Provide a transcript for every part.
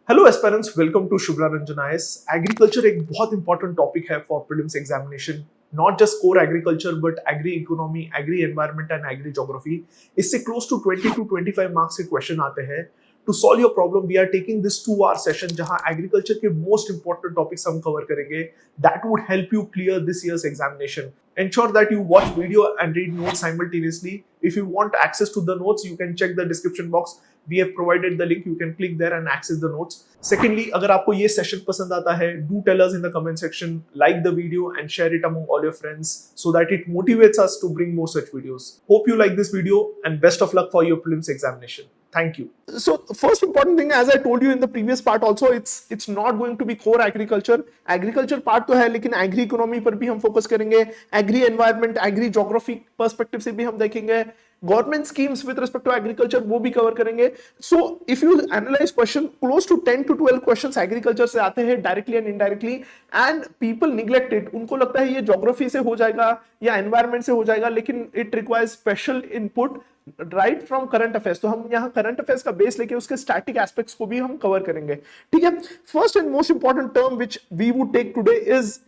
Hello aspirants, welcome to Shubhra Ranjan IAS. Agriculture एक बहुत important topic है for prelims examination. Not just core agriculture but agri economy, agri environment and agri geography. इससे close to 20 to 25 marks के question आते हैं। To solve your problem we are taking this 2 hour सेशन जहां एग्रीकल्चर के most important topics हम cover करेंगे। That would help you clear this year's examination. Ensure that you watch video and read notes simultaneously. If you want access to the notes, you can check the description box. We have provided the link. You can click there and access the notes. Secondly, अगर आपको ये session पसंद आता है, do tell us in the comment section, like the video and share it among all your friends so that it motivates us to bring more such videos. Hope you like this video and best of luck for your prelims examination. Thank you. So first important thing, as I told you in the previous part also, it's not going to be core agriculture. Agriculture part तो है, लेकिन agree economy पर भी हम focus करेंगे, agri environment, agri geography perspective से भी हम देखेंगे, government schemes with respect to agriculture वो भी कवर करेंगे. So if you analyse question, close to 10 to 12 questions agriculture से आते हैं directly and indirectly, and people neglect it. उनको लगता है ये ज्योग्राफी से हो जाएगा या एनवायरमेंट से हो जाएगा, लेकिन it requires special input right from current affairs. तो हम यहाँ करंट अफेयर्स का बेस लेके उसके स्टैटिक एस्पेक्ट्स को भी हम कवर करेंगे. ठीक है. First and most important term which we would take today is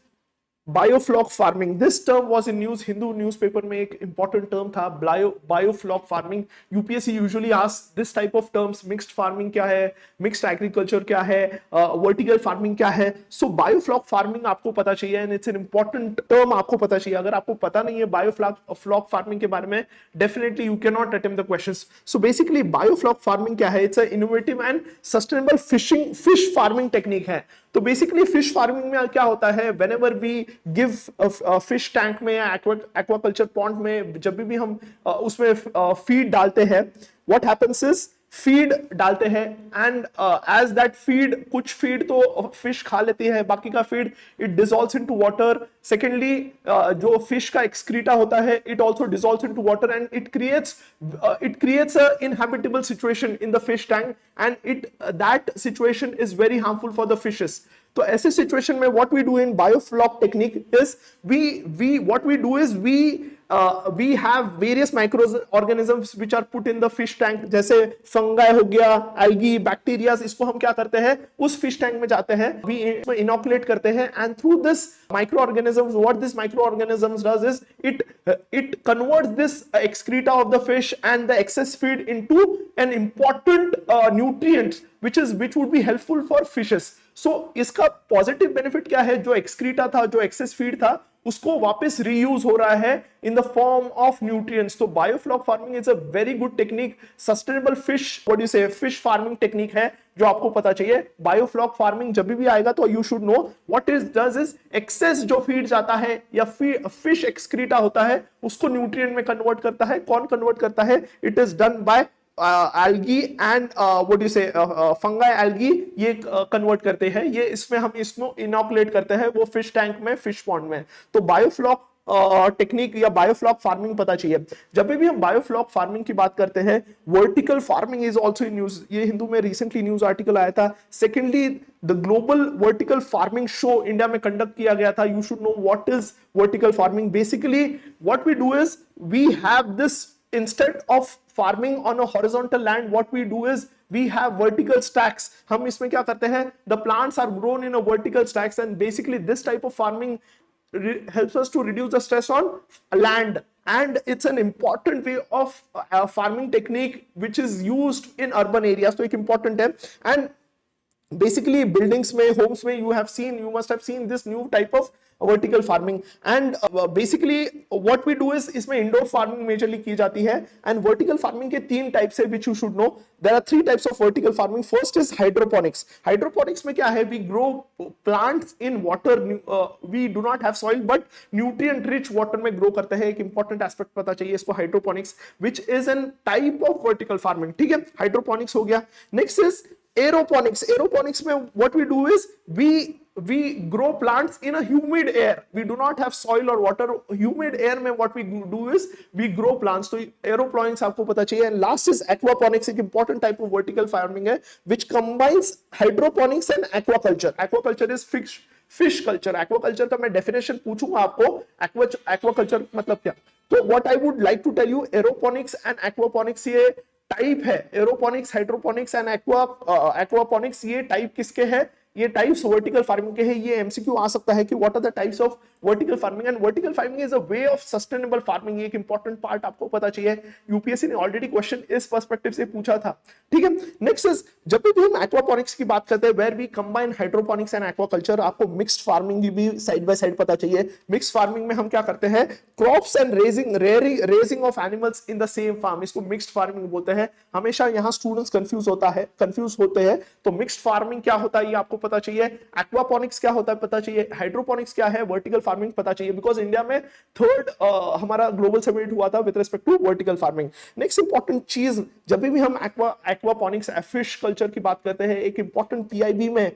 biofloc farming. This term was in news. Hindu newspaper में एक इंपॉर्टेंट टर्म था biofloc farming. UPSC usually ask this type of terms. Mixed farming क्या है, mixed agriculture क्या है, vertical farming क्या है. सो biofloc farming आपको पता चाहिए and it's an important term आपको पता चाहिए. अगर आपको पता नहीं है बायोफ्लॉक फार्मिंग के बारे में, definitely you can not attempt the questions. So basically biofloc farming क्या है? It's a innovative and sustainable fish farming technique है. तो बेसिकली फिश फार्मिंग में क्या होता है, whenever we give fish tank में या एक्वाकल्चर पॉन्ड में जब भी हम उसमें फीड डालते हैं, व्हाट हैपेंस इज फीड डालते हैं एंड एज दैट फीड, कुछ फीड तो फिश खा लेती है, बाकी का feed it dissolves into water. Secondly जो फिश का एक्सक्रीटा होता है it also dissolves into water and it creates a inhabitable situation in the fish tank and that situation is very harmful for the fishes. तो ऐसे situation में what we do in biofloc technique is we have various microorganisms which are put in the fish tank. जैसे fungi हो गया, algae, bacteria, इसको हम क्या करते हैं, उस फिश टैंक में जाते हैं, we inoculate करते हैं, and through this microorganisms, what this microorganisms does is it converts this excreta of the fish and the excess feed into an important nutrient which would be helpful for fishes. So इसका positive benefit क्या है, जो excreta था, जो access feed था, उसको वापस reuse हो रहा है in the form of nutrients. तो biofloc farming is a very good technique. Sustainable fish farming technique है जो आपको पता चाहिए. बायोफ्लॉक फार्मिंग जब भी आएगा तो you should know what is does is excess जो फीड जाता है या फिश एक्सक्रीटा होता है उसको न्यूट्रिएंट में कन्वर्ट करता है. कौन कन्वर्ट करता है? It is done by algae and what do you say fungi algae. ये कन्वर्ट करते हैं, ये इसमें हम इसको इनोकुलेट करते हैं वो फिश टैंक में, फिश पॉन्ड में. तो बायोफ्लॉक टेक्निक या बायोफ्लॉक फार्मिंग पता चाहिए. जब भी हम बायोफ्लॉक फार्मिंग की बात करते हैं, vertical farming is also in news. ये हिंदू में रिसेंटली न्यूज आर्टिकल आया था. Secondly the global vertical farming show India में कंडक्ट किया गया था. You should know what is vertical farming. Basically what we do is we have this, instead of farming on a horizontal land, what we do is we have vertical stacks. हम इसमें क्या करते हैं, the plants are grown in a vertical stacks and basically this type of farming helps us to reduce the stress on land and it's an important way of farming technique which is used in urban areas. तो एक important है. And basically buildings में, homes में you must have seen this new type of vertical farming and basically what we do is इसमें indoor farming majorly की जाती है. and vertical farming के 3 types है which you should know. there are 3 types of vertical farming. first is hydroponics. hydroponics में क्या है, we grow plants in water. we do not have soil but nutrient rich water में grow करते हैं. एक important aspect पता चाहिए इसको, hydroponics which is an type of vertical farming. ठीक है, hydroponics हो गया. next is aeroponics. aeroponics में what we do is we grow plants in a humid air. we do not have soil or water. humid air में what we do is we grow plants. तो aeroponics आपको पता चाहिए. and last is aquaponics. एक important type of vertical farming है which combines hydroponics and aquaculture. aquaculture is fish culture. aquaculture का मैं definition पूछूंगा आपको, aquaculture मतलब क्या. तो what I would like to tell you, aeroponics and aquaponics ये टाइप है एरोपोनिक्स, हाइड्रोपोनिक्स एंड एक्वापोनिक्स, ये टाइप किसके है? ये टाइप्स वर्टिकल फार्मिंग के हैं। ये एमसीक्यू आ सकता है कि what are the types of vertical farming, and vertical farming is a way of sustainable farming. एक इंपॉर्टेंट पार्ट आपको पता चाहिए, यूपीएससी ने ऑलरेडी क्वेश्चन इस पर्सपेक्टिव से पूछा था, ठीक है। नेक्स्ट इज, जब भी हम एक्वापोनिक्स की बात करते हैं, where we combine hydroponics and aquaculture, आपको मिक्स्ड फार्मिंग भी साइड बाय साइड पता चाहिए। मिक्स्ड फार्मिंग में हम क्या करते हैं? Crops and raising of animals in the same farm, इसको मिक्स्ड फार्मिंग बोलते हैं। हमेशा यहां स्टूडेंट्स कंफ्यूज होते हैं। तो मिक्स्ड फार्मिंग क्या होता है ये आपको पता चाहिए, एक्वापोनिक्स क्या होता है पता चाहिए, हाइड्रोपोनिक्स क्या है, वर्टिकल फार्मिंग पता चाहिए, बिकॉज इंडिया में थर्ड हमारा ग्लोबल समिट हुआ था with respect to vertical farming. Next important चीज, जब भी हम एक्वापोनिक्स फिश कल्चर की बात करते हैं, एक इंपॉर्टेंट पीआईबी में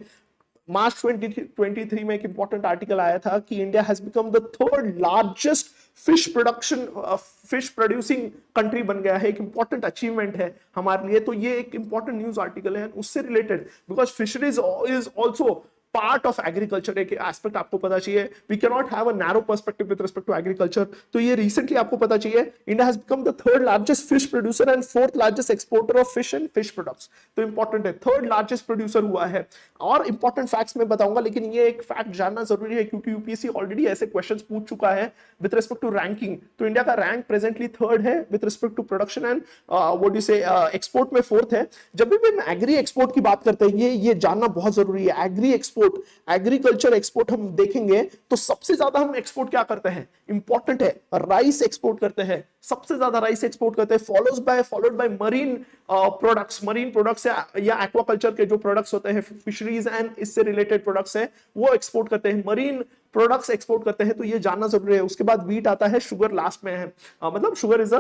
मार्च 2023 में एक इंपॉर्टेंट आर्टिकल आया था कि India has become the third largest fish producing country बन गया है। एक इंपॉर्टेंट अचीवमेंट है हमारे लिए। तो ये एक इंपॉर्टेंट न्यूज आर्टिकल है उससे related, because fisheries is also part of agriculture, एक एस्पेक्ट आपको पता चाहिए। We can not have a narrow perspective with respect to agriculture. तो ये रिसेंटली आपको पता चाहिए, India has become the third largest fish producer and fourth largest exporter of fish and fish products. तो इंपॉर्टेंट है, थर्ड लार्जेस्ट प्रोड्यूसर हुआ है। और इंपॉर्टेंट फैक्ट्स मैं बताऊंगा, लेकिन ये एक फैक्ट जानना जरूरी है क्योंकि यूपीएससी ऑलरेडी ऐसे क्वेश्चंस पूछ चुका है विद रिस्पेक्ट टू रैंकिंग। तो इंडिया का रैंक प्रेजेंटली थर्ड है with respect to production and what you say export में फोर्थ है। जब भी हम एग्री एक्सपोर्ट की बात करते हैं, ये जानना बहुत जरूरी है। एग्री एग्रीकल्चर एक्सपोर्ट हम देखेंगे तो सबसे ज्यादा हम एक्सपोर्ट क्या करते हैं, इंपॉर्टेंट है, राइस एक्सपोर्ट करते हैं, सबसे ज्यादा राइस एक्सपोर्ट करते हैं, फॉलोड बाय मरीन प्रोडक्ट्स या एक्वाकल्चर के जो प्रोडक्ट्स होते हैं, फिशरीज एंड इससे रिलेटेड प्रोडक्ट्स है वो एक्सपोर्ट करते हैं, मरीन प्रोडक्ट्स एक्सपोर्ट करते हैं। तो ये जानना जरूरी है। उसके बाद वीट आता है, शुगर लास्ट में है, मतलब sugar is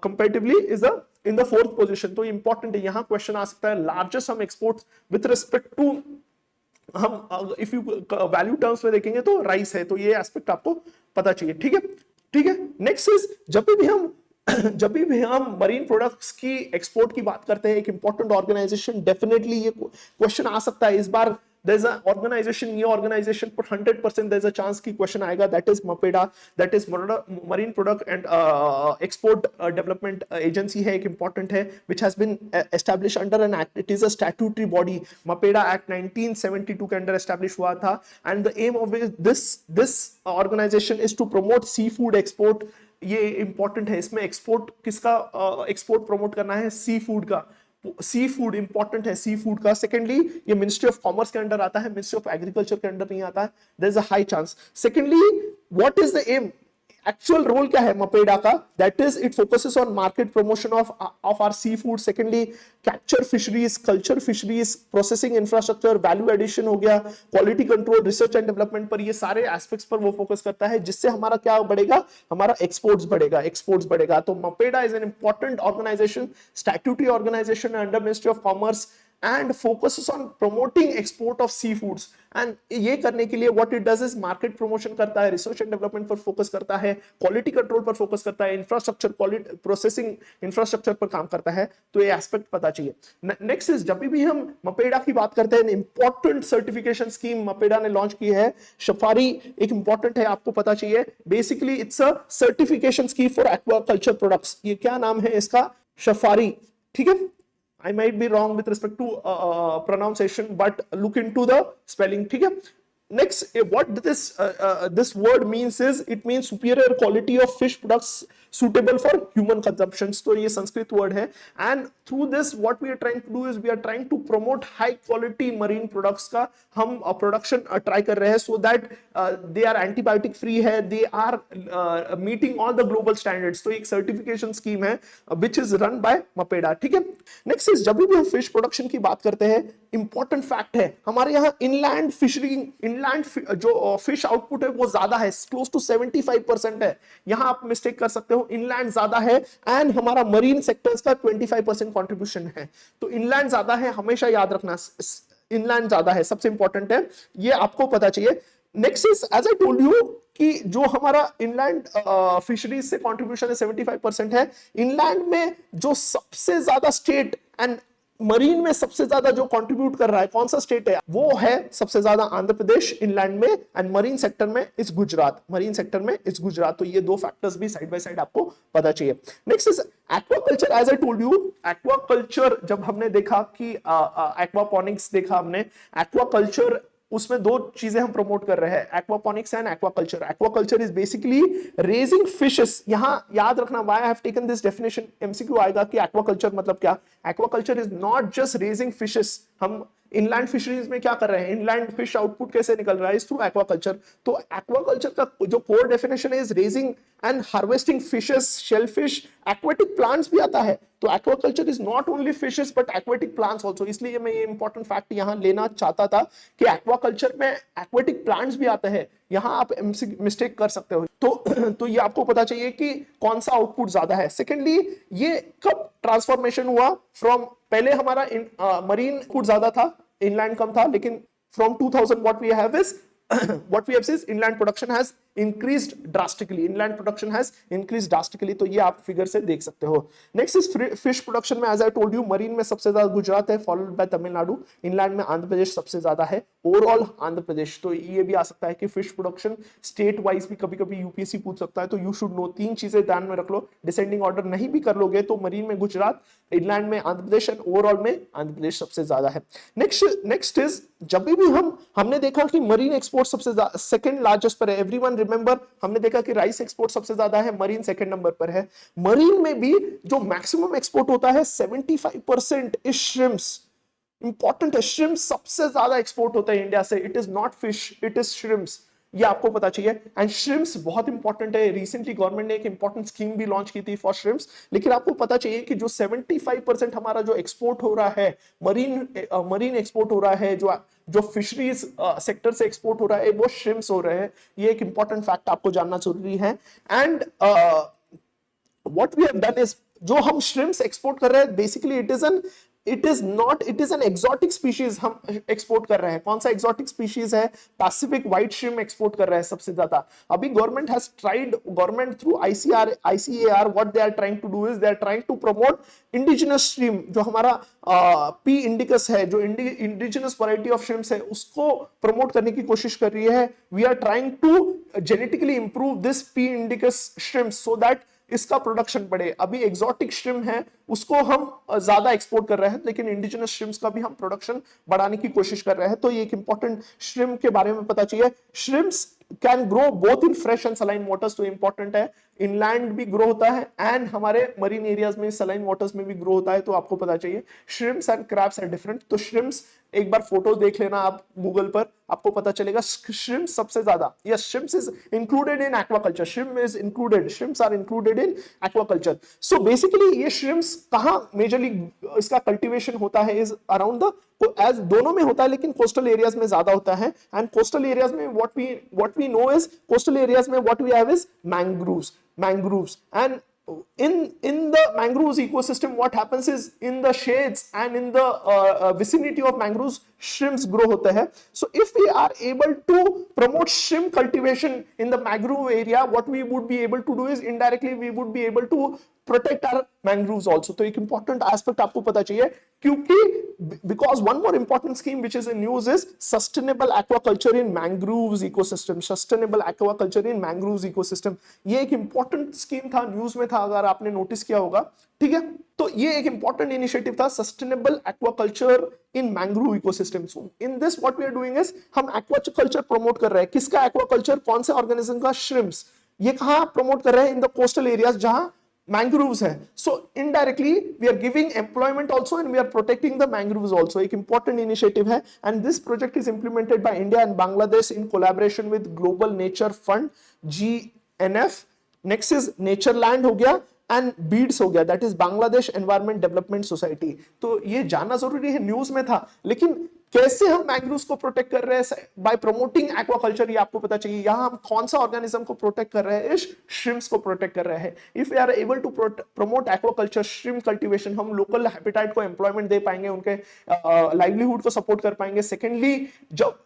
comparatively is in the fourth position. तो इंपॉर्टेंट है, यहां क्वेश्चन आ सकता है लार्जेस्ट हम एक्सपोर्ट विद रिस्पेक्ट टू, हम इफ यू वैल्यू टर्म्स में देखेंगे तो राइस है। तो ये एस्पेक्ट आपको पता चाहिए, ठीक है। नेक्स्ट इज, जब भी हम मरीन प्रोडक्ट्स की एक्सपोर्ट की बात करते हैं, एक इंपॉर्टेंट ऑर्गेनाइजेशन, डेफिनेटली ये क्वेश्चन आ सकता है इस बार। there's an organization, ये organization पर 100% there's a chance की question आएगा, that is MAPEDA, that is Marine Product and Export Development Agency है, एक important है, which has been established under an act. It is a statutory body. MAPEDA Act 1972 के अंदर establish हुआ था, and the aim of this organization is to promote seafood export. ये important है, इसमें export किसका export promote करना है, seafood का। सी फूड इंपॉर्टेंट है, सी फूड का। सेकेंडली, ये मिनिस्ट्री ऑफ कॉमर्स के अंडर आता है, मिनिस्ट्री ऑफ एग्रीकल्चर के अंडर नहीं आता है, there is a high chance. Secondly, what is the aim, actual role क्या है मपेडा का, that is it focuses on market promotion of our sea food. Secondly, capture fisheries, culture fisheries, processing infrastructure, value addition हो गया, quality control, research and development पर, ये सारे aspects पर वो फोकस करता है, जिससे हमारा क्या बढ़ेगा, हमारा एक्सपोर्ट्स बढ़ेगा। तो MPEDA is an important organization, statutory organization under ministry of commerce and focuses on promoting export of seafoods, and ये करने के लिए what it does is market promotion करता है, research and development पर focus करता है, quality control पर focus करता है, infrastructure quality processing infrastructure पर काम करता है। तो ये aspect पता चाहिए। next is, जब भी हम मपेडा की बात करते हैं, important certification scheme मपेडा ने लॉन्च की है, सफारी एक इंपॉर्टेंट है, आपको पता चाहिए। Basically it's a certification scheme for aquaculture products. ये क्या नाम है इसका, सफारी, ठीक है। I might be wrong with respect to pronunciation, but look into the spelling, ठीक है। Next, what this word means is, it means superior quality of fish products suitable for human consumption. तो ये Sanskrit word है, and through this what we are trying to do is we are trying to promote high quality marine products का हम production try कर रहे हैं, so that they are antibiotic free है, they are meeting all the global standards। तो एक certification scheme है which is run by MAPEDA, ठीक है। Next is, जब भी हम fish production की बात करते हैं, important fact है, हमारे यहाँ inland fishery, जो फिश आउटपुट है वो ज्यादा है, क्लोज टू 75% है। यहां आप मिस्टेक कर सकते हो, इनलैंड ज्यादा है, एंड हमारा मरीन सेक्टर्स का 25% कंट्रीब्यूशन है। तो इनलैंड ज्यादा है, हमेशा याद रखना, इनलैंड ज्यादा है, सबसे इंपॉर्टेंट है, ये आपको पता चाहिए। Next is, as I told you कि जो हमारा इनलैंड फिशरीज से कंट्रीब्यूशन है 75% है। इनलैंड में जो सबसे ज्यादा स्टेट एंड मरीन में सबसे ज्यादा जो कंट्रीब्यूट कर रहा है कौन सा स्टेट है, वो है सबसे ज्यादा आंध्र प्रदेश इनलैंड में, एंड मरीन सेक्टर में इस गुजरात, मरीन सेक्टर में इस गुजरात। तो ये दो फैक्टर्स भी साइड बाय साइड आपको पता चाहिए। Next is aquaculture. As I told you, aquaculture जब हमने देखा कि एक्वापॉनिक्स देखा हमने, एक्वाकल्चर उसमें दो चीजें हम प्रमोट कर रहे हैं, aquaponics and aquaculture. Aquaculture is basically raising fishes. यहां याद रखना, why I have taken this definition, MCQ आएगा कि एक्वाकल्चर मतलब क्या। Aquaculture is not just raising fishes. हम इनलैंड फिशरीज में क्या कर रहे हैं, इनलैंड फिश आउटपुट कैसे निकल रहा है, इस थ्रू एक्वाकल्चर। तो एक्वाकल्चर का जो कोर डेफिनेशन है is raising and harvesting fishes, shellfish, aquatic plants भी आता है। तो aquaculture is not only fishes but aquatic plants also. इसलिए मैं ये इंपॉर्टेंट फैक्ट यहां लेना चाहता था कि एक्वाकल्चर में एक्वेटिक प्लांट्स भी आते हैं। यहां आप मिस्टेक कर सकते हो। तो ये आपको पता चाहिए कि कौन सा आउटपुट ज्यादा है। सेकेंडली, ये कब ट्रांसफॉर्मेशन हुआ फ्रॉम, पहले हमारा मरीन फूड ज्यादा था, इनलैंड कम था, लेकिन from 2000 what we have is what we have said, inland production has increased drastically, inland production has increased drastically। तो ये आप फिगर से देख सकते हो। नेक्स्ट इज फिश प्रोडक्शन में, as I told you, marine में सबसे ज्यादा गुजरात है, फॉलोड बाय तमिलनाडु। इनलैंड में आंध्र प्रदेश सबसे ज्यादा है, ओवरऑल आंध्र प्रदेश। तो ये भी आ सकता है कि फिश प्रोडक्शन स्टेट वाइज भी कभी कभी यूपीएससी पूछ सकता है, तो यू शुड नो, तीन चीजें ध्यान में रख लो। डिसेंडिंग ऑर्डर नहीं भी कर लोगे तो मरीन में गुजरात, इनलैंड में आंध्र प्रदेश एंड ओवरऑल में आंध्र प्रदेश सबसे ज्यादा है। नेक्स्ट इज, जब भी हमने देखा कि मरीन एक्सपोर्ट सबसे सेकंड लार्जेस्ट पर है। एवरीवन रिमेंबर, हमने देखा कि राइस एक्सपोर्ट सबसे ज्यादा है, मरीन सेकंड नंबर पर है। मरीन में भी जो मैक्सिमम एक्सपोर्ट होता है 75% इज श्रिम्प्स। इंपॉर्टेंट है, श्रिम्प्स सबसे ज्यादा एक्सपोर्ट होता है इंडिया से। It is not fish, it is shrimps. ये आपको पता चाहिए। एंड श्रिम्प्स बहुत इंपॉर्टेंट है। रिसेंटली गवर्नमेंट ने एक इंपॉर्टेंट स्कीम भी लॉन्च की थी फॉर श्रिम्प्स। लेकिन आपको पता चाहिए कि जो 75% हमारा जो एक्सपोर्ट हो रहा है, मरीन एक्सपोर्ट हो रहा है, जो फिशरीज सेक्टर से एक्सपोर्ट हो रहा है, वो श्रिम्प्स हो रहे हैं। ये एक इंपॉर्टेंट फैक्ट आपको जानना जरूरी है। And what we have done is, जो हम श्रिम्प्स एक्सपोर्ट कर रहे हैं, basically it is an exotic species हम एक्सपोर्ट कर रहे हैं। कौन सा एक्सोटिक स्पीशीज है? पैसिफिक व्हाइट श्रिम्प एक्सपोर्ट कर रहे हैं सबसे ज्यादा। अभी government through ICAR what they are trying to do is they are trying to promote indigenous shrimp. जो हमारा पी इंडिकस है, जो इंडिजिनस वैरायटी ऑफ श्रिम्प्स है, उसको प्रमोट करने की कोशिश कर रही है। We are trying to genetically improve this P indicus shrimp so that इसका प्रोडक्शन बढ़े। अभी एक्सोटिक श्रिम्प है, उसको हम ज्यादा एक्सपोर्ट कर रहे हैं, लेकिन इंडिजिनस श्रिम्प्स का भी हम प्रोडक्शन बढ़ाने की कोशिश कर रहे हैं। तो ये एक इंपॉर्टेंट श्रिम्प के बारे में पता चाहिए। Shrimps can grow both in fresh and saline waters, तो इंपॉर्टेंट है। इनलैंड भी ग्रो होता है एंड हमारे मरीन एरियाज में, सलाइन वाटर्स में भी ग्रो होता है, तो आपको पता चाहिए। Shrimps and crabs are different. तो श्रिम्प्स एक बार फोटो देख लेना आप गूगल पर, आपको पता चलेगा। श्रिम्प्स सबसे ज्यादा, yes, shrimps is included in aquaculture. Shrimps are included in aquaculture. So basically ये श्रिम्प्स कहां मेजरली इसका कल्टीवेशन होता है, इज अराउंड द, एज दोनों में होता है, लेकिन कोस्टल एरियाज में ज्यादा होता है। एंड कोस्टल एरियाज में what we know is, coastal areas में what we have is mangroves and in the mangroves ecosystem what happens is, in the shades and in the vicinity of mangroves shrimps grow होते हैं। So if we are able to promote shrimp cultivation in the mangrove area, what we would be able to do is indirectly we would be able to protect our mangroves also। तो एक important aspect आपको पता चाहिए, क्योंकि because one more important scheme which is in news is sustainable aquaculture in mangroves ecosystem। sustainable aquaculture in mangroves ecosystem, ये एक important scheme था, news में था, अगर आपने नोटिस किया होगा, ठीक है। तो ये एक important initiative था, sustainable aquaculture in mangrove ecosystem। So in this what we are doing is, हम aquaculture promote कर रहे हैं। किसका aquaculture? कौन से organism का? shrimps। ये कहाँ promote कर रहे हैं? in the coastal areas जहां mangroves है। So indirectly we are giving employment also and we are protecting the mangroves also। एक important initiative है, and this project is implemented by India and Bangladesh in collaboration with Global Nature Fund GNF। next is Natureland हो गया and beads हो गया, that is Bangladesh environment development society. तो ये जानना जरूरी है, न्यूज में था। लेकिन कैसे हम मैंग्रोव्स को प्रोटेक्ट कर रहे हैं? बाय प्रमोटिंग एक्वाकल्चर, ये आपको पता चाहिए। यहां हम कौन सा ऑर्गेनिज्म को प्रोटेक्ट कर रहे हैं? इस श्रिम्प्स को प्रोटेक्ट कर रहे हैं। If we are able to promote aquaculture, shrimp cultivation, हम लोकल हैबिटेट को एम्प्लॉयमेंट दे पाएंगे, उनके लाइवलीहुड को सपोर्ट कर पाएंगे। सेकेंडली, जब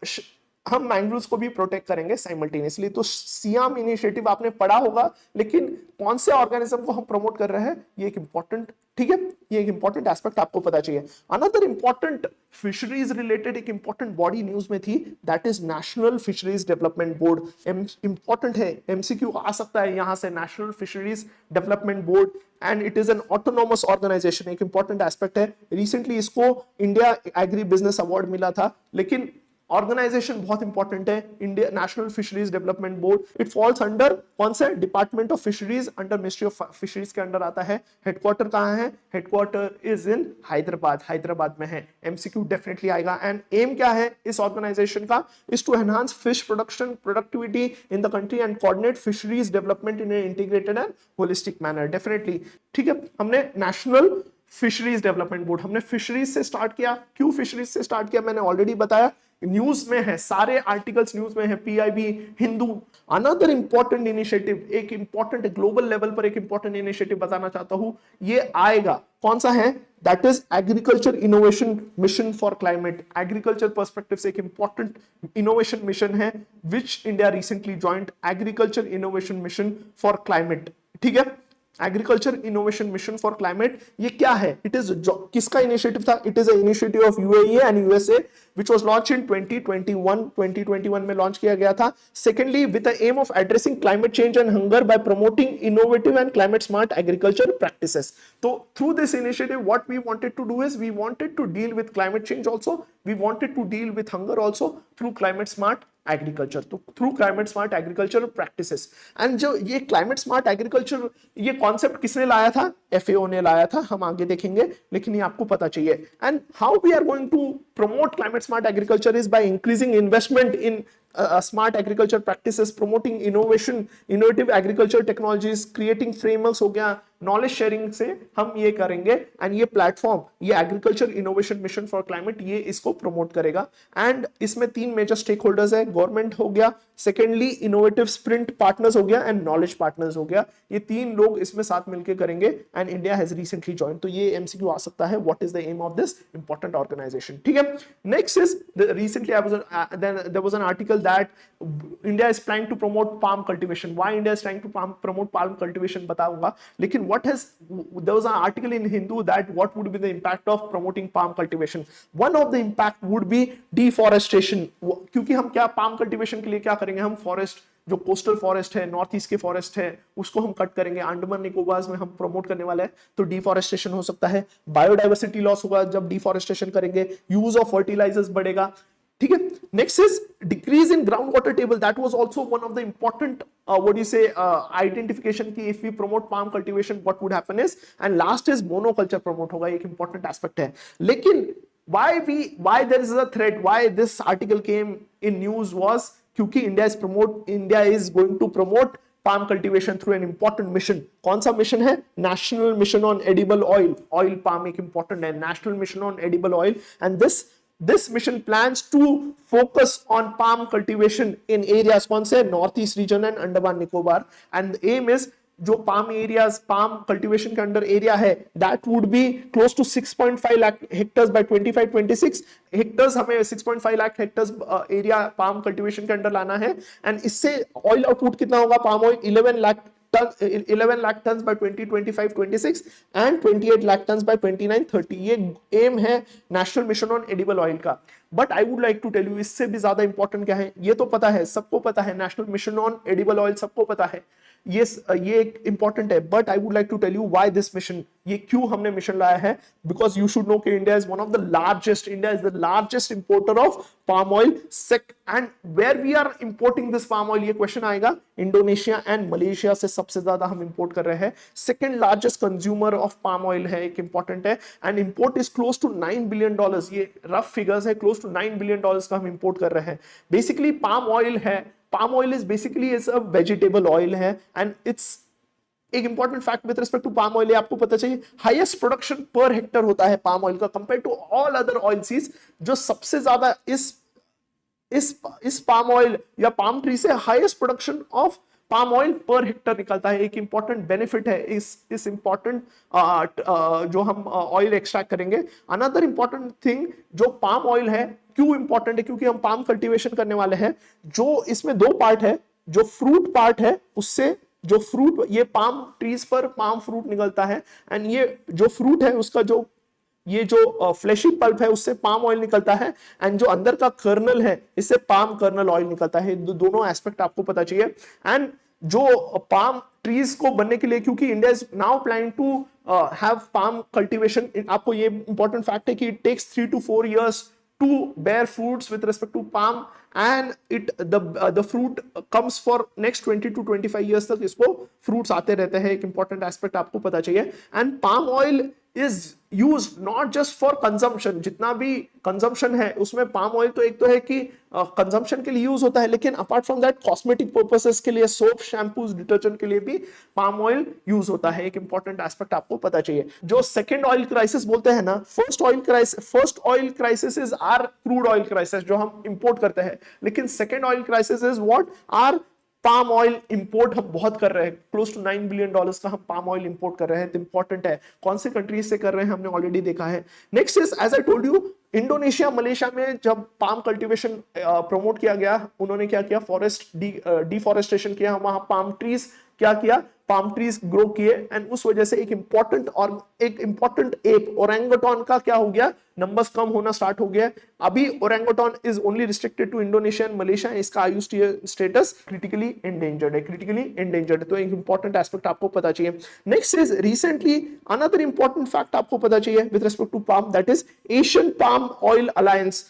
हम मैंग्रोव्स को भी प्रोटेक्ट करेंगे साइमल्टेनियसली। तो सियाम इनिशिएटिव आपने पढ़ा होगा, लेकिन कौन से ऑर्गेनिज्म को हम प्रमोट कर रहे हैं ये एक इंपॉर्टेंट, ठीक है, ये एक इंपॉर्टेंट एस्पेक्ट आपको पता चाहिए। अनदर इंपॉर्टेंट फिशरीज रिलेटेड एक इंपॉर्टेंट बॉडी न्यूज में थी, that is national fisheries development board. Important है, एमसीक्यू आ सकता है यहां से, national fisheries development board, and it is an autonomous organisation. एक इंपॉर्टेंट एस्पेक्ट है, रिसेंटली इसको इंडिया एग्री बिजनेस अवार्ड मिला था, लेकिन ऑर्गेनाइजेशन बहुत इंपॉर्टेंट है, India national fisheries development board. It falls under कौन सा, department of fisheries, under ministry of fisheries के अंडर आता है। हेडक्वार्टर कहां है, headquarter is in Hyderabad, Hyderabad में है। एमसीक्यू डेफिनेटली आएगा। एंड एम क्या है इस ऑर्गेनाइजेशन का, is to enhance fish production productivity in the country and coordinate fisheries development in integrated and holistic manner. Definitely, ठीक है, हमने नेशनल फिशरीज डेवलपमेंट बोर्ड, हमने फिशरीज से स्टार्ट किया। क्यों फिशरीज से स्टार्ट किया मैंने ऑलरेडी बताया, न्यूज में है, सारे आर्टिकल्स न्यूज में है, PIB, Hindu. Another important initiative, एक इंपॉर्टेंट ग्लोबल लेवल पर एक इंपॉर्टेंट इनिशिएटिव बताना चाहता हूं, ये आएगा, कौन सा है, that is agriculture innovation mission for climate. Agriculture perspective से एक इंपॉर्टेंट इनोवेशन मिशन है, which India recently joint, agriculture innovation mission for climate, ठीक है, agriculture innovation mission for climate. ये क्या है, इट इज किसका इनिशिएटिव था, it is a initiative of UAE and USA which was launched in 2021 में launch किया गया था। Secondly, with the aim of addressing climate change and hunger by promoting innovative and climate smart agriculture practices. So through this initiative what we wanted to do is we wanted to deal with climate change also, we wanted to deal with hunger also through climate smart agriculture, तो through climate smart agriculture practices. And जो ये climate smart agriculture, ये concept किसने लाया था, FAO ने लाया था, हम आगे देखेंगे, लेकिन ये आपको पता चाहिए। And how we are going to promote climate smart agriculture is by increasing investment in smart agriculture practices, promoting innovation, innovative agriculture technologies, creating frameworks हो गया, नॉलेज शेयरिंग से हम ये करेंगे। एंड ये प्लेटफॉर्म, ये agriculture innovation mission for climate, ये इसको प्रमोट करेगा। एंड इसमें 3 मेजर स्टेक होल्डर्स है, गवर्नमेंट हो गया, सेकेंडली इनोवेटिव स्प्रिंट पार्टनर्स हो गया, एंड नॉलेज पार्टनर्स हो गया। ये 3 लोग इसमें साथ मिलकर करेंगे, and India has recently joined. तो ये एमसीक्यू आ सकता है, what is the aim of this important organisation, ठीक है। Next is recently there was an article that India is trying to promote palm cultivation. Why India is trying to promote palm cultivation बताऊंगा, लेकिन what has, there was an article in Hindu that what would be the impact of promoting palm cultivation. One of the impact would be deforestation, क्योंकि हम क्या palm cultivation के लिए क्या करेंगे, हम फॉरेस्ट, जो कोस्टल फॉरेस्ट है, नॉर्थ ईस्ट के फॉरेस्ट है, उसको हम कट करेंगे, अंडमान निकोबार में हम प्रमोट करने वाले हैं, तो डिफॉरेस्टेशन हो सकता है, बायोडाइवर्सिटी लॉस होगा जब डिफॉरेस्टेशन करेंगे, यूज ऑफ फर्टिलाइजर्स बढ़ेगा, ठीक है। Next is decrease in ground water table, that was also one of the important what you say identification की if we promote palm cultivation what would happen is. And last is monoculture promote होगा, एक important aspect है। लेकिन why there is a threat, why this article came in news was क्योंकि India is going to promote palm cultivation through an important mission. कौन सा mission है, national mission on edible oil, oil palm एक important है, national mission on edible oil. And this mission plans to focus on palm cultivation in areas कौन से, north east region and Andaman Nicobar. And aim is जो palm areas, palm cultivation के under area है, that would be close to 6.5 lakh hectares by 25-26 hectares, हमें 6.5 lakh hectares area palm cultivation के under लाना है। And इससे ऑयल आउटपुट कितना होगा, palm oil 11 lakh tons by 2025-26 and 28 lakh tons by 29-30। ये एम है national mission on edible oil का। But I would like to tell you, इससे भी ज्यादा इंपॉर्टेंट क्या है, ये तो पता है, सबको पता है, national mission on edible oil सबको पता है, ये इंपॉर्टेंट है। But I would like to tell you why this mission, ये क्यों हमने मिशन लाया है, बिकॉज यू शुड नो कि India is one of the largest, India is the largest importer of palm oil. And where we are importing this palm oil, ये question आएगा, Indonesia and Malaysia से सबसे ज्यादा हम import कर रहे हैं। Second largest consumer of palm oil है, एक इंपॉर्टेंट है। And import is close to $9 billion, ये रफ फिगर्स है, क्लोज टू $9 billion का हम इंपोर्ट कर रहे हैं। बेसिकली पाम ऑयल है, palm oil is basically is a vegetable oil है, and it's एक important fact with respect to palm oil, आपको पता चाहिए, हाईएस्ट प्रोडक्शन पर हेक्टर होता है पाम ऑयल का compare to all other oil seeds. जो सबसे ज्यादा इस पाम ऑयल या पाम ट्री से highest production of palm oil per hectare निकलता है। एक इंपॉर्टेंट बेनिफिट है इस इंपॉर्टेंट जो हम ऑयल एक्सट्रैक्ट करेंगे। अनदर इंपॉर्टेंट थिंग जो पाम ऑयल है क्यों इंपॉर्टेंट है, क्योंकि हम पाम कल्टीवेशन करने वाले हैं। जो इसमें दो पार्ट है, जो फ्रूट पार्ट है उससे जो फ्रूट, ये पाम ट्रीज पर पाम फ्रूट निकलता है, एंड ये जो फ्रूट है उसका जो ये जो फ्लेशी पल्प है उससे पाम ऑयल निकलता है, एंड जो अंदर का कर्नल है इससे पाम कर्नल ऑयल निकलता है। दोनों एस्पेक्ट आपको पता चाहिए। एंड जो पाम ट्रीज को बनने के लिए, क्योंकि India is now planning to have palm cultivation, आपको ये इंपॉर्टेंट फैक्ट है कि it takes 3 to 4 years to bear fruits with respect to palm, and the fruit comes for next 20 to 25 years तक इसको fruits आते रहते हैं। एक important aspect आपको पता चाहिए। and palm oil is used not just for consumption, जितना भी consumption है उसमें palm oil तो एक तो है कि consumption के लिए यूज होता है, लेकिन apart from that cosmetic purposes के लिए soap, shampoos, detergent के लिए भी palm oil यूज होता है। एक important aspect आपको पता चाहिए। जो second oil crisis बोलते हैं ना, first oil crisis is our crude oil crisis जो हम import करते हैं, लेकिन second oil crisis is what our palm oil import हम बहुत कर रहे हैं। क्लोज टू $9 बिलियन का हम पाम ऑयल इंपोर्ट कर रहे हैं। तो इंपॉर्टेंट है कौन से कंट्रीज से कर रहे हैं, हमने ऑलरेडी देखा है। Next is as I told you, Indonesia Malaysia में जब पाम कल्टीवेशन प्रमोट किया गया, उन्होंने क्या किया, फॉरेस्ट डिफॉरेस्टेशन किया, वहां पाम ट्रीज क्या किया, पाम ट्रीज ग्रो किए, एंड उस वजह से एक इंपॉर्टेंट एप ओरेंगुटान का क्या हो गया, नंबर्स कम होना स्टार्ट हो गया। अभी orangutan is only restricted to Indonesia and Malaysia. इसका आईयूसीएन स्टेटस क्रिटिकली एंडेंजर्ड है। तो एक इंपॉर्टेंट एस्पेक्ट आपको पता चाहिए। Next is recently another important fact आपको पता चाहिए with respect to palm, that is Asian palm oil alliance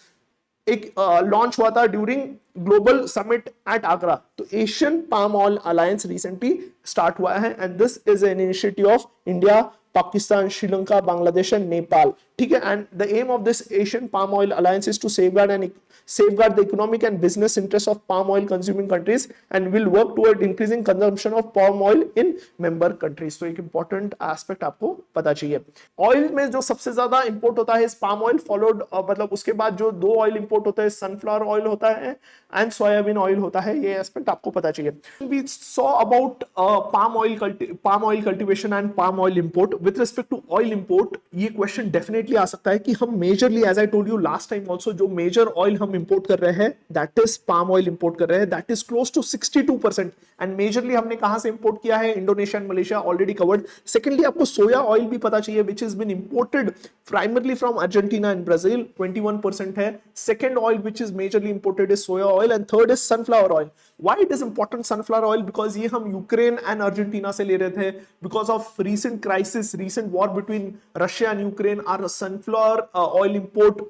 एक लॉन्च हुआ था during global summit at Agra. तो Asian palm oil alliance recently start हुआ है, and this is an initiative of India, Pakistan, Sri Lanka, Bangladesh and Nepal. ठीक है, and the aim of this Asian palm oil alliance is to safeguard the economic and business interests of palm oil consuming countries and will work toward increasing consumption of palm oil in member countries। तो एक important aspect आपको पता चाहिए। Oil में जो सबसे ज्यादा import होता है palm oil, followed मतलब उसके बाद जो दो ऑयल इंपोर्ट होता है, सनफ्लावर ऑयल होता है एंड सोयाबीन ऑयल होता है। ये एस्पेक्ट आपको पता चाहिए। We saw about palm oil cultivation and palm oil import। With respect to oil import, ये क्वेश्चन डेफिनेटली आ सकता है कि हम majorly, as I told you last time also, जो मेजर ऑयल हम इंपोर्ट कर रहे हैं that is palm oil import कर रहे हैं, that is close to 62%। And majorly हमने कहां से इंपोर्ट किया है, Indonesia and Malaysia, already covered. Secondly आपको सोया ऑयल भी पता चाहिए, which is been imported primarily from Argentina and Brazil, 21% है। Second oil which is majorly imported is soya oil, and third is sunflower oil. Why it is important sunflower oil? Because ये हम Ukraine and Argentina से ले रहे थे, because of recent crisis, recent war between Russia and Ukraine, our sunflower oil import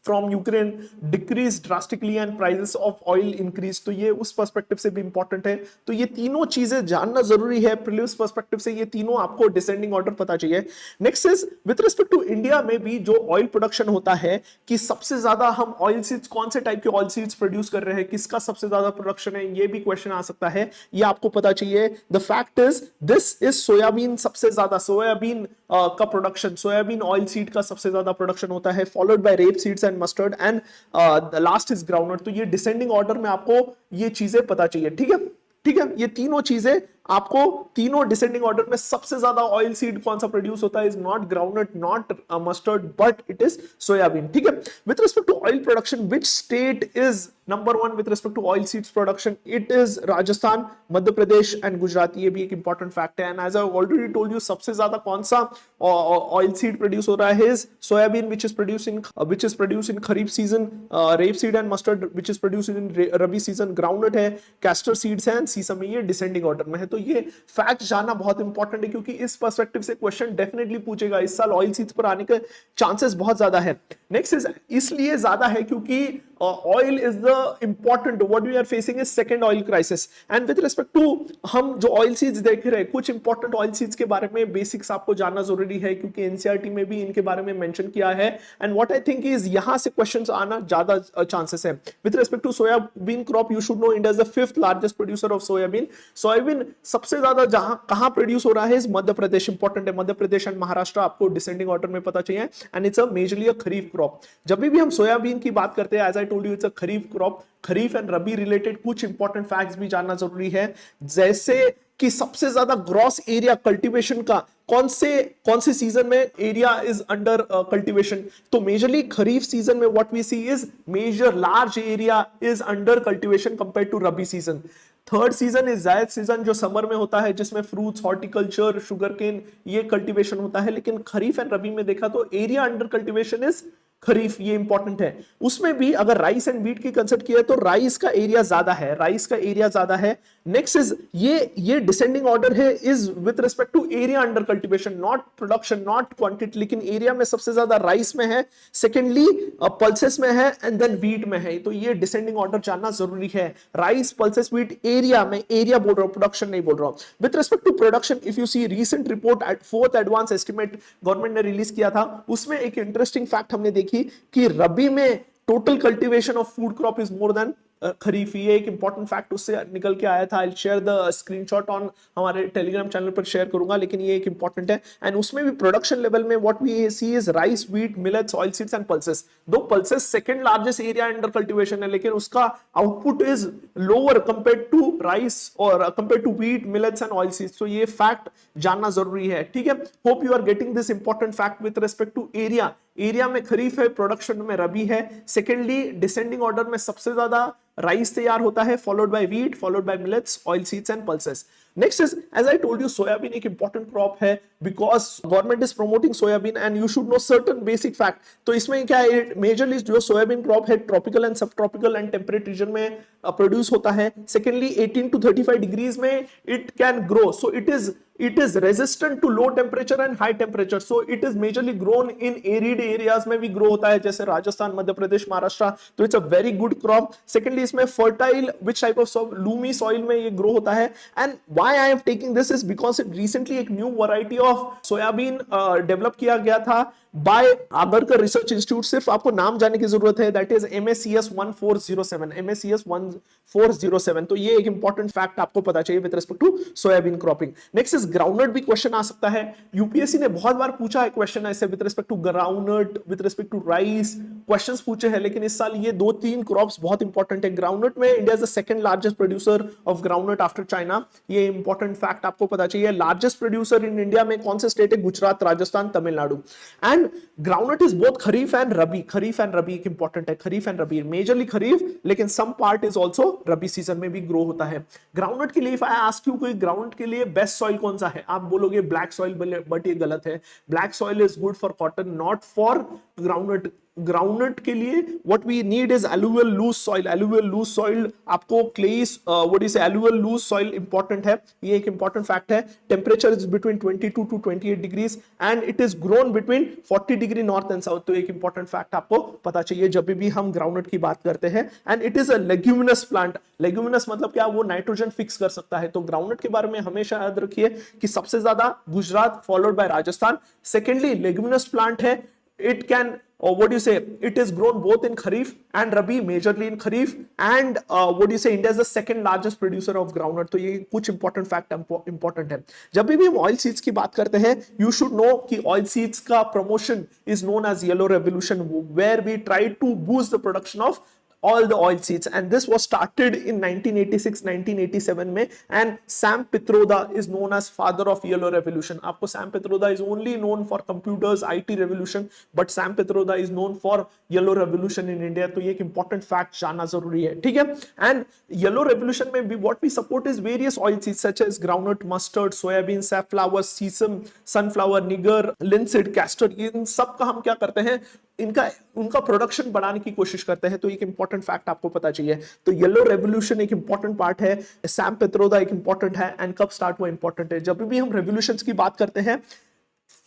from Ukraine decreased drastically and prices of oil increased। तो ये उस perspective से भी इंपॉर्टेंट है। तो ये तीनों चीजें जानना जरूरी है प्रीलिम्स पर्सपेक्टिव से, ये तीनों आपको डिसेंडिंग ऑर्डर पता चाहिए। Next is with respect to India में भी जो ऑयल प्रोडक्शन होता है, कि सबसे ज्यादा हम ऑयल सीड्स, कौन से टाइप के ऑयल सीड्स प्रोड्यूस कर रहे हैं, किसका सबसे ज्यादा प्रोडक्शन है, ये भी क्वेश्चन आ सकता है, ये आपको पता चाहिए। The fact is this is soybean, सबसे ज्यादा सोयाबीन का प्रोडक्शन, सोयाबीन ऑयल सीड का सबसे ज्यादा प्रोडक्शन होता है, followed bye rape seeds and mustard, and the last is groundnut. तो ये डिसेंडिंग ऑर्डर में आपको ये चीजें पता चाहिए। ठीक है, ये तीनों चीजें आपको, तीनों डिसेंडिंग ऑर्डर में सबसे ज्यादा ऑयल सीड कौन सा प्रोड्यूस होता है, is not groundnut, not mustard, but it is soybean. ठीक है, with respect to oil production, which state is number 1 with respect to oil seeds production? It is Rajasthan, Madhya Pradesh and Gujarat. ये भी एक इंपॉर्टेंट फैक्ट है। And as I already told you, सबसे ज्यादा कौन सा ऑयल सीड प्रोड्यूस हो रहा है, soybean which is produce in kharif season, rape seed and mustard which is produce in rabi season, groundnut है, कैस्टर सीड्स है, सीसम, ये डिसेंडिंग ऑर्डर में है। तो ये फैक्ट जानना बहुत इंपॉर्टेंट है, क्योंकि इस पर्सपेक्टिव से क्वेश्चन डेफिनेटली पूछेगा। इस साल ऑयल सीड्स पर आने के चांसेस बहुत ज्यादा है। नेक्स्ट इज इसलिए ज्यादा है क्योंकि oil is the important, what we are facing is second oil crisis। and with respect to हम जो oil seeds देख रहे हैं, कुछ important oil seeds के बारे में बेसिक्स आपको जानना जरूरी है, क्योंकि NCERT में भी इनके बारे में मेंशन किया है। and what I think is यहां से क्वेश्चंस आना ज्यादा चांसेस है। with respect to soybean crop, you should know India is the 5th largest producer of soybean। soybean सबसे ज्यादा जहां कहां प्रोड्यूस हो रहा है, इस मध्य प्रदेश इंपॉर्टेंट है, मध्य प्रदेश एंड महाराष्ट्र आपको डिसेंडिंग ऑर्डर में पता चाहिए, and it's a majorly a kharif crop. जब भी हम सोयाबीन की बात करते हैं, as I told you, it's a kharif crop. Kharif and rabi related कुछ इंपॉर्टेंट फैक्ट्स भी जानना जरूरी है, जैसे कि सबसे ज्यादा ग्रॉस एरिया कल्टीवेशन का कौन से सीजन में एरिया इज अंडर कल्टीवेशन। तो मेजरली खरीफ सीजन में what we see is major large area is under cultivation compare to rabi season. Third season is zaid season, जो समर में होता है, जिसमें फ्रूट्स, हॉर्टिकल्चर, शुगर केन, ये कल्टीवेशन होता है। लेकिन खरीफ एंड रबी में देखा तो एरिया अंडर कल्टीवेशन इज खरीफ, ये इंपॉर्टेंट है। उसमें भी अगर राइस एंड व्हीट की कंसिडर किया तो राइस का एरिया ज्यादा है, राइस का एरिया ज्यादा है। नेक्स्ट इज ये डिसेंडिंग ऑर्डर है is with respect to area under cultivation, not production, not quantity, लेकिन एरिया में सबसे ज्यादा राइस में है, सेकेंडली पल्सेस में है, एंड देन व्हीट में है। तो ये डिसेंडिंग ऑर्डर जानना जरूरी है। राइस, पल्सेस, व्हीट, एरिया में, एरिया बोल रहा हूं, प्रोडक्शन नहीं बोल रहा हूं। With respect to production, if you see recent report at fourth advance estimate government ने रिलीज किया था, उसमें एक इंटरेस्टिंग फैक्ट हमने देखी कि रबी में total cultivation of food crop is more than kharif. ये एक इंपॉर्टेंट फैक्ट उससे निकल के आया था। I share the screenshot on हमारे टेलीग्राम चैनल पर शेयर करूंगा, लेकिन ये एक इंपॉर्टेंट है। एंड उसमें भी प्रोडक्शन लेवल में what we see is rice, wheat, millets, oil seeds and pulses. दो pulses second largest area under cultivation है, लेकिन उसका output is lower compare to rice और compare to wheat, millets and oil seeds. तो ये fact जानना जरूरी है, ठीक है। Hope you are getting this important fact with respect to area. Area में खरीफ है, प्रोडक्शन में रबी है। सेकेंडली डिसेंडिंग ऑर्डर में सबसे ज्यादा राइस तैयार होता है, followed by wheat, followed by millets, oil seeds and pulses. Next is, as I told you, soybean एक इंपॉर्टेंट क्रॉप है because government is promoting soybean and you should know certain basic fact. तो इसमें क्या है, majorly जो soybean crop है tropical and subtropical and temperate region में produce होता है। सेकेंडली 18 to 35 डिग्रीज में it can grow, so it is resistant to low temperature and high temperature, so it is majorly grown in arid areas में भी grow होता है, जैसे राजस्थान, मध्य प्रदेश, महाराष्ट्र। तो it's a very good crop। secondly इसमें fertile which type of soil, loamy soil में ये grow होता है। and why I am taking this is because it recently एक new variety of soybean develop किया गया था बाय आगरकर रिसर्च इंस्टीट्यूट। सिर्फ आपको नाम जानने की जरूरत है, दैट इज MSCS 1407, MSCS 1407। तो ये एक इंपॉर्टेंट फैक्ट आपको पता चाहिए with respect to soybean cropping. Next is groundnut, भी क्वेश्चन आ सकता है। यूपीएससी ने बहुत बार पूछा है क्वेश्चन ऐसे with respect to groundnut, with respect to rice, questions पूछे हैं, लेकिन इस साल ये 2-3 क्रॉप्स बहुत इंपॉर्टेंट है। ग्राउंडनट में India is the second largest producer of groundnut after China, ये इंपॉर्टेंट फैक्ट आपको पता चाहिए। लार्जेस्ट प्रोड्यूसर इन इंडिया में कौन से स्टेट है? Gujarat, Rajasthan, Tamil Nadu. And groundnut is both kharif and rabi, kharif and rabi एक इंपॉर्टेंट है, खरीफ एंड रबी, मेजरली खरीफ, लेकिन some part is also rabi season में भी ग्रो होता है। ग्राउंडनट के लिए इफ आई आस्क यू कोई ग्राउंडनट के लिए बेस्ट सॉइल कौन सा है, आप बोलोगे ब्लैक सॉइल, बट ये गलत है। Black soil is good for cotton, not for groundnut. Groundnut के लिए what we need is alluvial loose soil. Alluvial loose soil आपको क्लेस, what is alluvial loose soil important है, ये एक इंपॉर्टेंट फैक्ट है। Temperature is between 22 to 28 degrees and it is grown between 40 degree north and south. तो एक important fact आपको पता चाहिए जब भी हम ग्राउंडनट की बात करते हैं। And it is a leguminous plant. Leguminous मतलब क्या, वो नाइट्रोजन फिक्स कर सकता है। तो ग्राउंडनट के बारे में हमेशा याद रखिए कि सबसे ज्यादा Gujarat, followed by Rajasthan. Secondly leguminous plant है, it can, or what do you say, it is grown both in kharif and rabi, majorly in kharif, and what do you say, India is the second largest producer of groundnut। तो ये कुछ important fact important है। जब भी हम oil seeds की बात करते हैं, यू शुड नो कि ऑयल सीड्स का promotion is known as yellow revolution, where we try to boost the production of all the oil seeds, and this was started in 1986-1987 में, and Sam Pitroda is known as father of yellow revolution। आपको Sam Pitroda is only known for computers, IT revolution, but Sam Pitroda is known for yellow revolution in India। तो ये एक important fact जानना जरूरी है, ठीक है। and yellow revolution में भी what we support is various oil seeds such as groundnut, mustard, soybean, safflower, sesame, sunflower, nigger, linseed, castor। इन सब का हम क्या करते हैं, उनका प्रोडक्शन बढ़ाने की कोशिश करते हैं। तो एक इंपॉर्टेंट फैक्ट आपको पता चाहिए। तो येलो रेवोल्यूशन एक इंपॉर्टेंट पार्ट है, सैम पित्रोदा एक इंपॉर्टेंट है, एंड कब स्टार्ट हुआ इंपॉर्टेंट है। जब भी हम रेवोल्यूशंस की बात करते हैं,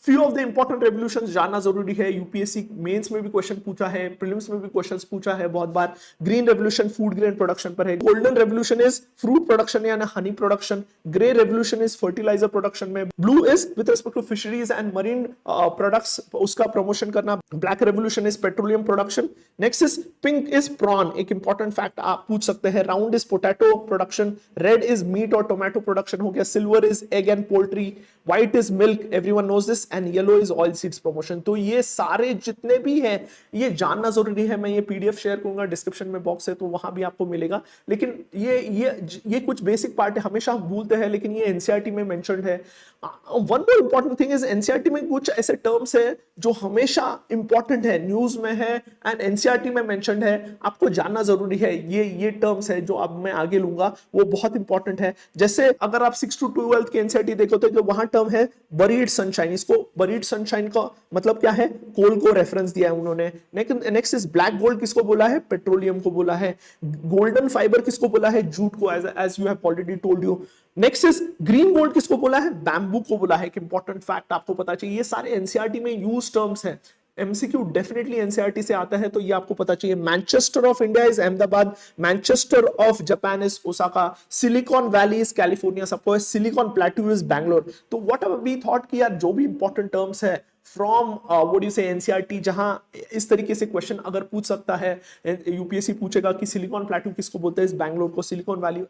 few of the important revolutions जानना जरूरी है, यूपीएससी मेंस में भी क्वेश्चन पूछा है, प्रीलिम्स में भी क्वेश्चंस पूछा है बहुत बार। Green revolution food grain production पर है, golden revolution is fruit production यानी honey production, grey revolution is fertiliser production में, blue is with respect to fisheries and marine products उसका प्रमोशन करना, black revolution is petroleum production, next is pink is prawn, एक important fact आप पूछ सकते हैं, round is potato production, red is meat और tomato production हो गया, silver is egg and poultry, white is milk, everyone knows this, and yellow is oil seeds promotion. तो ये सारे जितने भी हैं ये जानना जरूरी है। मैं ये पीडीएफ शेयर करूंगा, डिस्क्रिप्शन में बॉक्स है तो वहां भी आपको मिलेगा। लेकिन ये कुछ बेसिक पार्ट है, हमेशा हम भूलते हैं, लेकिन ये एनसीईआरटी में मेंशन्ड है। One more important thing is NCERT में कुछ ऐसे टर्म्स है जो हमेशा इंपॉर्टेंट है, न्यूज में है एंड एनसीईआरटी में मेंशन्ड है, आपको जानना जरूरी है। ये टर्म्स है जो अब मैं आगे लूंगा वो बहुत इंपॉर्टेंट है। जैसे अगर आप 6 to 12 की एनसीईआरटी देखो तो जो वहां टर्म है बरीड सनशाइन, इसको बरीड सनशाइन का मतलब क्या है, कोल को रेफरेंस दिया है उन्होंने। नेक्स्ट इज ब्लैक गोल्ड, किसको बोला है, पेट्रोलियम को बोला है। गोल्डन फाइबर किसको बोला है, जूट को, as you have already told you. Next is green gold किसको बोला है, बैम्बू को बोला है। एक इंपॉर्टेंट फैक्ट आपको पता चाहिए, ये सारे एनसीईआरटी में यूज टर्म्स हैं। एमसीक्यू डेफिनेटली एनसीईआरटी से आता है तो ये आपको पता चाहिए। Manchester of India is Ahmedabad, Manchester of Japan is Osaka, silicon valley is California, सबको सिलिकॉन प्लेट्यू इज बैंगलोर। तो व्हाट एवर वी थॉट कि यार जो भी इंपॉर्टेंट टर्म्स है फ्रॉम व्हाट यू से एनसीईआरटी, जहां इस तरीके से क्वेश्चन अगर पूछ सकता है, यूपीएससी पूछेगा कि सिलिकॉन प्लेट्यू किसको बोलते हैं, इस बैंगलोर को, सिलिकॉन वैली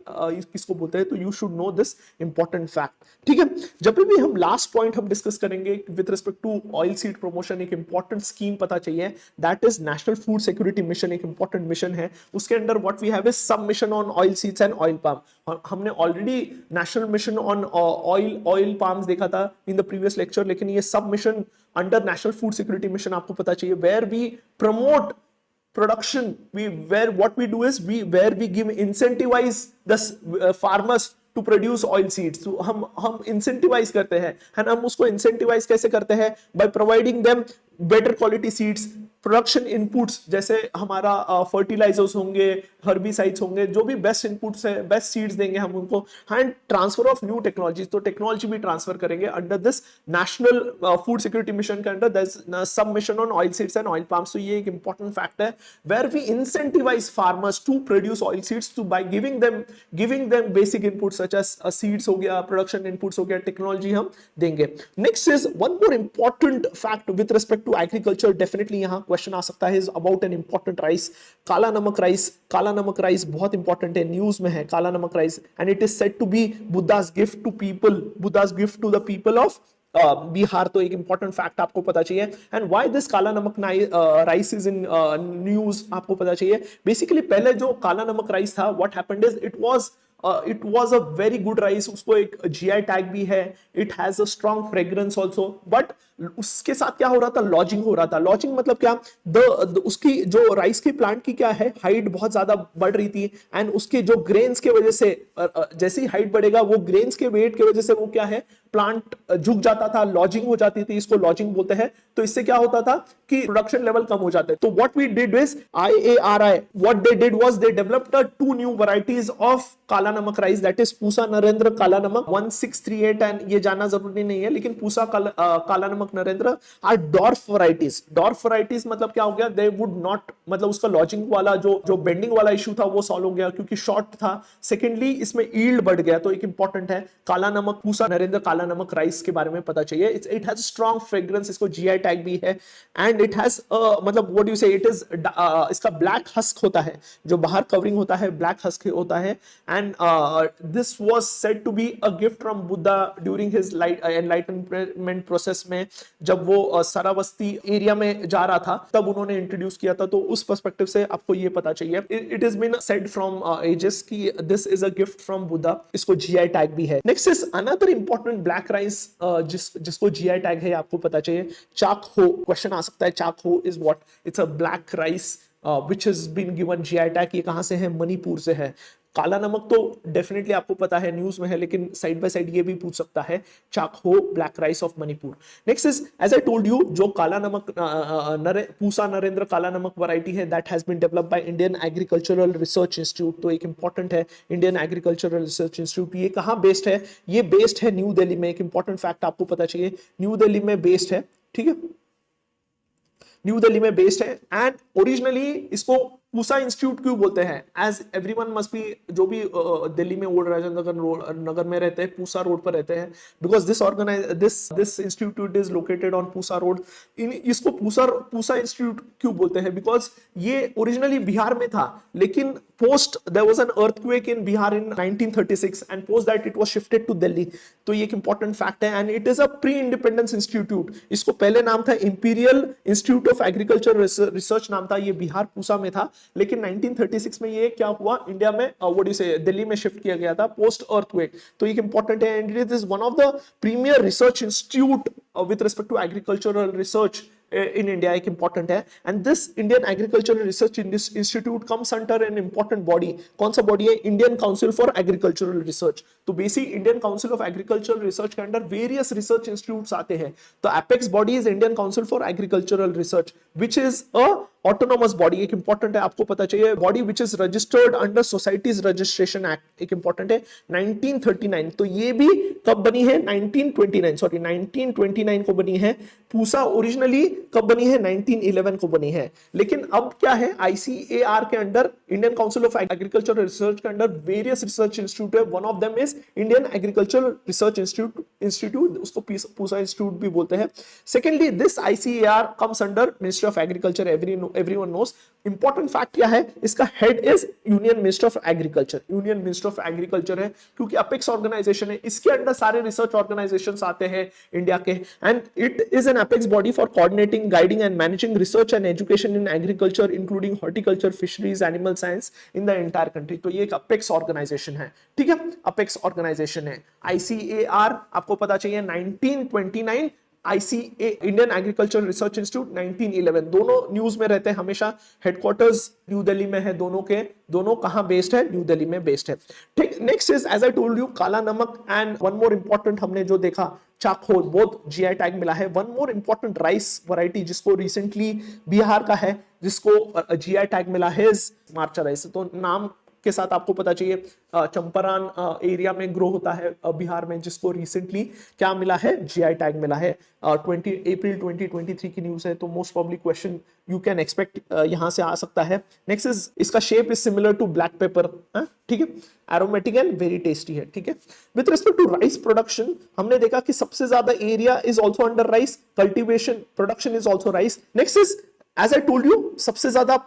किसको बोलते हैं, तो you should know this important fact. ठीक है, जब भी हम लास्ट पॉइंट हम डिस्कस करेंगे with respect to oil seed promotion, एक इंपॉर्टेंट स्कीम पता चाहिए, that is national food security mission, एक इंपॉर्टेंट मिशन है। उसके under what we have is sub mission on oil seeds and oil palm. हमने already national mission on oil palms देखा था in the previous lecture, लेकिन ये सब mission under national food security mission आपको पता चाहिए, where we promote production, what we do is where we give incentivize the farmers to produce oil seeds। तो हम incentivize करते हैं, and हम उसको incentivize कैसे करते हैं, by providing them better quality seeds, production inputs, जैसे हमारा फर्टिलाइजर्स होंगे, हर्बिसाइड्स होंगे, जो भी बेस्ट इनपुट्स है, बेस्ट सीड्स देंगे हम उनको, and transfer of new technologies, तो टेक्नोलॉजी भी ट्रांसफर करेंगे under this national food security mission के under, sub mission on oil seeds and oil palms. तो ये एक इंपॉर्टेंट फैक्ट है, where we incentivise farmers to produce oil seeds to by giving them basic inputs such as seeds हो गया, production inputs हो गया, technology हम देंगे। Next is one more important fact with respect to agriculture, definitely यहाँ question आ सकता है, is about an important rice, Kala Namak rice. Kala Namak rice बहुत इंपॉर्टेंट है, न्यूज में है Kala Namak rice, and it is said to be Buddha's gift to people, Buddha's gift to the people of Bihar. तो एक इंपॉर्टेंट फैक्ट आपको पता चाहिए, एंड व्हाई दिस काला Namak rice is in news आपको पता चाहिए। बेसिकली पहले जो काला नमक राइस था, what happened is it was a very good rice, उसको एक GI टैग भी है, it has a strong fragrance also, but उसके साथ क्या हो रहा था, लॉजिंग हो रहा था। लॉजिंग मतलब क्या, उसकी जो राइस की प्लांट की क्या है, हाइट बहुत ज्यादा बढ़ रही थी, एंड उसके जो ग्रेन्स के वजह से जैसे ही हाइट बढ़ेगा वो ग्रेन्स के वेट की वजह से वो क्या है, प्लांट झुक जाता था, लॉजिंग हो जाती थी, इसको लॉजिंग बोलते हैं। तो इससे क्या होता था कि प्रोडक्शन लेवल कम हो जाते। तो what we did is IARI, what they did was they developed 2 new varieties of Kala Namak rice, that is Pusa Narendra Kala Namak 1638, and ये जानना जरूरी नहीं है, लेकिन Pusa Kala Namak Narendra are dwarf varieties. Dwarf varieties मतलब क्या हो गया, दे वुड नॉट, मतलब उसका लॉजिंग वाला जो बेंडिंग वाला इशू था वो सॉल्व हो गया क्योंकि शॉर्ट था। सेकेंडली इसमें ईल्ड बढ़ गया, तो एक इंपॉर्टेंट है काला नमक, पूसा नरेंद्र काला नमक राइस के बारे में पता चाहिए। इट हैज स्ट्रॉन्ग फ्रेग्रेंस, इसको GI टैग भी है, एंड इट हैज मतलब व्हाट यू से, इट इज इसका ब्लैक हस्क होता है, जो बाहर कवरिंग होता है ब्लैक हस्क होता है, and this was said to be a gift from Buddha during his enlightenment process में, जब वो सरावस्ती एरिया में जा रहा था तब उन्होंने इंट्रोड्यूस किया था। तो उस पर्सपेक्टिव से आपको ये पता चाहिए, it is been said from ages कि this is a gift from Buddha, इसको GI टैग भी है। Next is another important black rice जिसको GI टैग है, आपको पता चाहिए चाकहो। क्वेश्चन आ सकता है, Chakhao is what, it's a black rice which has been given GI tag. ये कहां से है, मणिपुर से है। काला नमक तो डेफिनेटली आपको पता है, न्यूज में है, लेकिन साइड बाय साइड ये भी पूछ सकता है, Chakhao black rice of Manipur. Next is as I told you, जो काला नमक पूसा नरेंद्र काला नमक वैरायटी है, that has been developed by Indian agricultural research institute. तो एक इंपॉर्टेंट है इंडियन एग्रीकल्चरल रिसर्च इंस्टीट्यूट। ये कहां बेस्ड है? ये बेस्ड है न्यू दिल्ली में। एक इंपॉर्टेंट फैक्ट आपको पता चाहिए, न्यू दिल्ली में बेस्ड है, ठीक है, न्यू दिल्ली में बेस्ड है। एंड ओरिजिनली इसको पूसा इंस्टीट्यूट क्यों बोलते हैं? एज एवरीवन मस्ट बी, जो भी दिल्ली में ओल्ड राजेंद्र नगर में रहते हैं, पूसा रोड पर रहते हैं, because this institute is located on Pusa road. इसको पूसा इंस्टीट्यूट क्यों बोलते हैं? बिकॉज ये ओरिजिनली बिहार में था, लेकिन post there was an earthquake in Bihar in 1936 and post that it was shifted to Delhi. तो ये एक इंपॉर्टेंट फैक्ट है। And it is a pre independence institute. इसको पहले नाम था imperial institute of agriculture research नाम था, ये बिहार पूसा में था, लेकिन 1936 में ये क्या हुआ, इंडिया में व्हाट डू से दिल्ली में शिफ्ट किया गया था पोस्ट अर्थक्वेक। तो ये इंपॉर्टेंट है। And it is one of the premier research institute with respect to agricultural research in India, एक important है। and this Indian Agricultural Research Institute comes under an important body। कौन सा body है? Indian Council for Agricultural Research। तो basic Indian council of agricultural research के under various research institutes आते हैं। तो apex body is Indian council for agricultural research which is a autonomous body. एक important है, आपको पता चाहिए, body which is registered under societies registration act. एक इंपॉर्टेंट है 1939। तो ये भी कब बनी है? 1929 को बनी है। पूसा ओरिजिनली कब बनी है? 1911 को बनी है। लेकिन अब क्या है, ICAR के under, Indian council of agricultural research के अंडर वेरियस रिसर्च इंस्टीट्यूट है। One of them is Indian agricultural research institute, उसको पूसा इंस्टीट्यूट भी बोलते हैं। Secondly, this ICAR comes under ministry of agriculture. Everyone knows. Important fact क्या है, इसका head is union minister of agriculture. Union minister of agriculture है क्योंकि apex organisation है, इसके अंदर सारे रिसर्च ऑर्गेनाइजेशंस आते हैं इंडिया के। And it is N apex body for coordinating, guiding and managing research and education in agriculture including horticulture, fisheries, animal science in the entire country. तो ये एक अपेक्स ऑर्गेनाइजेशन है, ठीक है, अपेक्स ऑर्गेनाइजेशन है। ICAR आपको पता चाहिए 1929, ICA Indian agriculture research institute 1911। दोनों न्यूज में रहते हैं हमेशा। हेडक्वार्टर्स न्यू दिल्ली में है दोनों के। दोनों कहां बेस्ड है? न्यू दिल्ली में बेस्ड है, ठीक। Next is as I told you Kala Namak. And one more important हमने जो देखा, चाकहो, बोथ GI टैग मिला है। One more important rice variety जिसको रिसेंटली बिहार का है, जिसको GI टैग मिला है, मार्चा राइस। तो नाम के साथ आपको पता चाहिए, चंपारण एरिया में ग्रो होता है बिहार में, जिसको रिसेंटली क्या मिला है? GI टैग मिला है। 20 अप्रैल 2023 की न्यूज है, तो most probably question you can expect यहां से आ सकता है। नेक्स्ट इज, इसका shape is similar to black pepper, ठीक है, एरोमेटिक एंड वेरी टेस्टी है, ठीक है। With respect to rice production, हमने देखा कि सबसे ज्यादा area is also under rice, cultivation, production is also rice. Next is, as I told you, सबसे ज्यादा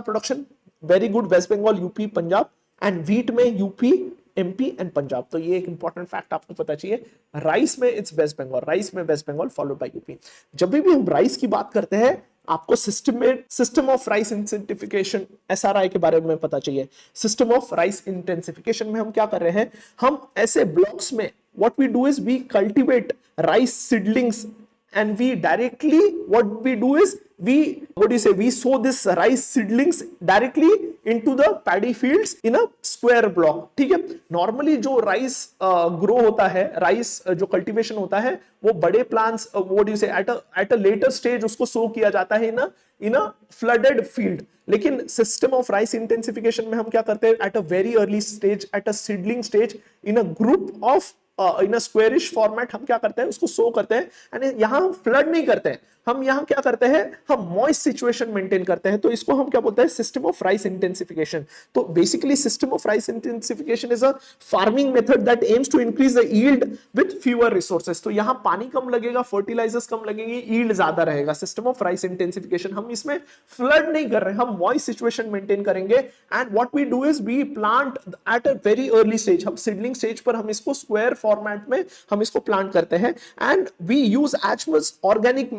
production very good, West Bengal, UP, Punjab. And wheat में यूपी, MP एंड पंजाब। तो ये एक इंपॉर्टेंट फैक्ट आपको पता चाहिए। राइस में it's West Bengal followed by UP. जब भी हम राइस की बात करते हैं, आपको system of rice intensification, SRI के बारे में पता चाहिए। सिस्टम ऑफ राइस इंटेंसिफिकेशन में हम क्या कर रहे हैं, हम ऐसे ब्लॉक्स में what we do is we cultivate rice seedlings and we directly what we do is we sow this rice seedlings directly into the paddy fields in a square block, ठीक है। नॉर्मली जो rice grow होता है, rice जो cultivation होता है, वो बड़े प्लांट्स व्हाट डू यू से एट अ लेटर स्टेज उसको सो किया जाता है इन अ फ्लडेड फील्ड। लेकिन सिस्टम ऑफ राइस इंटेंसिफिकेशन में हम क्या करते हैं, eight a very early stage, at a seedling stage, in a group of in a squarish format हम क्या करते हैं, उसको सो करते हैं। एंड यहां हम फ्लड नहीं करते हैं, हम यहां क्या करते हैं, हम मॉइस्ट सिचुएशन मेंटेन करते हैं। तो इसको हम क्या बोलते हैं, सिस्टम ऑफ राइस इंटेंसिफिकेशन। तो basically system of rice intensification is a farming method that aims to increase the yield with fewer resources. तो यहां पानी कम लगेगा, फर्टिलाइजर्स कम लगेंगे, यील्ड ज्यादा रहेगा। सिस्टम ऑफ राइस इंटेंसिफिकेशन, हम इसमें फ्लड नहीं कर रहे हैं, हम मॉइस्ट सिचुएशन मेंटेन करेंगे। And what we do is we plant at a very early stage, हम सीडलिंग स्टेज पर हम इसको स्क्वायर फॉर्मेट में हम इसको प्लांट करते हैं। And we use as much organic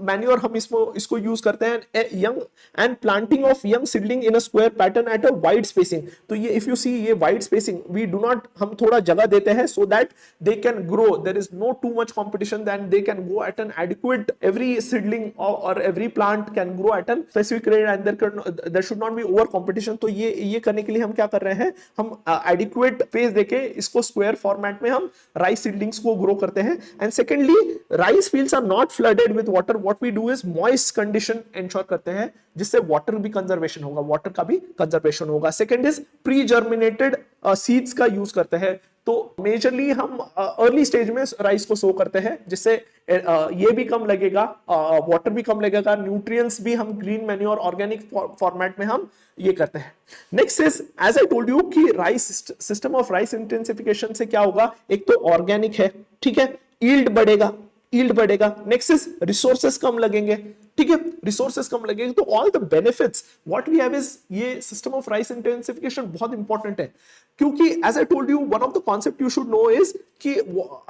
manure हम इसको यूज करते हैं young and planting of young seedling in a square pattern at a wide spacing. तो ये इफ यू सी ये wide spacing we do not, हम थोड़ा जगह देते हैं so that they can grow, there is no too much competition, then they can go at an adequate, every seedling और every plant can grow at an specific rate and there should not be over competition. तो ये करने के लिए हम क्या कर रहे हैं, हम एडिक्वेट स्पेस देके इसको स्क्वायर फॉर्मेट में हम राइस सीडलिंग्स को ग्रो करते हैं। And secondly rice fields are not flooded with water, what we do is moist condition ensure करते हैं जिससे वाटर भी कंजर्वेशन होगा, वाटर का भी कंजर्वेशन होगा। Second is pre germinated seeds का यूज करते हैं। तो मेजरली हम अर्ली स्टेज में राइस को सो करते हैं जिससे ये भी कम लगेगा, वाटर भी कम लगेगा, न्यूट्रिएंट्स भी हम ग्रीन मैन्योर ऑर्गेनिक फॉर्मेट में हम ये करते हैं। Next is as I told you कि rice system of rice intensification से क्या होगा, एक तो ऑर्गेनिक है, ठीक है, यील्ड बढ़ेगा। नेक्स्ट इज रिसोर्सेस कम लगेंगे, ठीक है, रिसोर्सेस कम लगेंगे। तो all the benefits what we have is, ये सिस्टम ऑफ राइस इंटेंसिफिकेशन बहुत इंपॉर्टेंट है क्योंकि as I told you one of the concept you should know is कि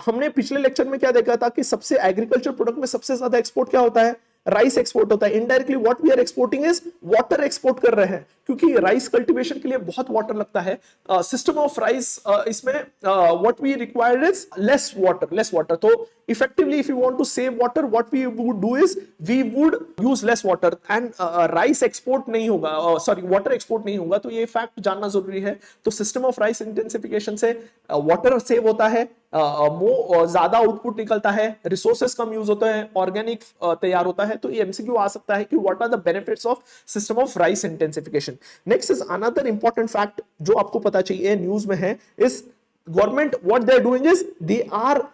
हमने पिछले लेक्चर में क्या देखा था कि सबसे एग्रीकल्चर प्रोडक्ट में सबसे ज्यादा एक्सपोर्ट क्या होता है, राइस एक्सपोर्ट होता है। Indirectly what we are exporting is water export कर रहे हैं क्योंकि राइस कल्टीवेशन के लिए बहुत वाटर लगता है। सिस्टम ऑफ राइस इसमें what we require is less water. तो effectively if you want to save water what we would do is we would use less water and rice export नहीं होगा, sorry water export नहीं होगा। तो ये fact जानना जरूरी है। तो सिस्टम ऑफ राइस इंटेंसिफिकेशन से वाटर सेव होता है, ज्यादा आउटपुट निकलता है, रिसोर्सेस कम यूज होते हैं, ऑर्गेनिक तैयार होता है। तो ये एमसीक्यू आ सकता है कि what are the benefits of system of rice intensification. Next is another important fact जो आपको पता चाहिए न्यूज में है, is government what they are doing is they are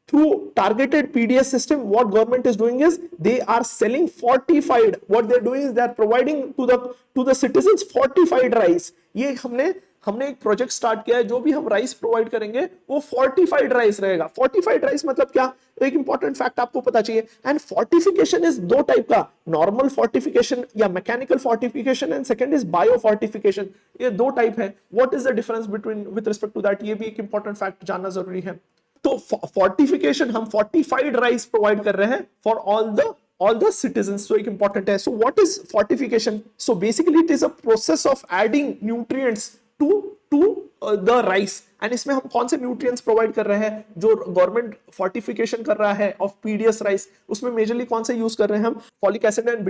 through targeted PDS system, what government is doing is they are selling fortified, what they are doing is they are providing to the citizens fortified rice। ये हमने एक project start किया है, जो भी हम rice provide करेंगे वो फोर्टिफाइड राइस रहेगा। फोर्टिफाइड राइस मतलब क्या, एक इंपॉर्टेंट फैक्ट आपको पता चाहिए। एंड फोर्टिफिकेशन इज दो टाइप का, नॉर्मल फोर्टिफिकेशन या mechanical fortification and second is bio fortification. ये दो टाइप है। What is the difference between with respect to that, ये भी एक इंपॉर्टेंट फैक्ट जानना जरूरी है। तो फोर्टिफिकेशन हम फोर्टिफाइड राइस प्रोवाइड कर रहे हैं for all the citizens, so एक important है। So what is fortification? So basically it is a process of adding nutrients to the rice। And इसमें हम कौन से न्यूट्रिएंट्स प्रोवाइड कर रहे हैं, जो गवर्नमेंट फोर्टिफिकेशन कर रहा है ऑफ पीडीएस राइस, उसमें मेजरली कौन से यूज कर रहे हैं हम, folic acid and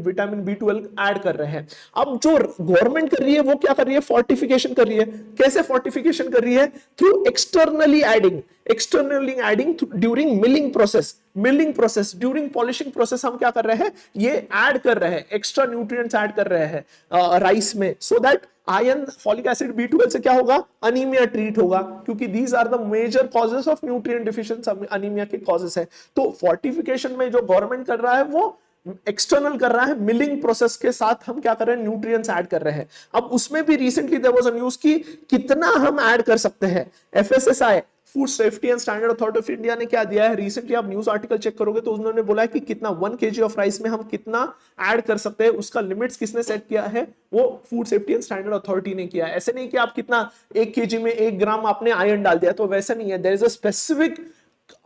vitamin B12 add कर रहे हैं। अब जो गवर्नमेंट कर रही है वो क्या कर रही है, फोर्टिफिकेशन कर रही है। कैसे फोर्टिफिकेशन कर रही है, through externally adding during milling process during polishing process हम क्या कर रहे हैं, ये ऐड कर रहे हैं, एक्स्ट्रा न्यूट्रिएंट्स ऐड कर रहे हैं राइस में, so that iron, folic acid, B12 से क्या होगा, अनीमिया ट्रीट होगा, क्योंकि these are the major causes of nutrient deficiency, anaemia के कॉजेस है। तो फोर्टिफिकेशन में जो गवर्नमेंट कर रहा है वो एक्सटर्नल कर रहा है, मिलिंग प्रोसेस के साथ हम क्या कर रहे हैं, न्यूट्रिएंट्स ऐड कर रहे हैं। अब उसमें भी recently there was a news कि कितना हम ऐड कर सकते हैं। FSSAI, food safety and standard authority of India ने क्या दिया है, रिसेंटली आप न्यूज आर्टिकल चेक करोगे तो उन्होंने बोला है कि कितना 1 kg ऑफ राइस में हम कितना ऐड कर सकते हैं, उसका लिमिट्स किसने सेट किया है, वो food safety and standard authority ने किया है। ऐसे नहीं कि आप कितना 1 kg में 1 ग्राम आपने आयरन डाल दिया, तो वैसा नहीं है। There is a specific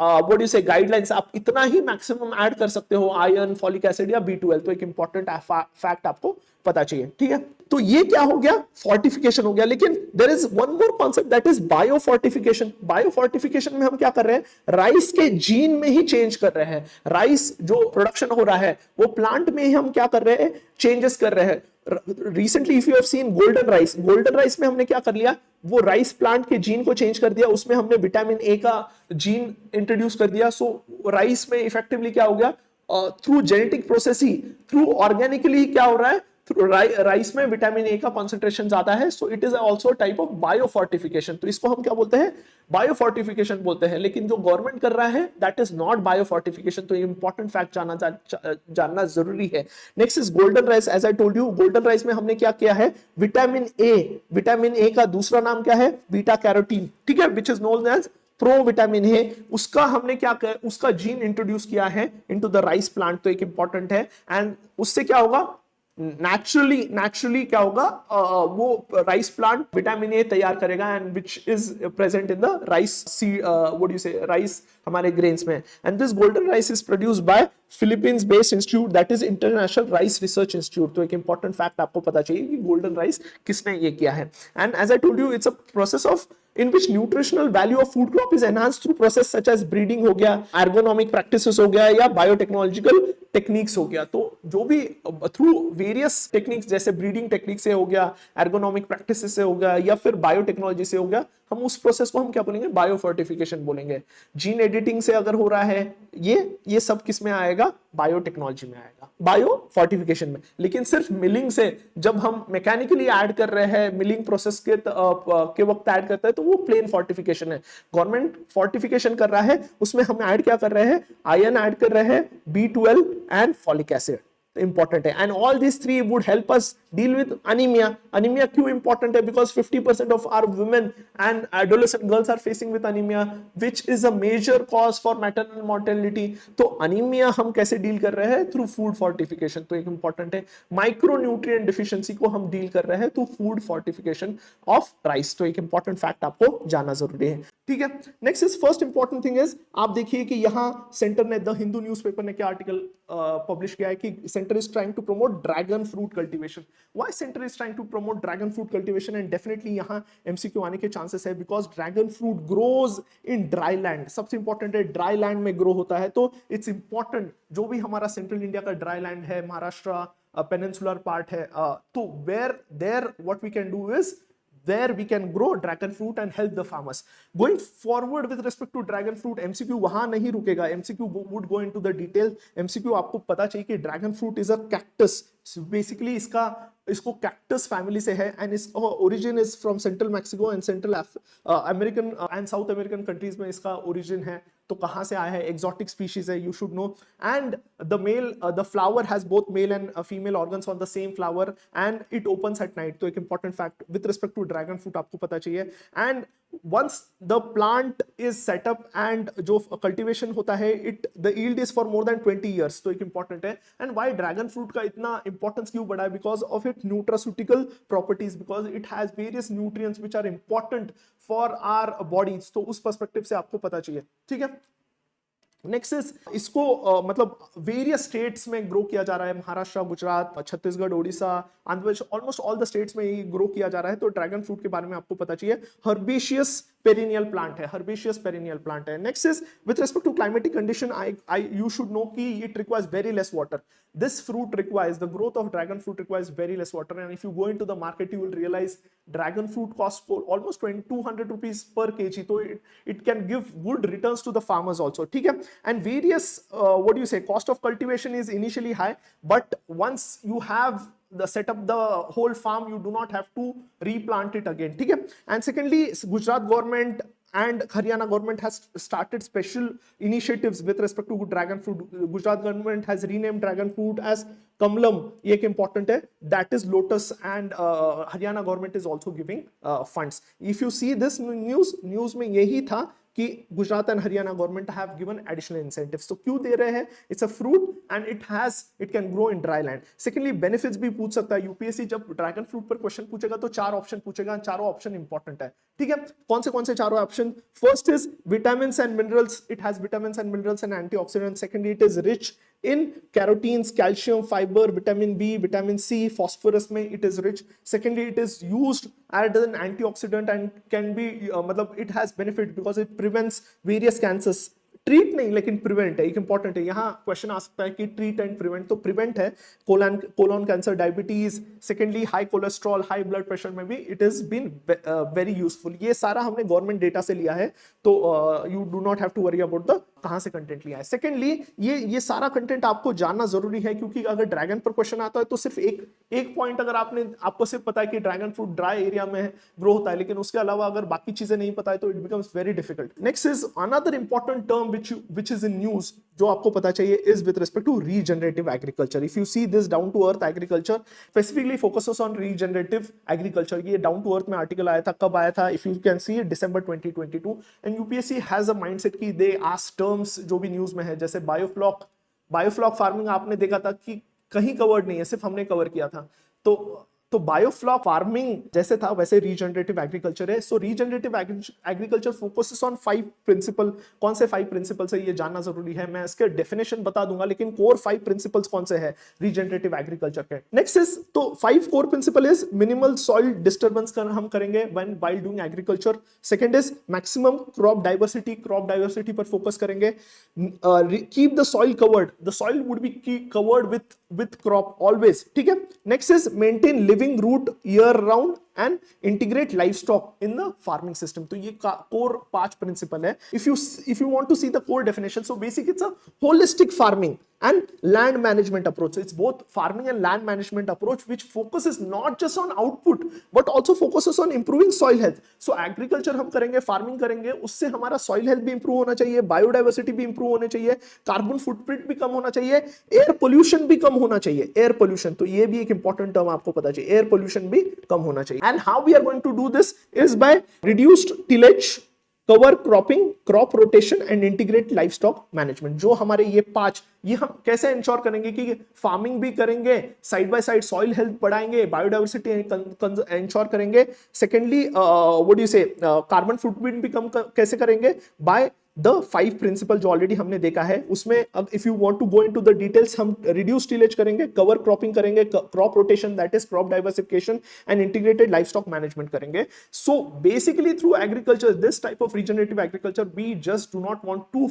what you say guidelines, आप इतना ही मैक्सिमम ऐड कर सकते हो आयरन, फॉलिक एसिड या B12। तो एक इंपॉर्टेंट फैक्ट आपको पता चाहिए, ठीक है। तो ये क्या हो गया, फोर्टिफिकेशन हो गया। लेकिन there is one more concept that is bio fortification. Bio fortification में हम क्या कर रहे हैं, राइस के जीन में ही चेंज कर रहे हैं। राइस जो प्रोडक्शन हो रहा है वो प्लांट में ही हम क्या कर रहे हैं, चेंजेस कर रहे हैं। Recently if you have seen golden rice में हमने क्या कर लिया, वो राइस प्लांट के जीन को चेंज कर दिया, उसमें हमने विटामिन ए का जीन इंट्रोड्यूस कर दिया। सो राइस में इफेक्टिवली क्या हो गया, थ्रू जेनेटिक प्रोसेस ही, थ्रू ऑर्गेनिकली क्या हो रहा है, राइस में विटामिन ए का कॉन्सेंट्रेशन ज्यादा है। So it is also type of bio fortification. तो इसको हम क्या बोलते हैं, बायो फोर्टिफिकेशन बोलते हैं। लेकिन जो गवर्नमेंट कर रहा है that is not bio fortification. तो इंपॉर्टेंट फैक्ट जानना जरूरी है। Next is golden rice. As I told you, golden rice में हमने क्या किया है, विटामिन ए का दूसरा नाम क्या है, बीटा कैरोटीन, ठीक है, which is known as pro vitamin A. उसका हमने क्या किया, उसका जीन इंट्रोड्यूस किया है इनटू द राइस प्लांट। तो एक इंपॉर्टेंट है। एंड उससे क्या होगा, नेचुरली क्या होगा, वो राइस प्लांट विटामिन ए तैयार करेगा and which is present in the rice see, what do you say, rice हमारे ग्रेन्स में, and this golden rice is produced by Philippines based institute that is international rice research institute. तो एक important fact आपको पता चाहिए कि golden rice किसने ये किया है। And as I told you, it's a process of in which nutritional value of food crop is enhanced through process such as breeding हो गया, ergonomic practices हो गया, या biotechnological टेक्निक्स हो गया। तो जो भी थ्रू वेरियस टेक्निक्स जैसे ब्रीडिंग टेक्निक से हो गया, एर्गोनॉमिक प्रैक्टिसेस से हो गया, या फिर बायोटेक्नोलॉजी से हो गया, हम उस प्रोसेस को हम क्या बोलेंगे, बायोफोर्टिफिकेशन बोलेंगे। जीन एडिटिंग से अगर हो रहा है ये सब किस में आएगा, बायोटेक्नोलॉजी में आएगा, बायोफोर्टिफिकेशन में। लेकिन सिर्फ मिलिंग से जब हम मैकेनिकली ऐड कर रहे हैं, मिलिंग प्रोसेस के वक्त ऐड करते हैं, तो वो प्लेन फोर्टिफिकेशन है। गवर्नमेंट फोर्टिफिकेशन कर रहा है, उसमें हम ऐड क्या कर रहे हैं, आयरन ऐड कर रहे हैं, B12 and folic acid important है, and all these three would help us deal with anemia। anemia क्यों important है, because 50% of our women and adolescent girls are facing with anemia which is a major cause for maternal mortality। तो anemia हम कैसे deal कर रहे हैं, through food fortification। तो एक important है, micronutrient deficiency को हम डील कर रहे हैं through food fortification of rice। तो एक important fact आपको जानना जरूरी है, ठीक है। Next is first important thing is, आप देखिए कि यहाँ सेंटर ने, द हिंदू न्यूज़पेपर ने क्या आर्टिकल पब्लिश किया है कि centre is trying to promote dragon fruit cultivation. Why centre is trying to promote dragon fruit cultivation, and definitely यहाँ एमसीक्यू आने के चांसेस है, because dragon fruit grows in dry land. सबसे इंपॉर्टेंट है, dry land में grow होता है। तो इट्स इंपॉर्टेंट, जो भी हमारा सेंट्रल इंडिया का ड्राई लैंड है, महाराष्ट्र पेनिनसुलर पार्ट है, तो where there what we can do is where we can grow dragon fruit and help the farmers. Going forward with respect to dragon fruit, MCQ वहां नहीं रुकेगा, MCQ would go into the detail। MCQ आपको पता चाहिए कि dragon fruit is a cactus। Basically इसको cactus family से है, एंड इसका origin is from central Mexico and central American and south American countries में इसका ओरिजिन है। तो कहां से आया है, एक्सोटिक स्पीशीज है, you should know. And the flower has both male and female organs on the same flower and it opens at night. तो एक important fact with respect to dragon fruit आपको पता चाहिए। And once the plant is set up and जो cultivation होता है, the yield is for more than 20 years। तो एक important है। and why dragon fruit का इतना importance क्यों बढ़ा है, because of its nutraceutical properties, because it has various nutrients which are important for our bodies। तो उस perspective से आपको पता चाहिए, ठीक है। नेक्स्ट इज, इसको मतलब वेरियस स्टेट्स में ग्रो किया जा रहा है, Maharashtra, Gujarat, Chhattisgarh, Odisha, Andhra Pradesh, almost all the states में ये ग्रो किया जा रहा है। तो ड्रैगन फ्रूट के बारे में आपको पता चाहिए, हर्बेशियस पेरिनियल प्लांट है, हर्बेशियस पेरिनियल प्लांट है। Next is with respect to climatic condition, I you should know कि it requires very less water. This fruit requires, the growth of dragon fruit requires very less water, and if you go into the market you will realize dragon fruit costs for almost 200 rupees per kg। so it can give good returns to the farmers also, ठीक है। and various what do you say, cost of cultivation is initially high, but once you have the set up the whole farm, you do not have to replant it again, ठीक है। and secondly, Gujarat government and Haryana government has started special initiatives with respect to dragon fruit। Gujarat government has renamed dragon fruit as Kamlam, ये एक important है, that is lotus, and Haryana government is also giving funds। if you see this news में यही था कि Gujarat and Haryana government have given additional incentives. तो क्यों दे रहे हैं, it's a fruit and it can grow in dry land. Secondly, benefits भी पूछ सकता है यूपीएससी, जब ड्रैगन फ्रूट पर क्वेश्चन पूछेगा तो 4 ऑप्शन पूछेगा, चारों ऑप्शन इंपॉर्टेंट है, ठीक है। कौन से चारों option, first is vitamins and minerals, it has vitamins and minerals and antioxidant. Secondly, it is rich in carotenes, calcium, fiber, vitamin B, vitamin C, phosphorus में it is rich। secondly, it is used as an antioxidant and can be मतलब it has benefit because it prevents various cancers। Treat नहीं लेकिन prevent है, एक important है। यहाँ question आ सकता है कि ट्रीट एंड प्रिवेंट, तो प्रिवेंट है colon cancer, diabetes. Secondly, high cholesterol, high blood pressure में भी it is been very useful. ये सारा हमने गवर्नमेंट डेटा से लिया है, तो you do not have to worry about the कहां से कंटेंट लिया है। सेकेंडली, ये सारा कंटेंट आपको जानना जरूरी है, क्योंकि अगर ड्रैगन पर क्वेश्चन आता है तो सिर्फ एक पॉइंट अगर आपको सिर्फ पता है कि ड्रैगन फ्रूट ड्राई एरिया में ग्रो होता है, लेकिन उसके अलावा अगर बाकी चीजें नहीं पता है तो it becomes very difficult. Next is another important term which is in news, जो आपको पता चाहिए, is with respect to regenerative agriculture। if you see this down to earth agriculture specifically focuses on regenerative agriculture। ये down to earth में article आया था, कब आया था, if you can see December 2022। and UPSC has a mindset कि they ask terms जो भी न्यूज में है, जैसे बायोफ्लॉक फार्मिंग आपने देखा था कि कहीं कवर्ड नहीं है, सिर्फ हमने कवर किया था। तो बायोफ्लॉक फार्मिंग जैसे था वैसे रीजनरेटिव एग्रीकल्चर है। So regenerative agriculture focuses on 5 principle. कौन से 5 प्रिंसिपल्स है ये जानना जरूरी है, मैं इसके डेफिनेशन बता दूंगा, लेकिन कोर 5 प्रिंसिपल्स कौन से है रीजनरेटिव एग्रीकल्चर के। नेक्स्ट इज, तो 5 core principle is minimal soil disturbance हम करेंगे when while doing agriculture. Second is maximum crop diversity पर फोकस करेंगे। Keep the soil covered, the soil would be covered with crop always, ठीक है। Next is maintain living root year round and integrate livestock in the farming system. तो ये core 5 principle है। If you want to see the core definition, so basic it's a holistic farming and land management approach. So it's both farming and land management approach which focuses not just on output but also focuses on improving soil health. So agriculture हम करेंगे, farming करेंगे, उससे हमारा soil health भी improve होना चाहिए, biodiversity भी improve होने चाहिए, carbon footprint भी कम होना चाहिए, air pollution भी कम होना चाहिए, air pollution, तो ये भी एक important term आपको पता चाहिए, air pollution भी कम होना चाहिए। And how we are going to do this is by reduced tillage, cover cropping, crop rotation and integrate livestock management. जो हमारे ये 5, ये हम कैसे इंश्योर करेंगे कि फार्मिंग भी करेंगे, side by side soil health बढ़ाएंगे, बायोडाइवर्सिटी इंश्योर करेंगे। Secondly what do you say, carbon footprint भी कम कैसे करेंगे, बाय द 5 प्रिंसिपल जो ऑलरेडी हमने देखा है। उसमें अब if you want to go into the details, हम रिड्यूस टिलेज करेंगे, कवर क्रॉपिंग करेंगे, crop rotation that is crop diversification and integrated livestock management करेंगे। So basically through agriculture, this type of regenerative agriculture, we just do not want to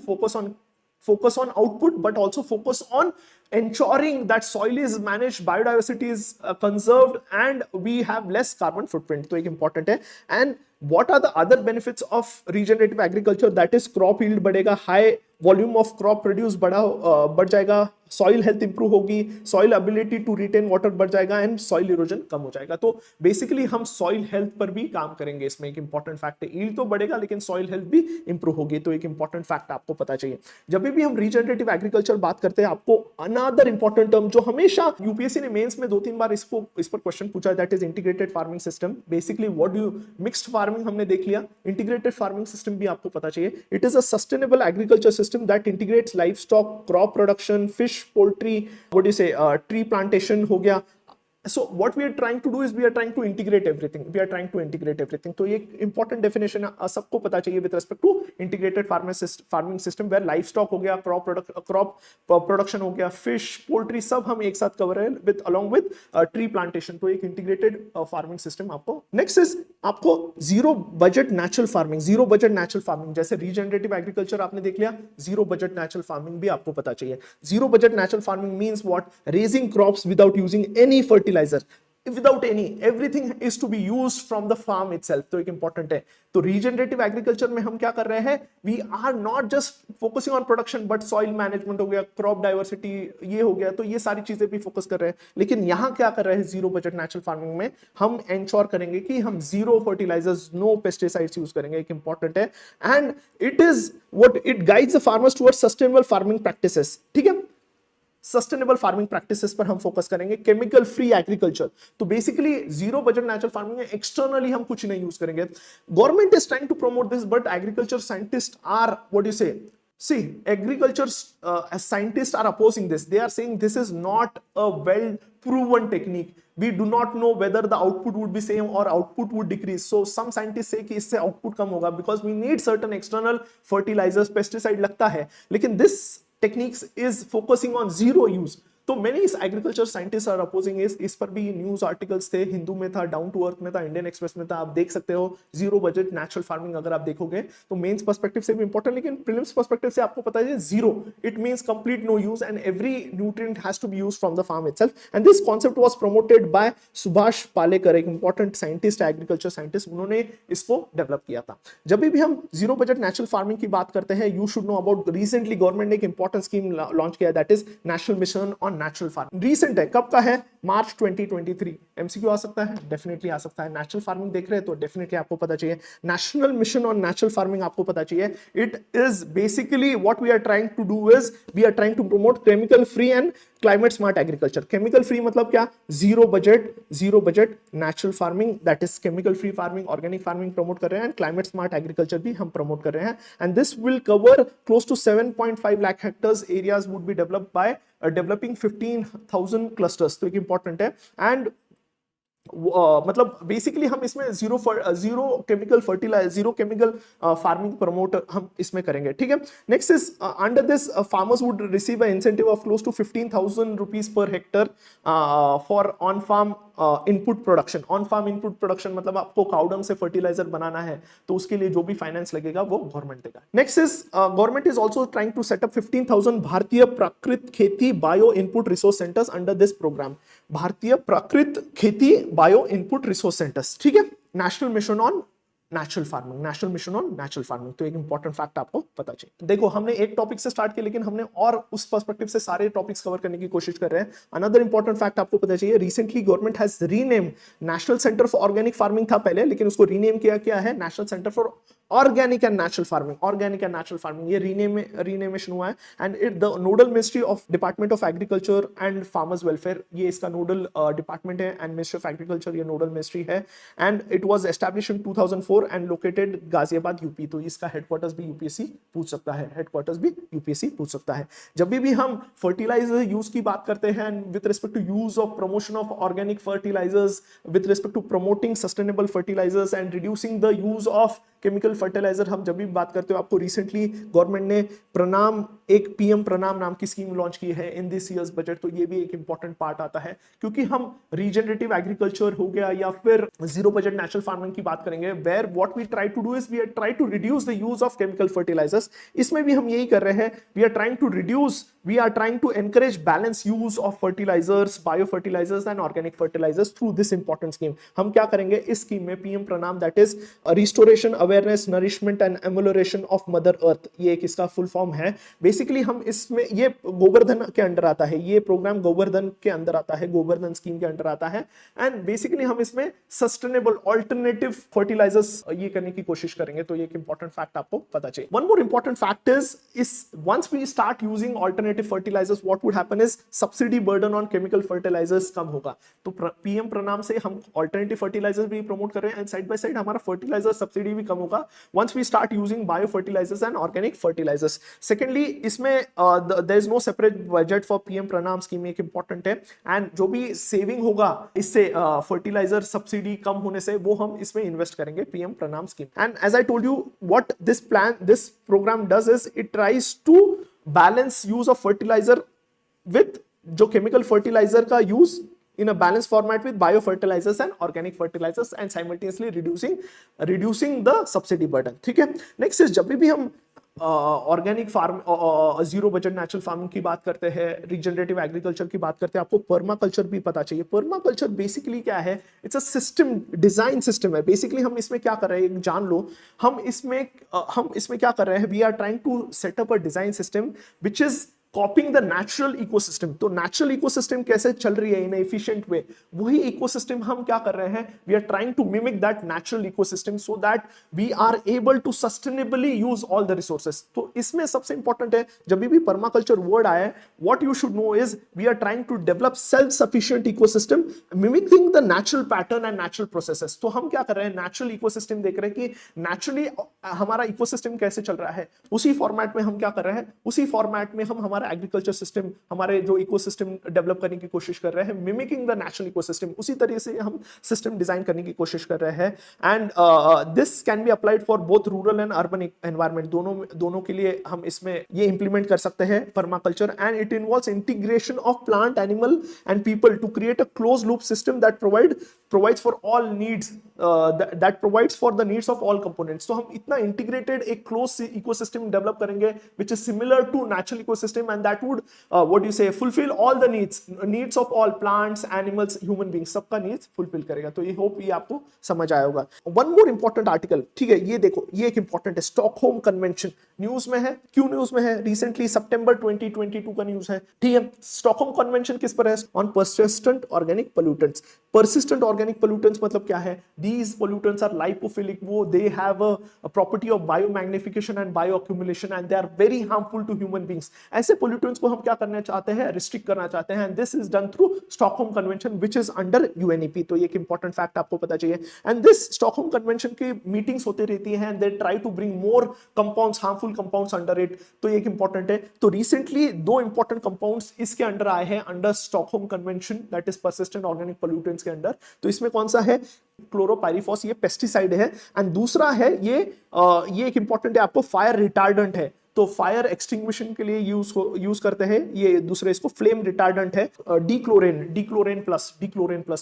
focus on output but also focus on ensuring that soil is managed, biodiversity is conserved and we have less carbon footprint. तो एक important है। And what are the other benefits of regenerative agriculture? That is crop yield बढ़ेगा, high volume of crop produce बढ़ जाएगा, soil health improve होगी, soil ability to retain water बढ़ जाएगा and soil erosion कम हो जाएगा। तो बेसिकली हम सॉइल हेल्थ पर भी काम करेंगे, इसमें एक इंपॉर्टेंट फैक्ट है। यील्ड तो बढ़ेगा लेकिन सॉइल हेल्थ भी इंप्रूव होगी, तो एक इंपॉर्टेंट फैक्ट आपको पता चाहिए। जब भी हम रीजनरेटिव एग्रीकल्चर बात करते हैं, आपको अनदर इंपॉर्टेंट टर्म जो हमेशा यूपीएससी ने मेंस में 2-3 बार इस पर क्वेश्चन पूछा है, that is integrated farming system. Basically what do, mixed farming हमने देख लिया, इंटीग्रेटेड फार्मिंग सिस्टम भी आपको पता चाहिए। It is a sustainable agriculture system that integrates life stock, crop production, fish, poultry, what do you say, tree plantation हो गया। So what we are trying to do is we are trying to integrate everything. We are trying to integrate everything. तो ये important definition है, सबको पता चाहिए with respect to integrated farming system where livestock हो गया, crop production हो गया, fish, poultry सब हम एक साथ cover है with along with tree plantation। तो एक integrated farming system आपको। Next is आपको zero budget natural farming, जैसे regenerative agriculture आपने देख लिया, zero budget natural farming भी आपको पता चाहिए। Zero budget natural farming means what? Raising crops without using any fertilizer, without any, everything is to be used from the farm itself। तो एक इंपॉर्टेंट है। तो रीजनरेटिव एग्रीकल्चर में हम क्या कर रहे हैं, we are not just focusing on production but soil management हो गया, क्रॉप डाइवर्सिटी ये हो गया, तो ये सारी चीजें भी फोकस कर रहे हैं। लेकिन यहाँ क्या कर रहे हैं, जीरो बजट नेचुरल फार्मिंग में हम एंश्योर करेंगे कि हम zero fertilizers, no pesticides use करेंगे, एक इंपॉर्टेंट है। And it is what it guides the farmers towards sustainable farming practices, ठीक है। सस्टेनेबल फार्मिंग प्रैक्टिसेस पर हम फोकस करेंगे। केमिकल फ्री एग्रीकल्चर, तो basically zero budget natural farming में एक्सटर्नली हम कुछ नहीं यूज करेंगे। Government is trying to promote this but agriculture scientist are, what you say, see agriculture scientists are opposing this. They are saying this is not a well proven technique. We do not know whether the output would be same or output would decrease. So some scientists say कि इससे output कम होगा because we need certain external fertilizers, pesticide लगता है, लेकिन this techniques is focusing on zero use. तो many agriculture scientists are opposing इस पर भी न्यूज आर्टिकल्स थे, हिंदू में था, डाउन टू अर्थ में था, इंडियन एक्सप्रेस में था, आप देख सकते हो। जीरो बजट नेचुरल फार्मिंग अगर आप देखोगे तो मेंस पर्सपेक्टिव से भी इंपॉर्टेंट, लेकिन प्रीलिम्स पर्सपेक्टिव से आपको पता है zero it means complete no use and every nutrient has to be used from the farm itself. And this concept was promoted by Subhash Palekar, एक इंपॉर्टेंट साइंटिस्ट, एग्रीकल्चर साइंटिस्ट, उन्होंने इसको डेवलप किया था। जब भी हम जीरो बजट नेचुरल फार्मिंग की बात करते हैं, you should know about recently government ने एक इंपॉर्टेंट स्कीम लॉन्च किया, that is national mission on natural farming. Recent है, कब का है, मार्च 2023। एमसीक्यू आ सकता है, डेफिनेटली आ सकता है। नेचुरल फार्मिंग देख रहे हैं तो डेफिनेटली आपको पता चाहिए। National mission on natural farming आपको पता चाहिए। It is basically what we are trying to do is we are trying to promote chemical free and climate smart agriculture. Chemical free मतलब क्या? Zero budget natural farming, that is chemical free farming, organic farming promote कर रहे हैं, and climate smart agriculture भी हम promote कर रहे हैं। And this will cover close to 7.5 lakh hectares. Areas would be developed by developing 15,000 clusters. तो एक इंपॉर्टेंट है। एंड मतलब बेसिकली हम इसमें zero chemical fertilizer, zero chemical farming promote हम इसमें करेंगे, ठीक है। Next is under this farmers would receive a incentive of close to 15,000 rupees per hectare for on farm input production. On farm input production मतलब आपको cow dung से fertiliser बनाना है तो उसके लिए जो भी फाइनेंस लगेगा वो गवर्नमेंट देगा। Next is government is also trying to set up 15,000 Bharatiya Prakrit Kheti bio input resource centres under this programme. Bharatiya Prakrit Kheti bio input resource centres, ठीक है। National mission on natural farming, national mission on natural farming. तो एक important fact आपको पता चाहिए। देखो हमने एक टॉपिक से स्टार्ट किया लेकिन हमने और उस पर्सपेक्टिव से सारे टॉपिक्स कवर करने की कोशिश कर रहे हैं। अनदर इंपॉर्टेंट फैक्ट आपको पता चाहिए, recently government has rename, national centre for organic farming था पहले लेकिन उसको रीनेम किया है national centre for organic and natural farming. Organic and natural farming ये रीनेमेशन हुआ है। And it the nodal ministry of department of agriculture and farmers welfare, ये इसका नोडल डिपार्टमेंट है। एंड मिनिस्ट्री ऑफ एग्रीकल्चर ये नोडल मिनिस्ट्री है। And it was established in 2004 and located Ghaziabad UP. तो इसका हेडक्वार्टर्स भी यूपीएससी पूछ सकता है, हेडक्वार्टर्स भी यूपीएससी पूछ सकता है। जब भी हम फर्टिलाइजर यूज की बात करते हैं with respect to use of promotion of organic fertilizers, with respect to promoting sustainable fertilizers and reducing the use of chemical fertilizer, हम जब भी बात करते हो आपको रिसेंटली गवर्नमेंट ने प्रणाम, एक पीएम प्रणाम नाम की स्कीम लॉन्च की है इन दिस ईयर्स बजट। तो ये भी एक इंपॉर्टेंट पार्ट आता है क्योंकि हम रीजनरेटिव एग्रीकल्चर हो गया या फिर जीरो बजट नेचुरल फार्मिंग की बात करेंगे, where what we try to do is we are try to reduce the use of chemical fertilizers. इसमें भी हम यही कर रहे हैं, we are trying to reduce, we are trying to encourage balanced use of fertilizers, biofertilizers and organic fertilizers through this important scheme। हम क्या करेंगे इस स्कीम में, PM Pranam, that is restoration, awareness, nourishment and amelioration of mother earth, ये एक इसका full form है। Basically हम इसमें, ये गोवर्धन के अंडर आता है, ये प्रोग्राम गोवर्धन के अंदर आता है, गोवर्धन स्कीम के अंडर आता है। एंड बेसिकली हम इसमें सस्टेनेबल ऑल्टरनेटिव फर्टिलाइजर्स ये करने की कोशिश करेंगे। तो ये एक इंपॉर्टेंट फैक्ट आपको पता चाहिए। One more important fact is, once we start using alternative fertilizers, what would happen is subsidy burden on chemical fertilizers कम होगा। तो पीएम प्रणाम से हम ऑल्टरनेटिव फर्टिलाइजर्स भी प्रमोट कर रहे हैं एंड साइड बाय साइड हमारा फर्टिलाइजर सब्सिडी भी कम होगा once we start using bio fertilizers and organic fertilizers। Secondly इसमें there is no separate budget for PM PRANAM scheme, एक इंपॉर्टेंट है। एंड जो भी सेविंग होगा इससे फर्टिलाइजर सब्सिडी कम होने से, वो हम इसमें इन्वेस्ट करेंगे PM PRANAM scheme. And as I told you, what this programme does is it tries to balance use of fertilizer with जो केमिकल फर्टिलाइजर का use in a balanced format with biofertilizers and organic fertilizers and simultaneously reducing the subsidy burden, ठीक है। Next is, जब भी हम organic farm, zero budget natural farming की बात करते हैं, रिजनरेटिव एग्रीकल्चर की बात करते हैं, आपको पर्माकल्चर भी पता चाहिए। पर्माकल्चर बेसिकली क्या है? It's a system, design system है। बेसिकली हम इसमें क्या कर रहे हैं, जान लो। हम इसमें क्या कर रहे हैं, we are trying to set up a design system which is copying the natural ecosystem. तो नेचुरल इकोसिस्टम कैसे चल रही है इन एफिशिएंट वे, वही इकोसिस्टम हम क्या कर रहे हैं, we are trying to mimic that natural ecosystem so that we are able to sustainably use all the resources. तो इसमें सबसे इंपॉर्टेंट है, जब भी पर्माकल्चर वर्ड आया है, what you should know is we are trying to develop self sufficient ecosystem mimicking the natural pattern and natural processes. तो हम क्या कर रहे हैं, नेचुरल इकोसिस्टम देख रहे हैं कि नेचुरली हमारा इकोसिस्टम कैसे चल रहा है, उसी फॉर्मेट में हम क्या कर रहे हैं, उसी फॉर्मेट में हम एग्रीकल्चर सिस्टम, हमारे जो इकोसिस्टम डेवलप करने की कोशिश कर रहे हैं, मिमिकिंग द नेचुरल इकोसिस्टम, उसी तरीके से हम सिस्टम डिजाइन करने की कोशिश कर रहे हैं। And this can be applied for both rural and urban environment, दोनों के लिए हम इसमें ये इंप्लीमेंट कर सकते हैं permaculture. And it involves integration of plant, animal and people to create a close loop system that provide provides for all needs, that provides for the needs of all components. तो हम इतना integrated एक closed ecosystem develop करेंगे which is similar to natural ecosystem, and that would what do you say, fulfill all the needs of all plants, animals, human beings, सबका needs fulfill करेगा. तो ये hope ये आपको समझ आया होगा. One more important article, ठीक है, ये देखो, ये एक important है, स्टॉकहोम कन्वेंशन न्यूज में है. क्यों न्यूज में है? रिसेंटली सितंबर 2022 का न्यूज है, ठीक है. स्टॉकहोम कन्वेंशन किस पर है? On persistent organic pollutants. Persistent organic pollutants मतलब क्या है? दीज पोल्यूटेंट्स आर लाइपोफिलिक, वो they have a property of biomagnification and bioaccumulation and they are very harmful to human beings. ऐसे पोल्यूटेंट्स को हम क्या करना चाहते हैं? रिस्ट्रिक्ट करना चाहते हैं, and this is done through Stockholm convention which is under UNEP. तो ये एक इंपॉर्टेंट फैक्ट आपको पता चाहिए. एंड दिस स्टॉकहोम कन्वेंशन की मीटिंग्स होती रहती हैं, and they try to bring more compounds, harmful compounds under it. तो ये एक इंपॉर्टेंट है. तो रिसेंटली 2 इंपॉर्टेंट कंपाउंड्स इसके अंडर आए हैं under Stockholm convention, that is persistent organic pollutants के अंडर. तो इसमें कौन सा है? क्लोरोपाइरिफॉस, ये पेस्टिसाइड है. एंड दूसरा है ये एक इंपॉर्टेंट है आपको, फायर रिटार्डेंट है. तो फायर एक्सटिंग्विशन के लिए यूज करते हैं ये. दूसरे इसको फ्लेम रिटार्डेंट है, डिक्लोरेन प्लस.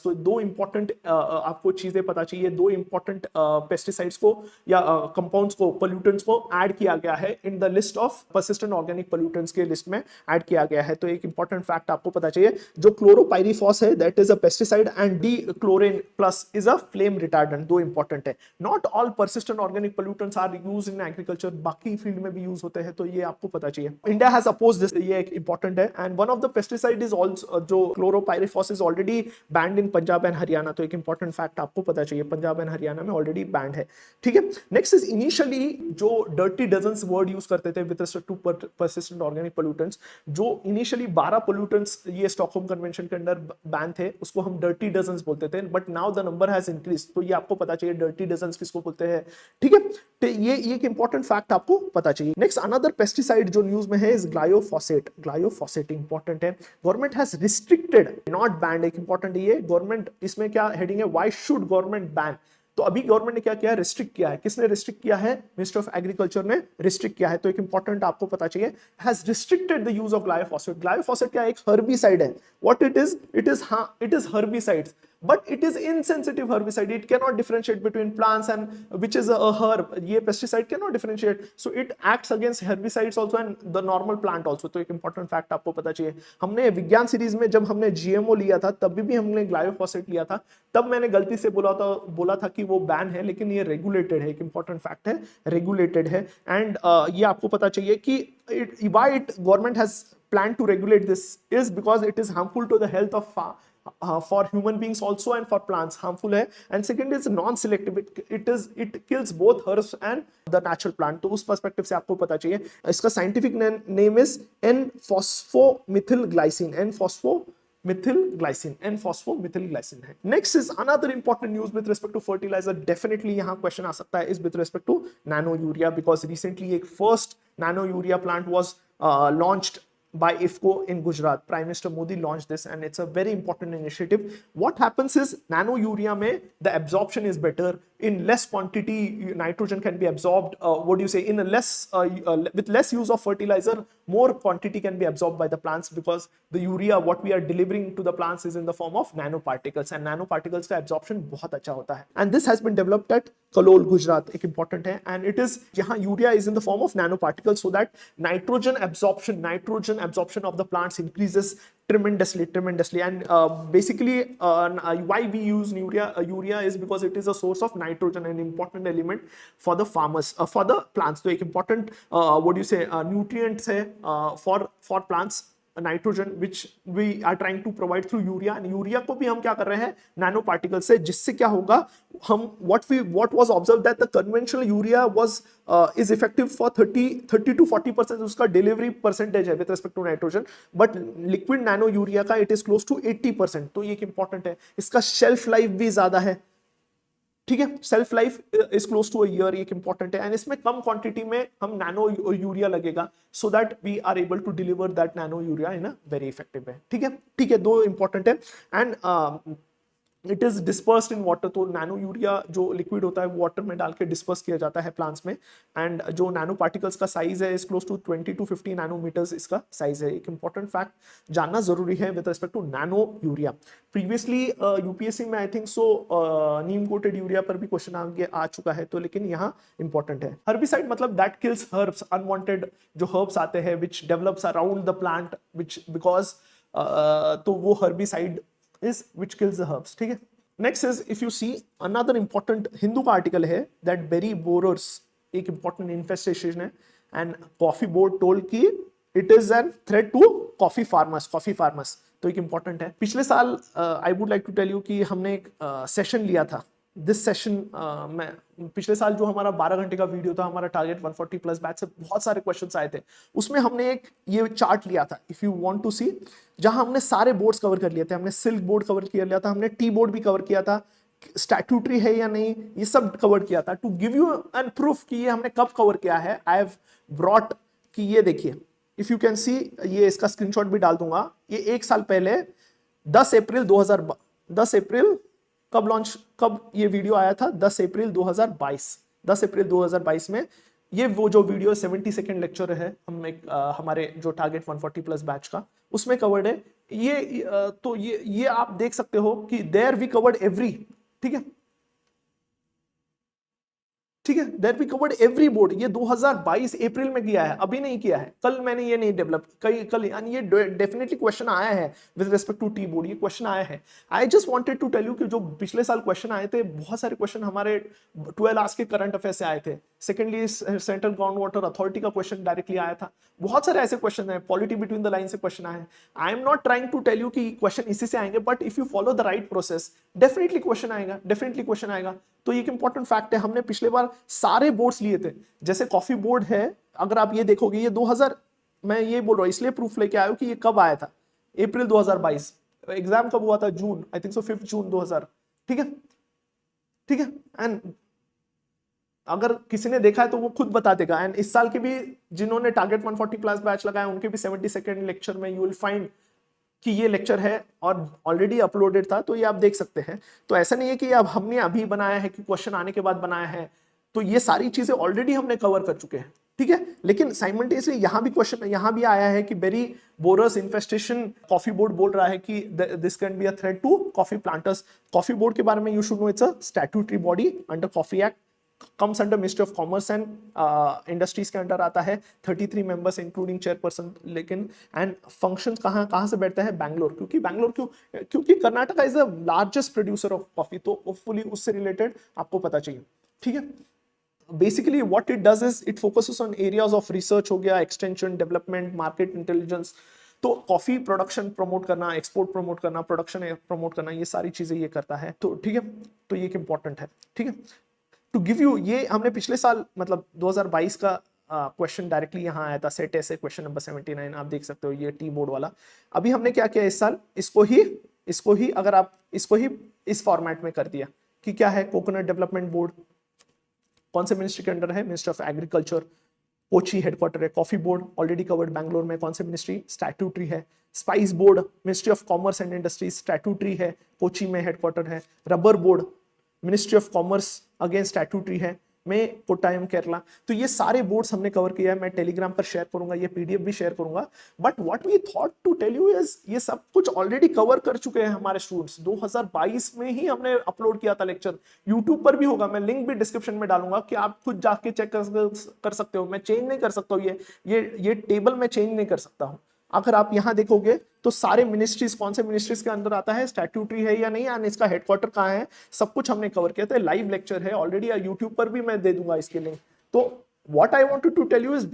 तो 2 इंपॉर्टेंट आपको चीजें पता चाहिए. 2 इंपॉर्टेंट पेस्टिसाइड्स को या कंपाउंड्स को, पोल्यूटेंट्स को ऐड किया गया है in the list of persistent organic pollutants के लिस्ट में ऐड किया गया है. तो एक इंपॉर्टेंट फैक्ट आपको पता चाहिए. जो क्लोरोपाइरिफॉस है that is a pesticide, and dechlorane plus is a flame retardant. 2 important है. Not all persistent organic pollutants are use in agriculture, बाकी फील्ड में भी यूज होते हैं. तो ये आपको पता चाहिए. इंडिया हैज अपोज्ड दिस, ये एक इंपॉर्टेंट है. And one of the pesticide is also, जो chlorpyrifos is already banned in Punjab and Haryana. तो एक इंपॉर्टेंट फैक्ट आपको पता चाहिए, पंजाब एंड हरियाणा में ऑलरेडी बैंड है, ठीक है. नेक्स्ट इज इनिशियली जो डर्टी डजन्स वर्ड यूज करते थे with respect to persistent organic pollutants, जो इनिशियली 12 पोल्यूटेंट्स ये स्टॉकहोम कन्वेंशन के अंदर बैन थे, उसको हम डर्टी डजन्स बोलते थे. But now the number has increase. तो ये आपको पता चाहिए डर्टी डजन्स किसको बोलते हैं, ठीक है. तो ये एक इंपॉर्टेंट फैक्ट आपको पता चाहिए. नेक्स्ट अनदर पेस्टिसाइड जो न्यूज में है इज ग्लायोफॉसेट इंपॉर्टेंट है. Government has restricted, not band. एक इंपॉर्टेंट ये गवर्नमेंट, इसमें क्या हेडिंग है? Why should government ban? तो अभी गवर्नमेंट ने क्या किया? रिस्ट्रिक्ट किया है. किसने रिस्ट्रिक्ट किया है? मिनिस्टर ऑफ एग्रीकल्चर ने रिस्ट्रिक्ट किया है. तो एक इंपॉर्टेंट आपको पता चाहिए, has restricted the use of glyphosate. Glyphosate क्या? एक हर्बिसाइड है. What it is? It is herbicides, but it is insensitive herbicide. It cannot differentiate between plants and which is a herb. ये pesticide cannot differentiate, so it acts against herbicides also and the normal plant also. तो एक important fact आपको पता चाहिए. हमने विज्ञान series में जब हमने GMO लिया था तब भी हमने ग्लायोफॉसेट लिया था. तब मैंने गलती से बोला था कि वो बैन है, लेकिन ये रेगुलेटेड है. एक इंपॉर्टेंट फैक्ट है, रेगुलेटेड है. एंड ये आपको पता चाहिए कि why government has planned to regulate this is because it is harmful to the health of for human beings also and for plants harmful है. And second is non-selective, it kills both herbs and the natural plant. तो उस perspective से आपको पता चाहिए. इसका scientific name is N-phosphomethylglycine. N-phosphomethylglycine है. Next is another important news with respect to fertilizer. Definitely यहाँ क्वेश्चन आ सकता है is with respect to nano urea, because recently एक first nano urea plant was launched by IFFCO in Gujarat. Prime Minister Modi launched this and it's a very important initiative. What happens is nano urea mein the absorption is better. In less quantity nitrogen can be absorbed. What do you say? In a with less use of fertilizer, more quantity can be absorbed by the plants, because the urea what we are delivering to the plants is in the form of nanoparticles, and nanoparticles का absorption बहुत अच्छा होता है. And this has been developed at Kalol, Gujarat. एक important है. And it is यहाँ urea is in the form of nanoparticles, so that nitrogen absorption of the plants increases tremendously. And basically why we use urea is because it is a source of nitrogen, an important element for the farmers, for the plants. तो एक important what do you say nutrients है for plants, nitrogen which we are trying to provide through urea. and urea को भी हम क्या कर रहे हैं? नैनो पार्टिकल से, जिससे क्या होगा, हम what was observed that the conventional urea was is effective for 30 to 40% उसका डिलीवरी परसेंटेज है with respect to nitrogen, but liquid nano urea का it is close to 80%. तो ये एक इंपॉर्टेंट है. इसका शेल्फ लाइफ भी ज्यादा है, ठीक है. Shelf life is close to a year. एक इंपॉर्टेंट है. एंड इसमें कम क्वांटिटी में हम नैनो यूरिया लगेगा, so that we are able to deliver that nano urea in a very effective way. ठीक है. 2 इंपॉर्टेंट है. And it is dispersed in water, तो नैनो यूरिया जो लिक्विड होता है वाटर में डाल के डिस्पर्स किया जाता है प्लांट्स में, एंड जो नैनो पार्टिकल्स का साइज है is close to 20 to 50 nanometres इसका साइज है। एक इंपॉर्टेंट फैक्ट जानना जरूरी है with respect to nano urea. Previously UPSC में I think so neem coated urea पर भी क्वेश्चन आगे आ चुका है, तो लेकिन यहाँ इंपॉर्टेंट है। हर्बिसाइड मतलब दैट किल्स हर्ब्स, अनवांटेड जो हर्ब्स आते हैं which develops around the plant which because तो वो herbicide is which kills the herbs, ठीक है। Next is if you see another important Hindu का आर्टिकल है दैट बेरी बोरर्स एक इंपॉर्टेंट इन्फेस्टेशन है, एंड कॉफी बोर्ड टोल्ड की it is an threat to coffee farmers, तो एक इंपॉर्टेंट है। पिछले साल I would like to tell you कि हमने एक सेशन लिया था, दिस सेशन में पिछले साल जो हमारा 12 घंटे का वीडियो था, हमारा टारगेट 140 प्लस बैच से बहुत सारे क्वेश्चंस आए थे, उसमें हमने एक ये चार्ट लिया था इफ यू वांट टू सी, जहां हमने सारे बोर्ड्स कवर कर लिए थे। हमने सिल्क बोर्ड कवर कर लिया था, हमने टी बोर्ड भी कवर किया था, स्टैट्यूटरी है या नहीं ये सब कवर किया था। To give you an proof कि ये हमने कब कवर किया है, आई हैव ब्रॉट कि ये देखिए इफ यू कैन सी, ये इसका स्क्रीनशॉट भी डाल दूंगा। ये एक साल पहले 10 अप्रैल कब ये वीडियो आया था, 10 अप्रैल 2022 में ये वो जो वीडियो 70 सेकेंड लेक्चर है हम एक हमारे जो टारगेट 140 प्लस बैच का उसमें कवर्ड है ये। तो ये आप देख सकते हो कि देयर वी कवर्ड एवरी, ठीक है, there we covered every board. ये 2022 अप्रैल में किया है, अभी नहीं किया है, कल मैंने ये नहीं डेवलप कल, यानी ये डेफिनेटली क्वेश्चन आया है with respect to tea board, ये क्वेश्चन आया है। I just wanted to tell you कि जो पिछले साल क्वेश्चन आए थे, बहुत सारे क्वेश्चन हमारे 12 आवर्स के करंट अफेयर से आए थे। Secondly central ground water authority का क्वेश्चन डायरेक्टली आया था, बहुत सारे ऐसे क्वेश्चन है, पॉलिटी बिटवीन द लाइन से क्वेश्चन आए हैं। I am not trying to tell you कि क्वेश्चन इसी से आएंगे, but if you follow the right process definitely question आएगा, तो ये एक इंपॉर्टेंट फैक्ट है। हमने पिछले बार सारे बोर्ड्स लिए थे, जैसे कॉफी बोर्ड है, अगर आप ये देखोगे ये 2000, मैं ये बोल रहा हूँ इसलिए प्रूफ लेके आया हूं कि ये कब आया था, अप्रैल 2022, एग्जाम कब हुआ था, जून, आई थिंक सो 5 जून 2000, ठीक है। एंड अगर किसी ने देखा है तो वो खुद बता देगा। एंड इस साल के भी जिन्होंने टारगेट 140 प्लस बैच लगाया उनके भी 70 सेकेंड लेक्चर में यू विल फाइंड कि ये लेक्चर है और ऑलरेडी अपलोडेड था, तो ये आप देख सकते हैं। तो ऐसा नहीं है कि अब हमने अभी बनाया है कि क्वेश्चन आने के बाद बनाया है, तो ये सारी चीजें ऑलरेडी हमने कवर कर चुके हैं, ठीक है। लेकिन साइमल्टेनियसली यहाँ भी क्वेश्चन यहाँ भी आया है कि berry borer infestation, coffee board बोल रहा है कि this can be a threat to coffee planters. Coffee board के बारे में you should know it's a statutory body under coffee act, comes under ministry of commerce and industries के under आता है, 33 मेंबर्स इंक्लूडिंग चेयरपर्सन। लेकिन and function कहाँ से बैठता है, बैंगलोर, क्योंकि Karnataka is the largest producer of coffee, तो होपफुली उससे रिलेटेड आपको पता चाहिए, ठीक है। Basically what it does is it focuses on areas of research, हो गया एक्सटेंशन, डेवलपमेंट, मार्केट इंटेलिजेंस, तो कॉफी प्रोडक्शन प्रमोट करना, एक्सपोर्ट प्रमोट करना, प्रोडक्शन प्रमोट करना, ये सारी चीजें ये करता है, तो ठीक है। तो ये इंपॉर्टेंट है, ठीक है। टू गिव यू, ये हमने पिछले साल मतलब 2022 का क्वेश्चन डायरेक्टली यहाँ आया था, सेट ऐसे क्वेश्चन नंबर 79 आप देख सकते हो, ये टी बोर्ड वाला। अभी हमने क्या किया इस साल, इसको ही अगर आप इसको ही इस फॉर्मेट में कर दिया कि क्या है, कोकोनट डेवलपमेंट बोर्ड कौन से मिनिस्ट्री के अंडर है, ministry of agriculture, Kochi headquarter है। Coffee board already covered Bangalore में, कौन से मिनिस्ट्री, स्टैट्यूटरी है। Spice board ministry of commerce and industries, statutory है, कोची में हेडक्वार्टर है। Rubber board ministry of commerce, again statutory है, में कोट्टायम केरला। तो ये सारे बोर्ड्स हमने कवर किया है, मैं टेलीग्राम पर शेयर करूंगा, ये पीडीएफ भी शेयर करूंगा। But what we thought to tell you is ये सब कुछ ऑलरेडी कवर कर चुके हैं हमारे स्टूडेंट्स। 2022 में ही हमने अपलोड किया था लेक्चर, यूट्यूब पर भी होगा, मैं लिंक भी डिस्क्रिप्शन में डालूंगा कि आप खुद जाके चेक कर सकते हो। मैं चेंज नहीं कर सकता हूँ, ये टेबल में चेंज नहीं कर सकता हूँ। अगर आप यहाँ देखोगे तो सारे मिनिस्ट्रीज, कौन से मिनिस्ट्रीज के अंदर आता है, स्टैट्यूटरी है या नहीं, एंड इसका हेडक्वार्टर कहाँ है, सब कुछ हमने कवर किया था। लाइव लेक्चर है ऑलरेडी, यूट्यूब पर भी मैं दे दूंगा इसके लिंक। तो what I wanted to tell you is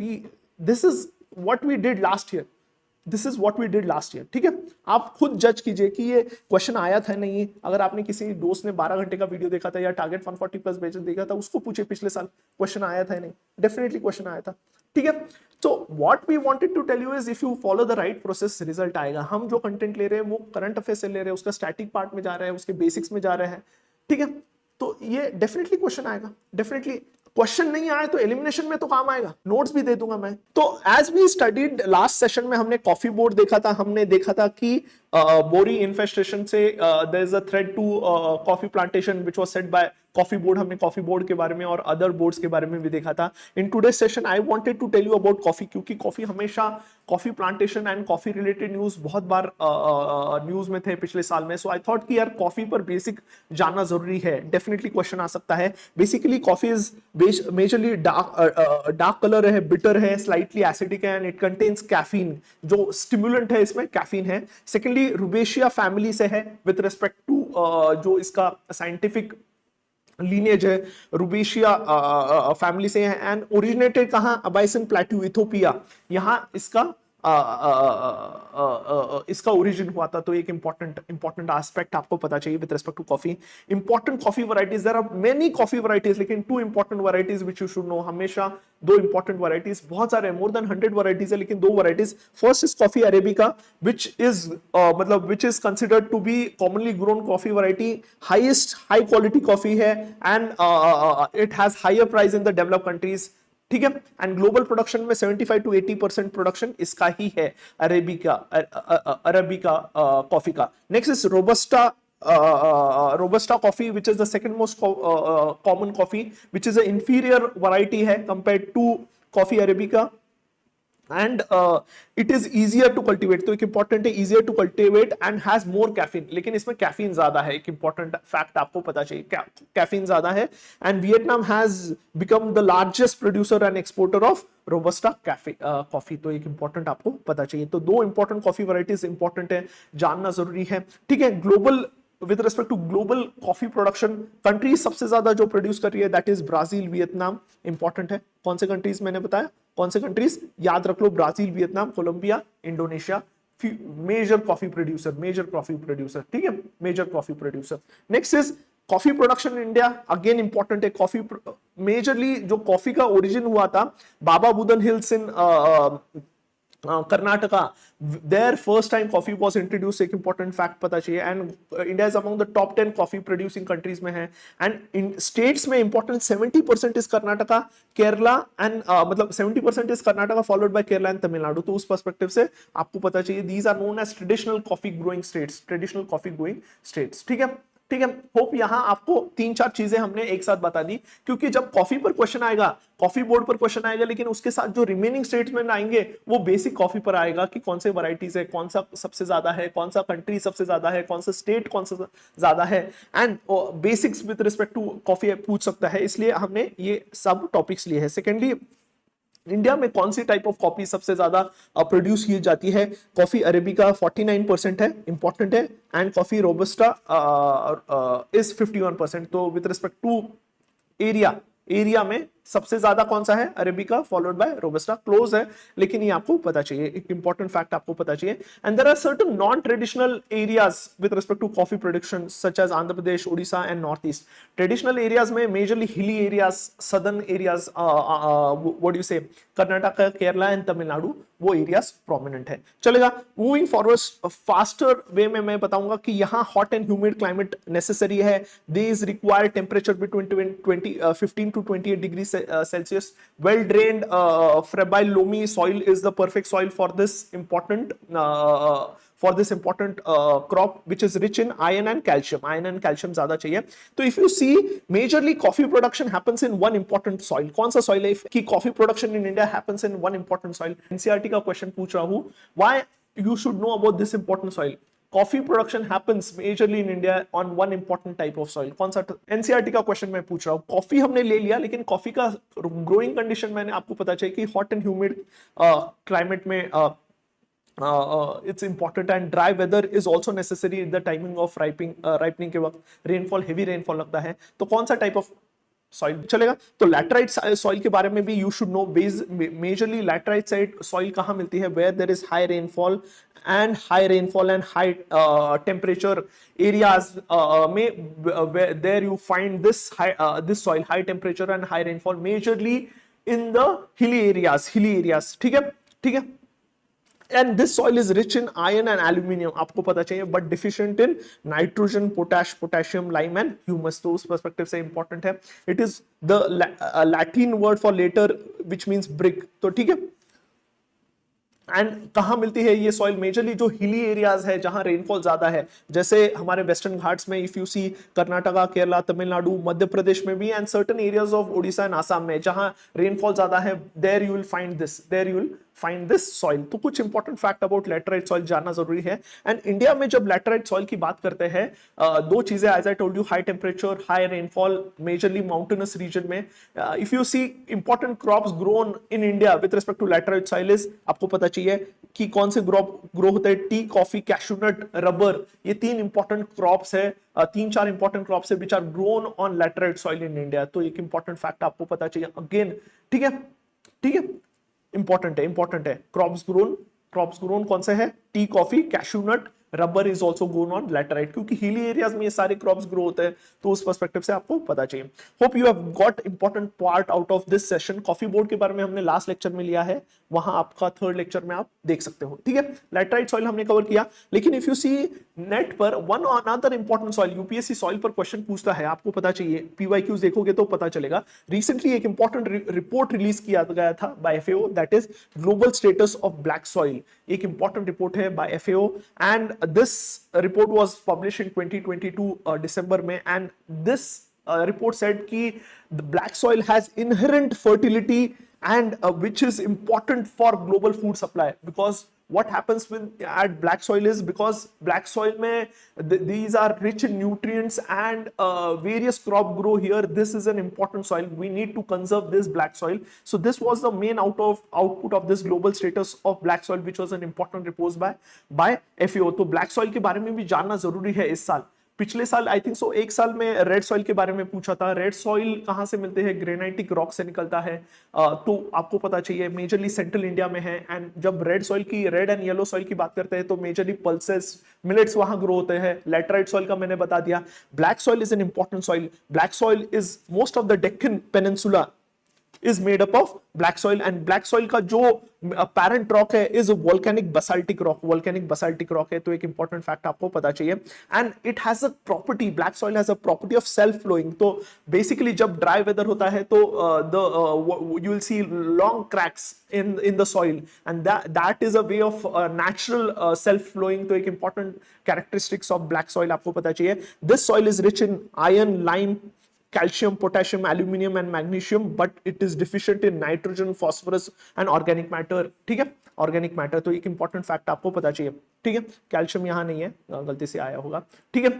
this is what we did last year, ठीक है। आप खुद जज कीजिए कि ये क्वेश्चन आया था नहीं। अगर आपने किसी दोस्त ने 12 घंटे का वीडियो देखा था या टारगेट 140 प्लस बैचेस देखा था, उसको पूछे पिछले साल क्वेश्चन आया था नहीं, डेफिनेटली क्वेश्चन आया था, ठीक है। तो what we wanted to tell you is if you follow the right process result आएगा। हम जो कंटेंट ले रहे हैं वो करंट अफेयर से ले रहे हैं, उसका स्टैटिक पार्ट में जा रहे हैं, उसके बेसिक्स में जा रहे हैं, ठीक है। तो ये डेफिनेटली क्वेश्चन आएगा, डेफिनेटली क्वेश्चन नहीं आए तो एलिमिनेशन में तो काम आएगा, नोट्स भी दे दूंगा मैं। तो as we studied last session में हमने कॉफी बोर्ड देखा था, हमने देखा था कि बोरी इन्फेस्टेशन से there is a threat to coffee plantation which was set by coffee board. हमने कॉफी बोर्ड के बारे में और अदर बोर्ड्स के बारे में भी देखा था। In today session I wanted to tell you about coffee, क्योंकि कॉफी हमेशा coffee plantation and coffee related news बहुत बार न्यूज में थे पिछले साल में। सो आई थॉट कि यार कॉफी पर बेसिक जानना जरूरी है, डेफिनेटली क्वेश्चन आ सकता है। Basically coffee is majorly dark colour है, बिटर है, स्लाइटली एसिडिक है एंड इट कंटेन्स कैफीन, जो स्टिमुलेंट है इसमें कैफीन है। सेकेंडली रुबेशिया फैमिली से है विद रिस्पेक्ट टू जो इसका साइंटिफिक लीनेज है, रुबेशिया फैमिली से है एंड ओरिजिनेटेड कहां, अबाइसन प्लेट्यू इथोपिया, यहां इसका इसका ओरिजिन हुआ था। तो एक इंपॉर्टेंट एस्पेक्ट आपको पता चाहिए with respect to coffee. Important coffee varieties, there are many coffee varieties, लेकिन two important varieties which you should know, हमेशा दो इंपॉर्टेंट वैरायटीज, बहुत सारे मोर देन 100 वैरायटीज है, लेकिन दो varieties. First is coffee arabica which is considered to be commonly grown coffee variety, high quality coffee है and it has higher price in the developed countries, ठीक है। And global production में 75 to 80% production इसका ही है, arabica coffee का। Next is robusta coffee which is the second most common coffee, which is an inferior variety है compared to coffee arabica and it is easier to cultivate। तो एक important है, easier to cultivate and has more caffeine, लेकिन इसमें caffeine ज्यादा है, एक important fact आपको पता चाहिए, कैफीन ज्यादा है। And Vietnam has become the largest producer and exporter of robusta coffee. तो एक इंपॉर्टेंट आपको पता चाहिए। तो दो इंपॉर्टेंट कॉफी वैरायटीज इंपॉर्टेंट है, जानना जरूरी है, ठीक है। Global with respect to global coffee production countries सबसे ज्यादा जो प्रोड्यूस कर रही है that is Brazil, Vietnam, important है। कौन से कंट्रीज मैंने बताया, कौन से कंट्रीज याद रख लो, Brazil, Vietnam, Colombia, Indonesia, major coffee producer, ठीक है, major coffee producer. Next is coffee production in India, again important है। कॉफी मेजरली जो कॉफी का ओरिजिन हुआ था, Baba Budan hills in Karnataka, their first time coffee was introduced, एक important fact पता चाहिए। and India is among the top 10 coffee producing countries में है। and in states में important 70% is Karnataka, Kerala and मतलब 70% is Karnataka followed by Kerala and Tamil Nadu. तो उस पर्सपेक्टिव से आपको पता चाहिए these are known as traditional coffee growing states, ठीक है, ठीक है। होप यहां आपको तीन चार चीजें हमने एक साथ बता दी, क्योंकि जब कॉफी पर क्वेश्चन आएगा, कॉफी बोर्ड पर क्वेश्चन आएगा, लेकिन उसके साथ जो रिमेनिंग स्टेट्समेंट आएंगे वो बेसिक कॉफी पर आएगा कि कौन से वैरायटीज है, कौन सा सबसे ज्यादा है, कौन सा कंट्री सबसे ज्यादा है, कौन सा स्टेट कौन सा ज्यादा है, and basics with respect to coffee पूछ सकता है, इसलिए हमने ये सब टॉपिक्स लिए हैं। सेकेंडली, इंडिया में कौन सी टाइप ऑफ कॉफी सबसे ज्यादा प्रोड्यूस की जाती है, कॉफी अरेबिका 49% है, इंपॉर्टेंट है, एंड कॉफी रोबस्टा इज 51%। तो विद रिस्पेक्ट टू एरिया में सबसे ज्यादा कौन सा है, arabica followed by robusta, close है, लेकिन ये आपको पता चाहिए, एक इंपॉर्टेंट फैक्ट आपको पता चाहिए। And there are certain non traditional areas with respect to coffee production such as Andhra Pradesh, Odisha and north east. Traditional areas में majorly hilly areas, southern areas, what you say, Karnataka, Kerala and Tamil Nadu, वो एरियाज प्रोमिनेंट है। चलेगा, moving forward faster way में मैं बताऊंगा कि यहाँ hot and humid climate necessary है। These require temperature between 15 to 28 degrees Celsius. Well drained, febrile loamy soil is the perfect soil for this important crop, which is rich in iron and calcium ज्यादा चाहिए। तो if you see, majorly coffee production happens in one important soil। कौन सा soil है कि coffee production in India happens in one important soil? NCERT का question पूछ रहा हूँ, why you should know about this important soil? Coffee production happens majorly in India on one important type of soil. कौन सा? NCERT का question मैं पूछ रहा हूँ। कॉफी हमने ले लिया, लेकिन कॉफी का ग्रोइंग कंडीशन मैंने आपको पता चाहिए कि हॉट एंड ह्यूमिड क्लाइमेट में it's important, and dry weather is also necessary in the timing of ripening के वक्त, रेनफॉल, हेवी रेनफॉल लगता है। तो कौन सा टाइप ऑफ सॉइल चलेगा? तो लैटराइट सॉइल के बारे में भी you should know. Majorly laterite side soil कहाँ मिलती है? Where there is high rainfall and high temperature areas में, there you find this soil, high temperature and high rainfall, majorly in the hilly areas, ठीक है, ठीक है। and this soil is rich in iron and aluminium, आपको पता चाहिए, but deficient in nitrogen, potassium, lime and humus. तो उस perspective से important है. It is the Latin word for later which means brick. तो ठीक है. एंड कहाँ मिलती है ये सॉइल? मेजरली जो हिली एरियाज है जहां रेनफॉल ज्यादा है, जैसे हमारे वेस्टर्न घाट्स में, if you see Karnataka, Kerala, Tamil Nadu, Madhya Pradesh में भी, and certain areas of Odisha and Assam में जहां रेनफॉल ज्यादा है, there you will find this soil. तो कुछ important fact about laterite soil जानना जरूरी है. एंड इंडिया में जब लैटेराइट सॉइल की बात करते हैं, दो चीजें, as I told you, high temperature, high rainfall, majorly mountainous region में. If you see important crops grown in India with respect to laterite soil is, आपको पता चाहिए कि कौन से ग्रो होते हैं. टी, कॉफी, कैशूनट, रबर, ये तीन इंपॉर्टेंट क्रॉप्स है, तीन चार इंपॉर्टेंट क्रॉप्स है which are grown on laterite soil in India. तो एक इंपॉर्टेंट फैक्ट आपको पता चाहिए अगेन. ठीक है, ठीक है, इंपॉर्टेंट है. क्रॉप्स ग्रोन कौन से है? T, coffee, cashew nut, rubber is also grown on laterite, क्योंकि हिली एरियाज में ये सारे क्रॉप्स ग्रो होते हैं. तो उस पर्सपेक्टिव से आपको पता चाहिए. Hope you have got important part out of this session. Coffee board के बारे में हमने लास्ट लेक्चर में लिया है, वहां आपका थर्ड लेक्चर में आप देख सकते हो. ठीक है, लैटेराइट सॉइल हमने कवर किया. लेकिन इफ यू सी नेट पर one another important soil, UPSC soil पर क्वेश्चन पूछता है, आपको पता चाहिए, पीवाईक्यूज देखोगे तो पता चलेगा. रिसेंटली एक इंपॉर्टेंट रिपोर्ट रिलीज किया गया था by FAO, that is global status of black soil. एक इंपॉर्टेंट रिपोर्ट है by FAO, and this report was published in 2022 December में, and this report said कि the black soil has inherent fertility and which is important for global food supply, because what happens with at black soil is, because black soil में these are rich in nutrients and various crop grow here. This is an important soil, we need to conserve this black soil. So this was the main output of this global status of black soil, which was an important report by FAO. तो black soil के बारे में भी जानना जरूरी है इस साल. पिछले साल आई थिंक सो एक साल में रेड सॉइल के बारे में पूछा था. रेड सॉइल कहां से मिलते हैं? ग्रेनाइटिक रॉक से निकलता है. तो आपको पता चाहिए मेजरली सेंट्रल इंडिया में है. एंड जब रेड सॉइल की, रेड एंड येलो सॉइल की बात करते हैं तो मेजरली पल्सेस, मिलेट्स वहां ग्रो होते हैं. लैटेराइट सॉइल का मैंने बता दिया. Black soil is an important soil. Black soil is most of the Deccan peninsula is made up of black soil, and black soil का जो parent rock है is volcanic basaltic rock है. तो एक important fact आपको पता चाहिए. and it has a property, black soil has a property of self flowing. तो basically जब dry weather होता है तो you will see long cracks in the soil, and that is a way of natural self flowing. तो एक important characteristics of black soil आपको पता चाहिए. This soil is rich in iron, lime, calcium, potassium, aluminium and magnesium, but it is deficient in nitrogen, phosphorus and organic matter. ठीक है, organic matter. तो एक important fact आपको पता चाहिए. ठीक है, कैल्शियम यहां नहीं है, गलती से आया होगा. ठीक है,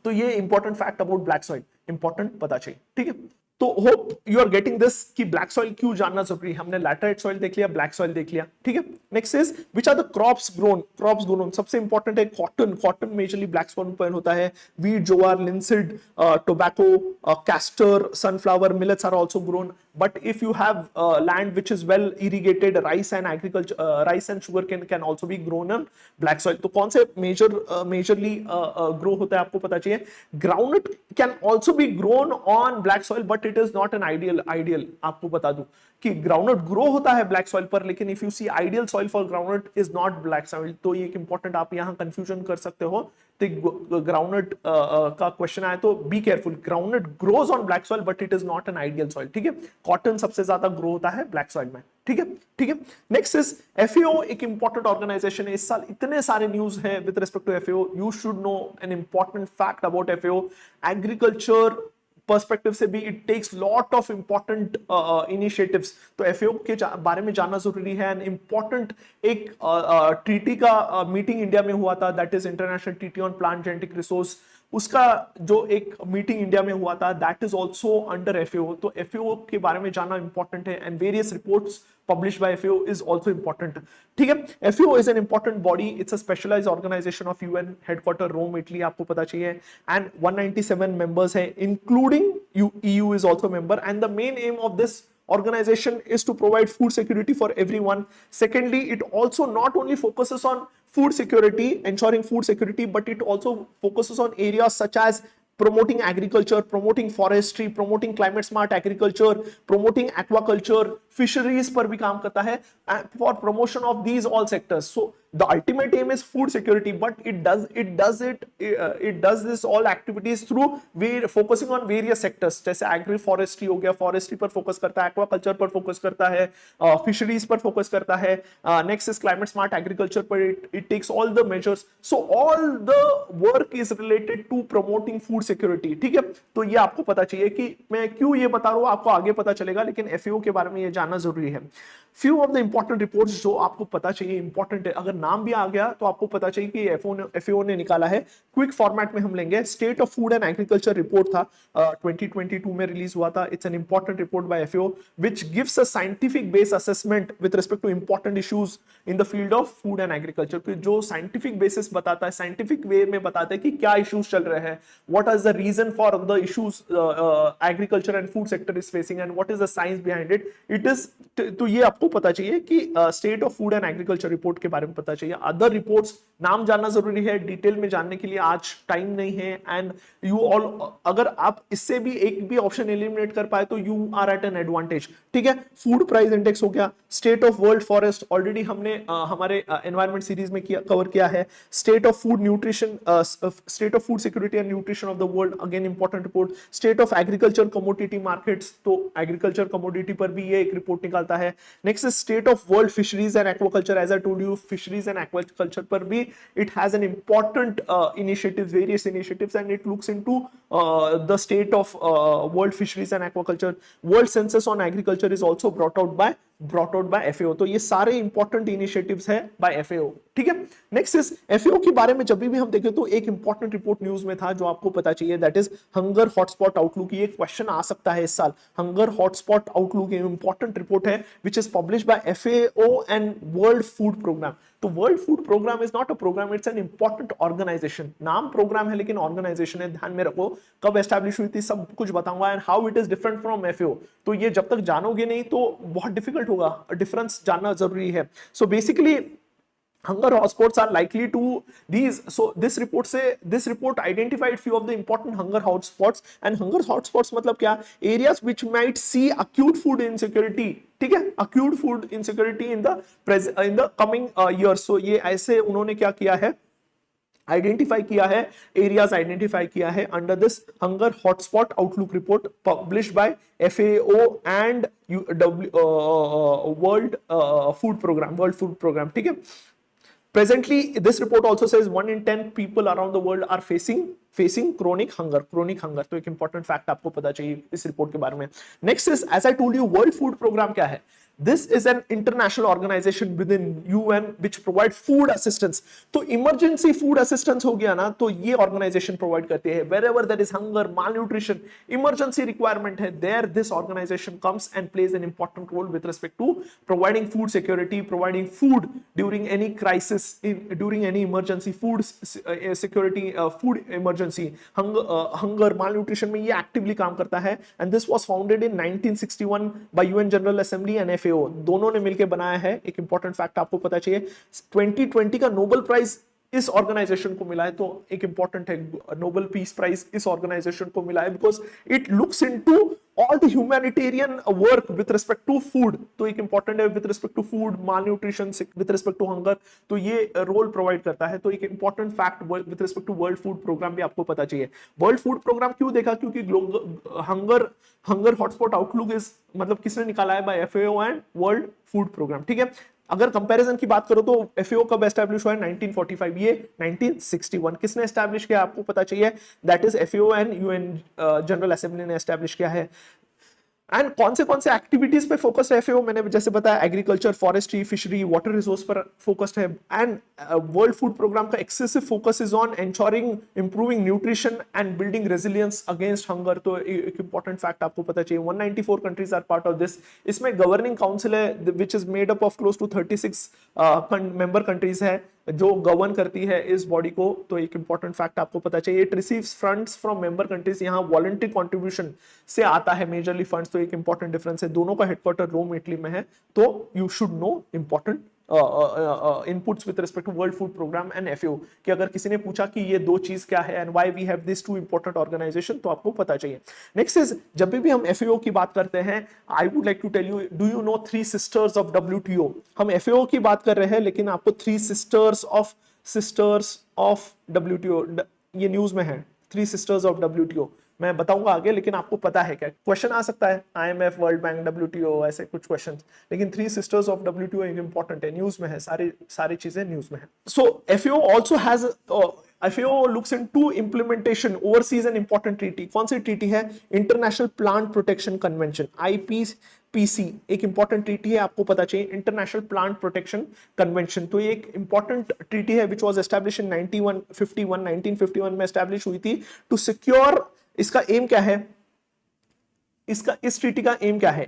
तो ये important fact about black soil important पता चाहिए. ठीक है, तो hope you are getting this कि ब्लैक सॉइल क्यों जानना जरूरी है. हमने लैटेराइट सॉइल देख लिया, ब्लैक सॉइल देख लिया. ठीक है, next is which are the crops grown. सबसे इंपॉर्टेंट है कॉटन मेजरली ब्लैक सॉइल पर होता है. Wheat, jowar, linseed, tobacco, castor, sunflower, millets are also grown. But if you have land which is well irrigated, rice and sugar can also be grown on black soil. तो कौन से majorly grow होता है आपको पता चाहिए. Groundnut can also be grown on black soil, but it is not an ideal. आपको बता दूं कि ग्राउंडनट ग्रो होता है ब्लैक सॉइल पर, लेकिन if you see ideal soil for groundnut is not black soil. तो ये एक इंपॉर्टेंट आप यहां कंफ्यूजन कर सकते हो. तो ग्राउंडनट का क्वेश्चन आया तो be careful. Groundnut grows on black soil but it is not an ideal soil. ठीक है, कॉटन सबसे ज्यादा ग्रो होता है ब्लैक सॉइल में. ठीक है, ठीक है. Next is FAO. एक इंपॉर्टेंट ऑर्गेनाइजेशन है. इस साल इतने सारे न्यूज है with respect to FAO. You should know an important fact about FAO. Agriculture perspective से भी it takes lot of important initiatives. तो एफएओ के बारे में जानना जरूरी है. एंड इंपॉर्टेंट एक ट्रीटी का मीटिंग इंडिया में हुआ था, that is international treaty on plant genetic resource. उसका जो एक मीटिंग इंडिया में हुआ था, that is also under FAO. तो एफएओ के बारे में जानना इंपॉर्टेंट है. And various reports published by FAO is also important. ठीक है, FAO is an important body. It's a specialized organization of UN, headquarter Rome, Italy. आपको पता चाहिए. And 197 members है, including EU is also member. And the main aim of this organization is to provide food security for everyone. Secondly, it also not only focuses on food security, ensuring food security, but it also focuses on areas such as promoting agriculture, promoting forestry, promoting climate smart agriculture, promoting aquaculture, fisheries पर भी काम करता है, for promotion of these all sectors. So the ultimate aim is food security, but it does this all activities through focusing on various sectors. जैसे agri forestry हो गया, forestry पर focus करता है, aquaculture पर focus करता है, fisheries पर focus करता है, next is climate smart agriculture पर it takes all the measures. So all the work is related to promoting food security. ठीक है, तो ये आपको पता चाहिए कि मैं क्यों ये बता रहा हूं, आपको आगे पता चलेगा, लेकिन एफएओ के बारे में ये जानना जरूरी है. Few of the important reports जो आपको पता चाहिए, इंपॉर्टेंट है, अगर नाम भी आ गया तो आपको पता चाहिए कि एफएओ ने निकाला है. क्विक फॉर्मेट में हम लेंगे. State of food and agriculture report था, 2022 में रिलीज हुआ था. It's an important report by FAO which gives a scientific base assessment with respect two important issues in the field of food and agriculture. जो scientific basis बताता है, scientific way में बताता है कि क्या इश्यूज चल रहे हैं, what is the reason for the issues agriculture and food sector is facing and what is the science behind it. It is, तो ये आपको पता चाहिए कि state of food and agriculture report के बारे में पता चाहिए. अदर रिपोर्ट्स नाम जानना जरूरी है, डिटेल में जानने के लिए आज टाइम नहीं है. एंड यू ऑल, अगर आप इससे भी एक भी ऑप्शन एलिमिनेट कर पाए तो you are at an advantage. ठीक है, फूड प्राइस इंडेक्स हो गया. State of world forest already हमने हमारे एनवायरमेंट सीरीज में कवर किया है. State of food nutrition, state of food security and nutrition of the world, again important report. State of agriculture commodity markets, तो agriculture commodity पर भी ये एक रिपोर्ट निकालता है. Next is state of world fisheries and aquaculture. As I told you, fisheries and aquaculture पर भी it has an important initiatives, various initiatives, and it looks into the state of world fisheries and aquaculture. World census on agriculture is also brought out by FAO. तो ये सारे important initiatives है by FAO. ठीक है, next is FAO के बारे में जब भी हम देखें तो एक इंपॉर्टेंट रिपोर्ट न्यूज में था जो आपको पता चाहिए, that is hunger hotspot outlook. ये क्वेश्चन आ सकता है इस साल. Hunger hotspot outlook important report है which is publish by FAO and world food programme. तो world food programme is not a programme, it's an important organisation. नाम programme है लेकिन ऑर्गेनाइजेशन है, ध्यान में रखो. कब एस्टैब्लिश हुई थी सब कुछ बताऊंगा and how it is different from FAO. तो ये जब तक जानोगे नहीं तो बहुत डिफिकल्ट होगा, डिफरेंस जानना जरूरी है. So basically hunger hotspots are likely to these. So this report identified few of the important hunger hotspots. And hunger hotspots मतलब क्या, areas which might see acute food insecurity. ठीक है, acute food insecurity in the coming years. So ये ऐसे उन्होंने क्या किया है, आइडेंटिफाई किया है, एरियाज आइडेंटिफाई किया है under this hunger hotspot outlook report published by FAO and world food programme. ठीक है, presently this report also says 1 in 10 people around the world are facing chronic hunger. तो एक important fact आपको पता चाहिए इस रिपोर्ट के बारे में. Next is, as I told you, World Food Program क्या है. This is an international organization within UN which provide food assistance. तो emergency food assistance हो गया ना, तो ये organization provide करती है. Wherever there is hunger, malnutrition, emergency requirement है, there this organization comes and plays an important role with respect to providing food security, providing food during any crisis, during any emergency, food security, food emergency, hunger, malnutrition में ये actively काम करता है. And this was founded in 1961 by UN General Assembly and FAO. दोनों ने मिलकर बनाया है. एक इंपॉर्टेंट फैक्ट आपको पता चाहिए, 2020 का नोबेल प्राइज इस ऑर्गेनाइजेशन को मिला है. तो एक इंपॉर्टेंट है, नोबेल पीस प्राइज इस ऑर्गेनाइजेशन को मिला है because it looks into all the humanitarian work with respect to food. तो एक इंपॉर्टेंट है with respect to food, malnutrition, with respect to hunger. तो ये रोल प्रोवाइड करता है. तो एक important fact with respect to world food programme भी आपको पता चाहिए. वर्ल्ड फूड प्रोग्राम क्यों देखा, क्योंकि हंगर हॉटस्पॉट आउटलुक इज, मतलब किसने निकाला है, by FAO and world food programme. ठीक है, अगर कंपैरिजन की बात करो तो FAO कब एस्टैब्लिश हुआ है, 1945, ये 1961. किसने एस्टैब्लिश किया आपको पता चाहिए, that is FAO and UN general assembly ने एस्टैब्लिश किया है. एंड कौन से एक्टिविटीज पे फोकस है FAO, मैंने जैसे बताया agriculture, forestry, fishery, water resource पर फोकस्ड है. एंड वर्ल्ड फूड प्रोग्राम का excessive focus is on ensuring improving nutrition and building resilience against hunger. तो एक इंपॉर्टेंट फैक्ट आपको पता चाहिए, 194 countries are part of this. इसमें गवर्निंग काउंसिल है which is made up of close to 36 member countries है जो गवर्न करती है इस बॉडी को. तो एक इंपॉर्टेंट फैक्ट आपको पता चाहिए, it receives funds from member countries. यहाँ वॉलंटरी कंट्रीब्यूशन से आता है मेजरली फंड्स. तो एक इंपॉर्टेंट डिफरेंस है, दोनों का हेडक्वार्टर रोम इटली में है. तो you should know important inputs with respect to world food programme and FAO, कि अगर किसी ने पूछा कि ये दो चीज क्या है and why we have this two important organisation, तो आपको पता चाहिए। नेक्स्ट इज, जब भी हम एफएओ की बात करते हैं, I would like to tell you, do you know three sisters of WTO? हम एफएओ की बात कर रहे हैं लेकिन आपको थ्री सिस्टर्स ऑफ डब्ल्यूटीओ, ये न्यूज में है, थ्री सिस्टर्स ऑफ डब्ल्यूटीओ, मैं बताऊंगा आगे, लेकिन आपको पता है क्या? क्वेश्चन आ सकता है, आईएमएफ, वर्ल्ड बैंक, डब्ल्यूटीओ, ऐसे कुछ क्वेश्चंस, लेकिन थ्री सिस्टर्स ऑफ डब्ल्यूटीओ एक इंपॉर्टेंट है, न्यूज में है, सारी चीजें न्यूज में है। So FAO also has, FAO looks into implementation overseas an important treaty. कौन सी ट्रीटी है? International plant protection convention, IPPC, एक इंपॉर्टेंट ट्रीटी है, आपको पता चाहिए, इंटरनेशनल प्लांट प्रोटेक्शन कन्वेंशन। तो ये एक इंपॉर्टेंट ट्रीटी है विच वाज एस्टैब्लिश इन 1951 में एस्टैब्लिश हुई थी टू सिक्योर। इसका एम क्या है? इस ट्रीटी का एम क्या है?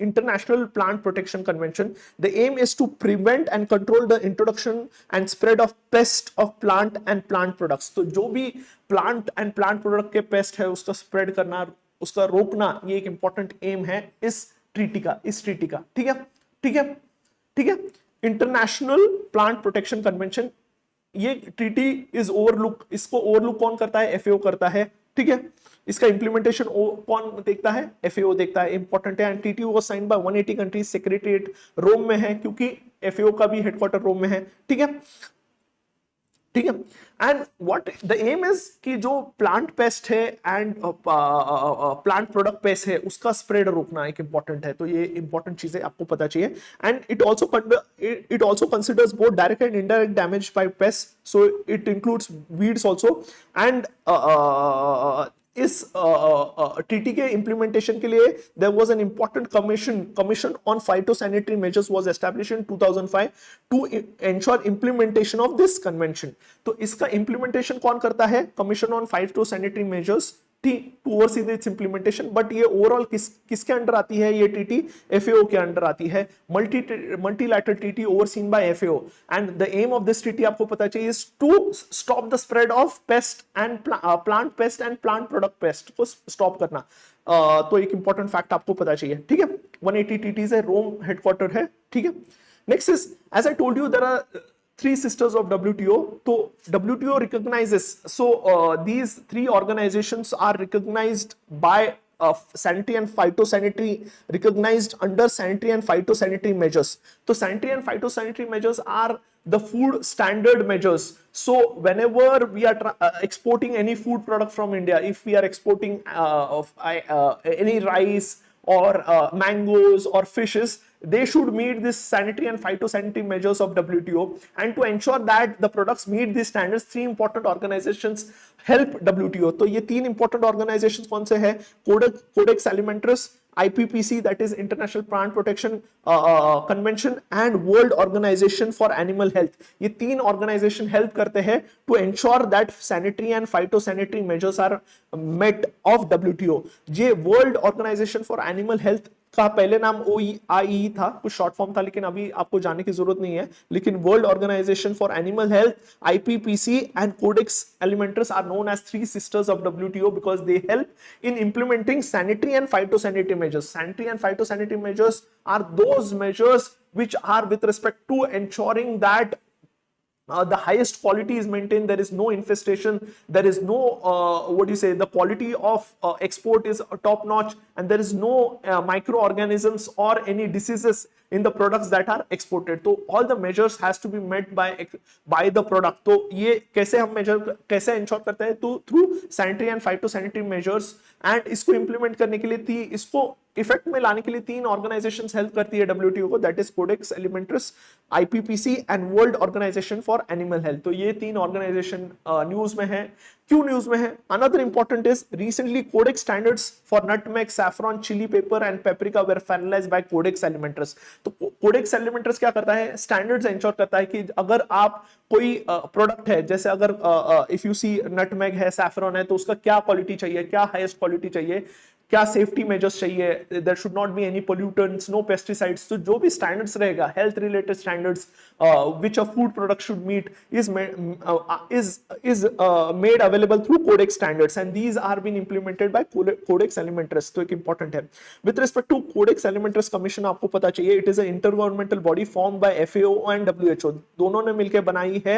International plant protection convention, the aim is to prevent and control the introduction and spread of pest of plant and plant products. तो जो भी प्लांट एंड प्लांट प्रोडक्ट के पेस्ट है उसका स्प्रेड करना, उसका रोकना, ये एक इंपॉर्टेंट एम है इस ट्रीटी का। ठीक है। इंटरनेशनल प्लांट प्रोटेक्शन कन्वेंशन, ये ट्रीटी इज ओवरलुक, इसको ओवरलुक कौन करता है? एफएओ करता है। ठीक है, इसका इंप्लीमेंटेशन कौन देखता है? एफएओ देखता है, इंपॉर्टेंट है। And treaty was signed by 180 countries, secretariat Rome में है, क्योंकि एफएओ का भी हेडक्वार्टर रोम में है। ठीक है। And what the aim is कि जो प्लांट पेस्ट है एंड प्लांट प्रोडक्ट पेस्ट है उसका स्प्रेड रोकना एक इंपॉर्टेंट है। तो ये इंपॉर्टेंट चीजें आपको पता चाहिए। And it also considers both direct and indirect damage by pest, so it includes weeds also. And इस टीटी के इंप्लीमेंटेशन के लिए there was an important commission on phytosanitary measures was established in 2005 to ensure implementation of this convention. तो इसका implementation कौन करता है? Commission on phytosanitary measures to oversee this implementation. But ये ओवरऑल किसके अंडर आती है? ये टीटी एफएओ के अंडर आती है, मल्टीलैटरल टीटी overseen by FAO. And the aim of this टीटी आपको पता चाहिए is to stop the spread of pest and plant pest and plant product pest को स्टॉप करना। तो एक इंपॉर्टेंट फैक्ट आपको पता चाहिए। ठीक है, 180 टीटीज है, रोम हेडक्वार्टर है। ठीक है। Next is, as I told you, there are three sisters of WTO. So WTO recognizes, these three organizations are recognized by sanitary and phytosanitary, recognized under sanitary and phytosanitary measures. So sanitary and phytosanitary measures are the food standard measures. So whenever we are exporting any food product from India, if we are exporting any rice or mangoes or fishes, they should meet this sanitary and phytosanitary measures of WTO. And to ensure that the products meet these standards, three important organizations help WTO. तो ये तीन important organizations कौन से हैं? Codex Alimentarius, IPPC, that is International Plant Protection Convention, and World Organization for Animal Health. ये तीन organization help करते हैं to ensure that sanitary and phytosanitary measures are met of WTO. ये World Organization for Animal Health का पहले नाम OEI था, कुछ शॉर्ट फॉर्म था, लेकिन अभी आपको जानने की जरूरत नहीं है। लेकिन world organisation for animal health, IPPC and codex alimentarius are known as three sisters of WTO because they help in implementing sanitary and phytosanitary measures. Sanitary and phytosanitary measures are those measures which are with respect to ensuring that the highest quality is maintained, there is no infestation, there is no the quality of export is top notch, and there is no microorganisms or any diseases in the products that are exported. So all the measures has to be met by the product. तो ये कैसे हम कैसे ensure करते हैं? तो through sanitary and phytosanitary measures, and इसको implement करने के लिए इसको इफेक्ट में लाने के लिए तीन ऑर्गेनाइजेशंस हेल्प करती है WTO को, that is codex alimentarius, IPPC and world organisation for animal health. तो ये तीन ऑर्गेनाइजेशन न्यूज में है। क्यों न्यूज में है? Another important is recently codex standards for nutmeg, saffron, chilli pepper and paprika were finalised by codex alimentarius. तो codex एलिमेंटरिस क्या करता है? स्टैंडर्ड्स इंश्योर करता है कि अगर आप कोई प्रोडक्ट है, जैसे अगर इफ यू सी नटमेग है, सैफरॉन है, तो उसका क्या क्वालिटी चाहिए, क्या हाईएस्ट क्वालिटी चाहिए, क्या सेफ्टी मेजर्स चाहिए, there should not be any pollutants, no pesticides. तो जो भी स्टैंडर्ड्स रहेगा, health related standards which a food product should meet is made available through Codex standards, and these are being implemented by Codex Alimentarius। तो एक important है। With respect to Codex Alimentarius Commission, आपको पता चाहिए it is an intergovernmental body formed by FAO and WHO, दोनों ने मिलकर बनाई है,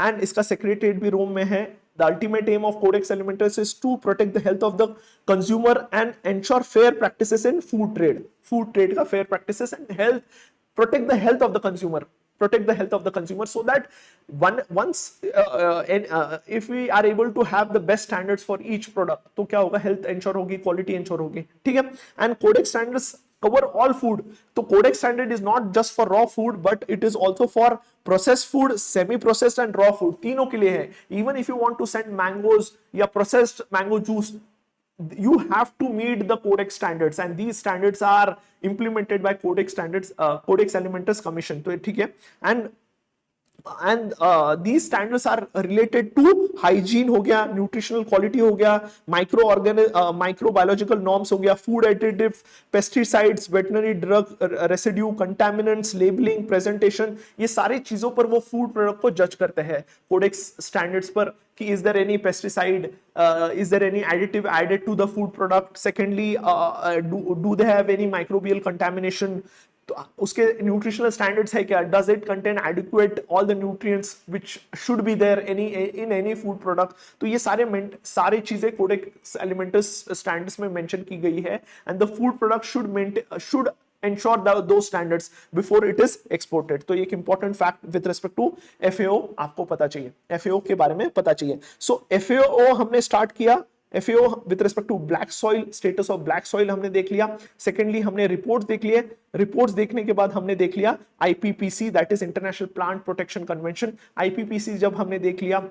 and इसका सेक्रेटरीट भी रोम में है। The ultimate aim of Codex Alimentarius is to protect the health of the consumer and ensure fair practices in food trade। Food trade का fair practices and health, protect the health of the consumer, protect the health of the consumer, so that if we are able to have the best standards for each product, तो क्या होगा, health ensure होगी, quality ensure होगी, ठीक है। And Codex standards cover all food। तो Codex standard is not just for raw food, but it is also for processed food, semi processed and raw food, तीनों के लिए है। Even if you want to send mangoes या processed mango juice, you have to meet the Codex standards, and these standards are implemented by Codex standards, Codex Alimentarius Commission। तो ठीक है। and these standards are related to hygiene हो गया, nutritional quality हो गया, microbiological norms हो गया, food additive, pesticides, veterinary drug residue, contaminants, labeling, presentation, ये सारी चीजों पर वो food product को judge करते हैं Codex standards पर कि is there any pesticide, is there any additive added to the food product, secondly do they have any microbial contamination, तो उसके न्यूट्रिशनल स्टैंडर्ड्स है क्या, does it contain adequate all the nutrients which should be there in any food product. तो ये सारी चीजें codex alimentarius standards में mention की गई है, and the food product should ensure those standards before it is exported। तो एक important fact with respect to FAO आपको पता चाहिए, FAO के बारे में पता चाहिए। So FAO हमने स्टार्ट किया, FAO with respect to black soil, status of black soil हमने देख लिया। सेकेंडली हमने रिपोर्ट्स देख लिए, रिपोर्ट्स देखने के बाद हमने देख लिया IPPC, that is international plant protection convention. IPPC जब हमने देख लिया,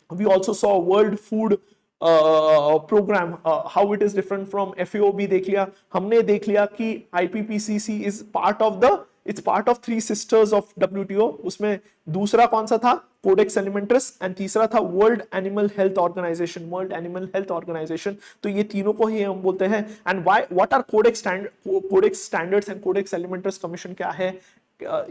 we also saw world food programme, how it is different from FAO भी देख लिया। हमने देख लिया कि IPPCC is part of its part of 3 sisters of WTO। उसमें दूसरा कौन सा था, कोडेक्स एलिमेंटरियस, एंड तीसरा था world animal health organisation, world animal health organisation. तो ये तीनों को ही हम बोलते हैं। And what are codex standards and codex alimentarius commission क्या है,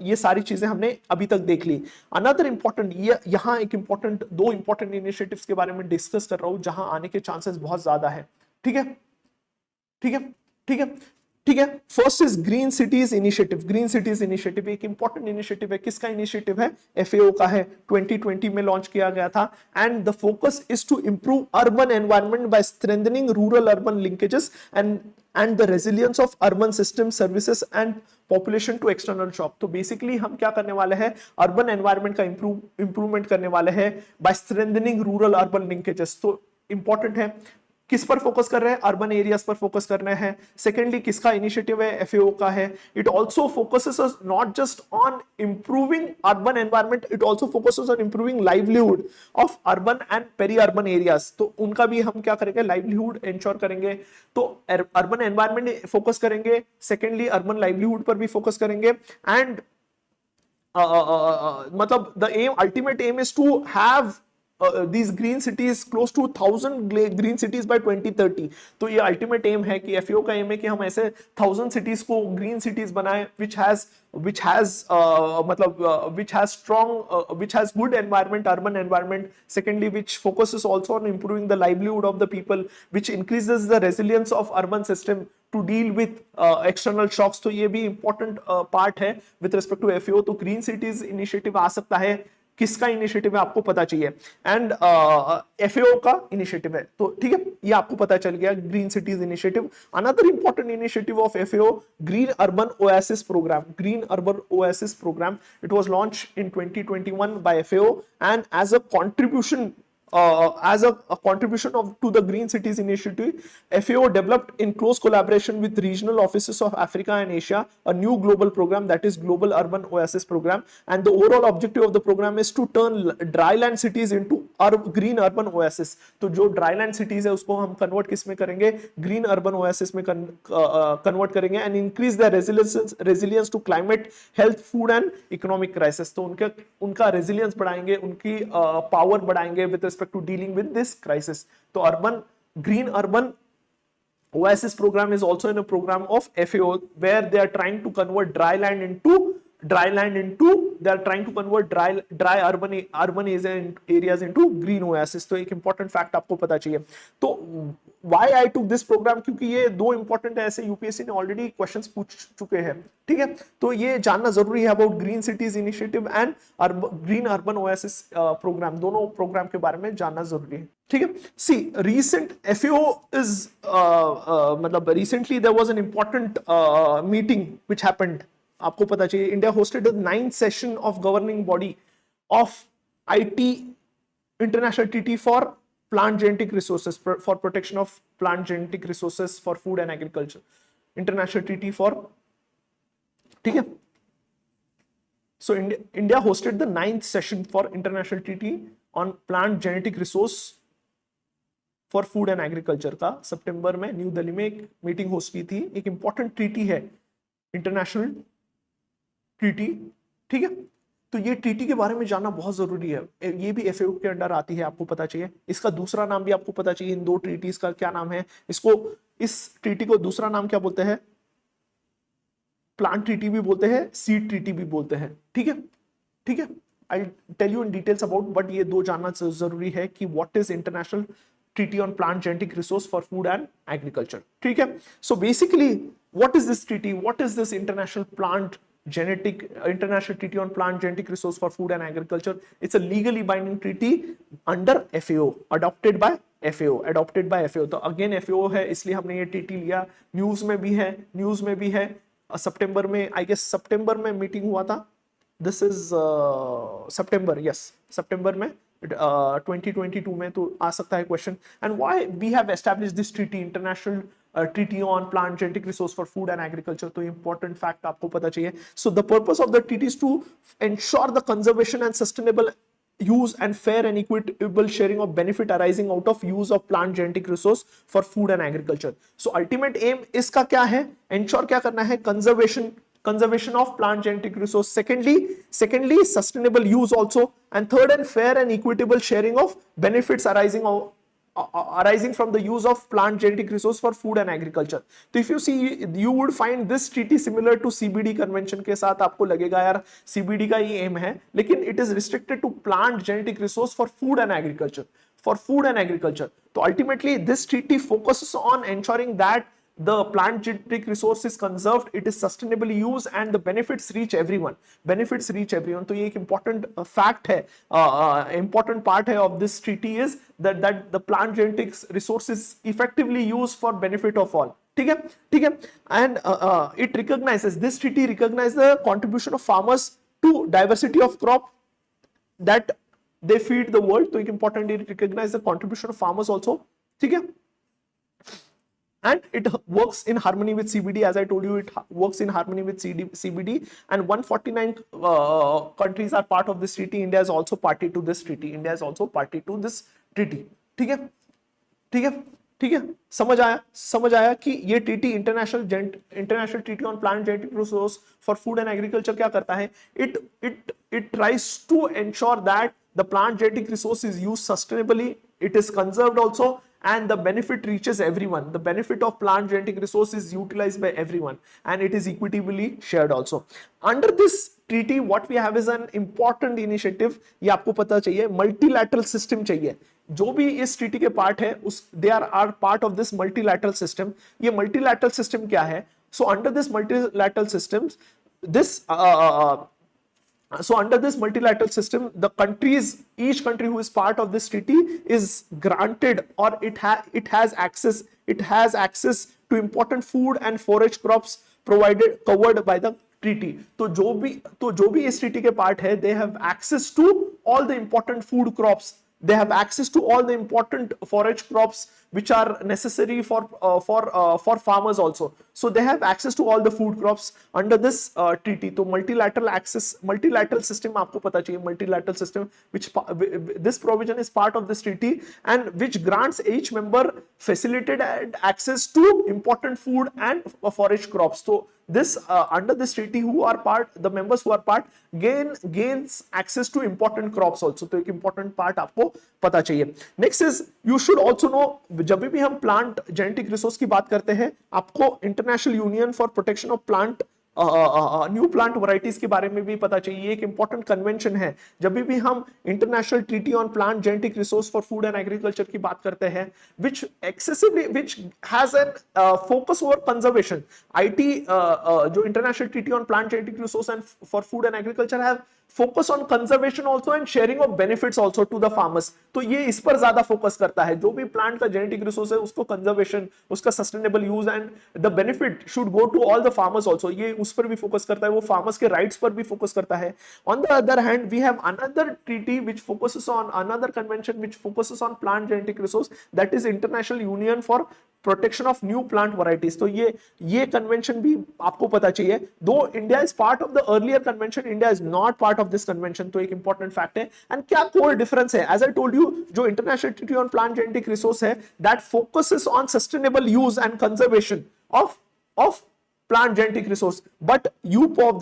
ये सारी चीजें हमने अभी तक देख ली। अनदर इंपॉर्टेंट, यहां एक इंपॉर्टेंट, 2 इंपॉर्टेंट इनिशिएटिव्स के बारे में डिस्कस कर रहा हूं जहां आने के चांसेस बहुत ज्यादा है, ठीक है, ठीक है, ठीक है, ठीक है। First is green cities initiative. Green cities initiative एक इंपॉर्टेंट इनिशिएटिव है। किसका इनिशिएटिव है, FAO का है, 2020 में लॉन्च किया गया था। And the focus is to improve urban environment by strengthening rural urban linkages and the resilience of urban system services and population to external shock। तो बेसिकली हम क्या करने वाले हैं, अर्बन एनवायरनमेंट का इंप्रूवमेंट करने वाले हैं by strengthening rural urban linkages. तो इंपॉर्टेंट है, किस पर फोकस कर रहे हैं, अर्बन एरियाज पर फोकस कर रहे हैं। सेकेंडली किसका इनिशिएटिव है, FAO का है। It also focuses not just on improving urban environment, it also focuses on improving livelihood of urban and peri urban areas. तो उनका भी हम क्या करेंगे, लाइवलीहुड इंश्योर करेंगे। तो अर्बन एनवायरनमेंट फोकस करेंगे, सेकेंडली अर्बन लाइवलीहुड पर भी फोकस करेंगे। एंड मतलब the aim, ultimate aim is to have these green cities close to 1000 green cities by 2030। तो ये अल्टीमेट एम है कि FAO का एम है कि हम ऐसे 1000 cities को ग्रीन सिटीज बनाएं which has good environment, urban environment, secondly which focuses also on improving the livelihood of the people, which increases the resilience of urban system to deal with external shocks। तो ये भी important part है with respect to FAO। तो green cities initiative आ सकता है, किसका initiative है आपको पता चाहिए, एंड FAO का इनिशिएटिव है। तो ठीक है, ये आपको पता चल गया, green cities initiative. Another important initiative of FAO, green urban oasis programme. Green urban oasis programme, it was launched in 2021 by FAO, and as a contribution to the Green Cities Initiative, FAO developed in close collaboration with regional offices of Africa and Asia a new global program, that is Global Urban Oasis Program, and the overall objective of the program is to turn dryland cities into green urban oasis। तो जो dryland cities है उसको हम convert किस में करेंगे, green urban oasis में convert करेंगे, and increase their resilience to climate, health, food and economic crisis। तो उनका resilience बढ़ाएंगे, उनकी power बढ़ाएंगे with respect to dealing with this crisis। तो green urban Oasis program is also in a program of FAO where they are trying to convert dry land into they are trying to convert dry urban areas into green oasis. तो एक important fact आपको पता चाहिए. तो why I took this program, क्योंकि ये दो important है, ऐसे यूपीएससी ने ऑलरेडी क्वेश्चंस पूछ चुके हैं. ठीक है, तो ये जानना जरूरी है about green cities initiative and green urban oasis programme. दोनों प्रोग्राम के बारे में जानना जरूरी है. ठीक है. सी रिसेंट एफएओ इज मतलब recently there was an important meeting which happened. आपको पता चाहिए India hosted the 9th session of governing body of IT international treaty for plant genetic resources for protection of plant genetic resources for food and agriculture, international treaty for. ठीक है. So India hosted the 9th session for international treaty on plant genetic resource for food and agriculture का सितंबर में new Delhi में एक meeting host की थी. एक important treaty है इंटरनेशनल ट्रीटी. ठीक है, तो ये ट्रीटी के बारे में जानना बहुत जरूरी है. ये भी एफएओ के अंडर आती है, आपको पता चाहिए. इसका दूसरा नाम भी आपको पता चाहिए. इन दो ट्रीटीज का क्या नाम है? इसको, इस ट्रीटी को दूसरा नाम क्या बोलते हैं? प्लांट ट्रीटी भी बोलते हैं, सीड ट्रीटी भी बोलते हैं. ठीक है, ठीक है. I tell you in details about, but ये दो जानना जरूरी है कि what is international treaty on plant genetic resource for food and agriculture. ठीक है. So basically what is this treaty? What is this international treaty on plant genetic resource for food and agriculture? It's a legally binding treaty under FAO, adopted by FAO. तो again FAO है, इसलिए हमने ये treaty लिया. News में भी है. सितंबर में, आई गेस सितंबर में मीटिंग हुआ था. दिस इज सितंबर, यस सितंबर में 2022 में. तो आ सकता है question. And why we have established this treaty, international treaty on plant genetic resource for food and agriculture. तो important fact आपको पता चाहिए. So the purpose of the treaty is to ensure the conservation and sustainable use and fair and equitable sharing of benefit arising out of use of plant genetic resource for food and agriculture. So ultimate aim इसका क्या है? Ensure क्या करना है? Conservation of plant genetic resource. Secondly sustainable use also, and third and fair and equitable sharing of benefits arising from the use of plant genetic resource for food and agriculture. तो if you see, you would find this treaty similar to CBD convention. के साथ आपको लगेगा यार CBD का ये aim है, लेकिन it is restricted to plant genetic resource for food and agriculture. तो ultimately this treaty focuses on ensuring that the plant genetic resource is conserved, it is sustainably used, and the benefits reach everyone. तो ये एक important fact है, important part है of this treaty is that the plant genetic resource is effectively used for benefit of all. ठीक है. And this treaty recognizes the contribution of farmers to diversity of crop that they feed the world. तो एक important, it recognize the contribution of farmers also. ठीक है. And it works in harmony with CBD. As I told you, it works in harmony with CBD, and 149 countries are part of this treaty. India is also party to this treaty. ठीक है. समझ आया कि ये treaty international treaty on plant genetic resource for food and agriculture क्या करता है? It tries to ensure that the plant genetic resource is used sustainably, it is conserved also, and the benefit reaches everyone. The benefit of plant genetic resource is utilized by everyone, and it is equitably shared also. Under this treaty, what we have is an important initiative. ये आपको पता चाहिए, multilateral system चाहिए. जो भी इस treaty के part है, they are part of this multilateral system. ये multilateral system क्या है? So under this multilateral system, under this multilateral system, each country who is part of this treaty is granted, or it has access to important food and forage crops covered by the treaty. तो जो भी इस treaty के part है, they have access to all the important food crops. They have access to all the important forage crops which are necessary for farmers also. So they have access to all the food crops under this treaty. तो multilateral system आपको पता चाहिए, multilateral system this provision is part of this treaty, and which grants each member facilitated access to important food and forage crops. So this under this treaty, the members who are part gains access to important crops also. तो एक important part आपको पता चाहिए. Next is, you should also know जब भी हम plant genetic resource की बात करते हैं, आपको international union for protection of plant new plant varieties के बारे में भी पता चाहिए। एक इंपॉर्टेंट कन्वेंशन है। जब भी हम international treaty on plant genetic resource for food and agriculture की बात करते हैं, which excessively which has an focus over conservation, IT जो international treaty on plant genetic resource and for food and agriculture have focus on conservation also and sharing of benefits also to the farmers. तो ये इस पर ज्यादा focus करता है। जो भी प्लांट का जेनेटिक रिसोर्स है उसको कंजर्वेशन, उसका sustainable use and the benefit should go to all the farmers also, ये उस पर भी फोकस करता है, वो फार्मर्स के राइट्स पर भी फोकस करता है। On the other hand we have another treaty which focuses on another convention which focuses on plant genetic resource, that is international union for protection of new plant varieties. तो ये convention भी आपको पता चाहिए। Though India is part of the earlier convention, India is not part of this convention, तो एक important fact है। एंड क्या कोर डिफरेंस है? एज आई टोल्ड यू, जो international treaty on plant genetic resource है, that focuses on sustainable use and conservation of plant genetic resource, but UPOV,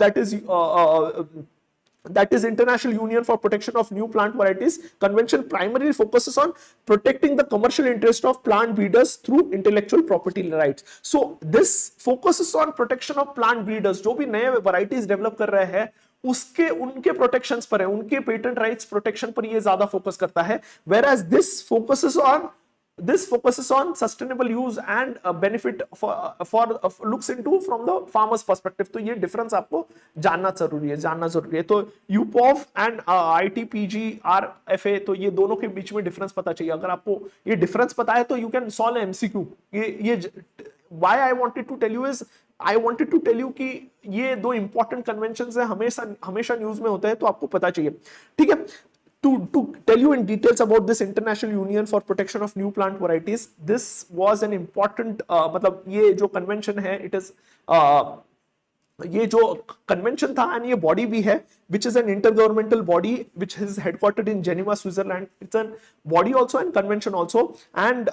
that is International Union for Protection of New Plant Varieties convention, primarily focuses on protecting the commercial interest of plant breeders through intellectual property rights. So this focuses on protection of plant breeders, जो भी नए varieties develop कर रहे हैं उनके protections पर है, उनके पेटेंट राइट्स प्रोटेक्शन पर ये ज्यादा फोकस करता है। whereas this focuses on sustainable use and benefit for looks into from the farmers perspective। तो ये डिफरेंस आपको जानना जरूरी है। तो UPOV एंड ITPGRFA, तो ये दोनों के बीच में डिफरेंस पता चाहिए। अगर आपको ये डिफरेंस पता है तो यू कैन सॉल्व MCQ। ये why I wanted to tell you is I wanted to tell you कि ये दो इंपॉर्टेंट कन्वेंशंस है, हमेशा न्यूज में होता है, तो आपको पता चाहिए। ठीक है, to tell you in details about this International Union for Protection of New Plant Varieties, this was an important मतलब ये जो कन्वेंशन है, it is ये जो कन्वेंशन था एंड ये बॉडी भी है which is an intergovernmental body which is headquartered in Geneva, Switzerland. It's a body also and convention also, and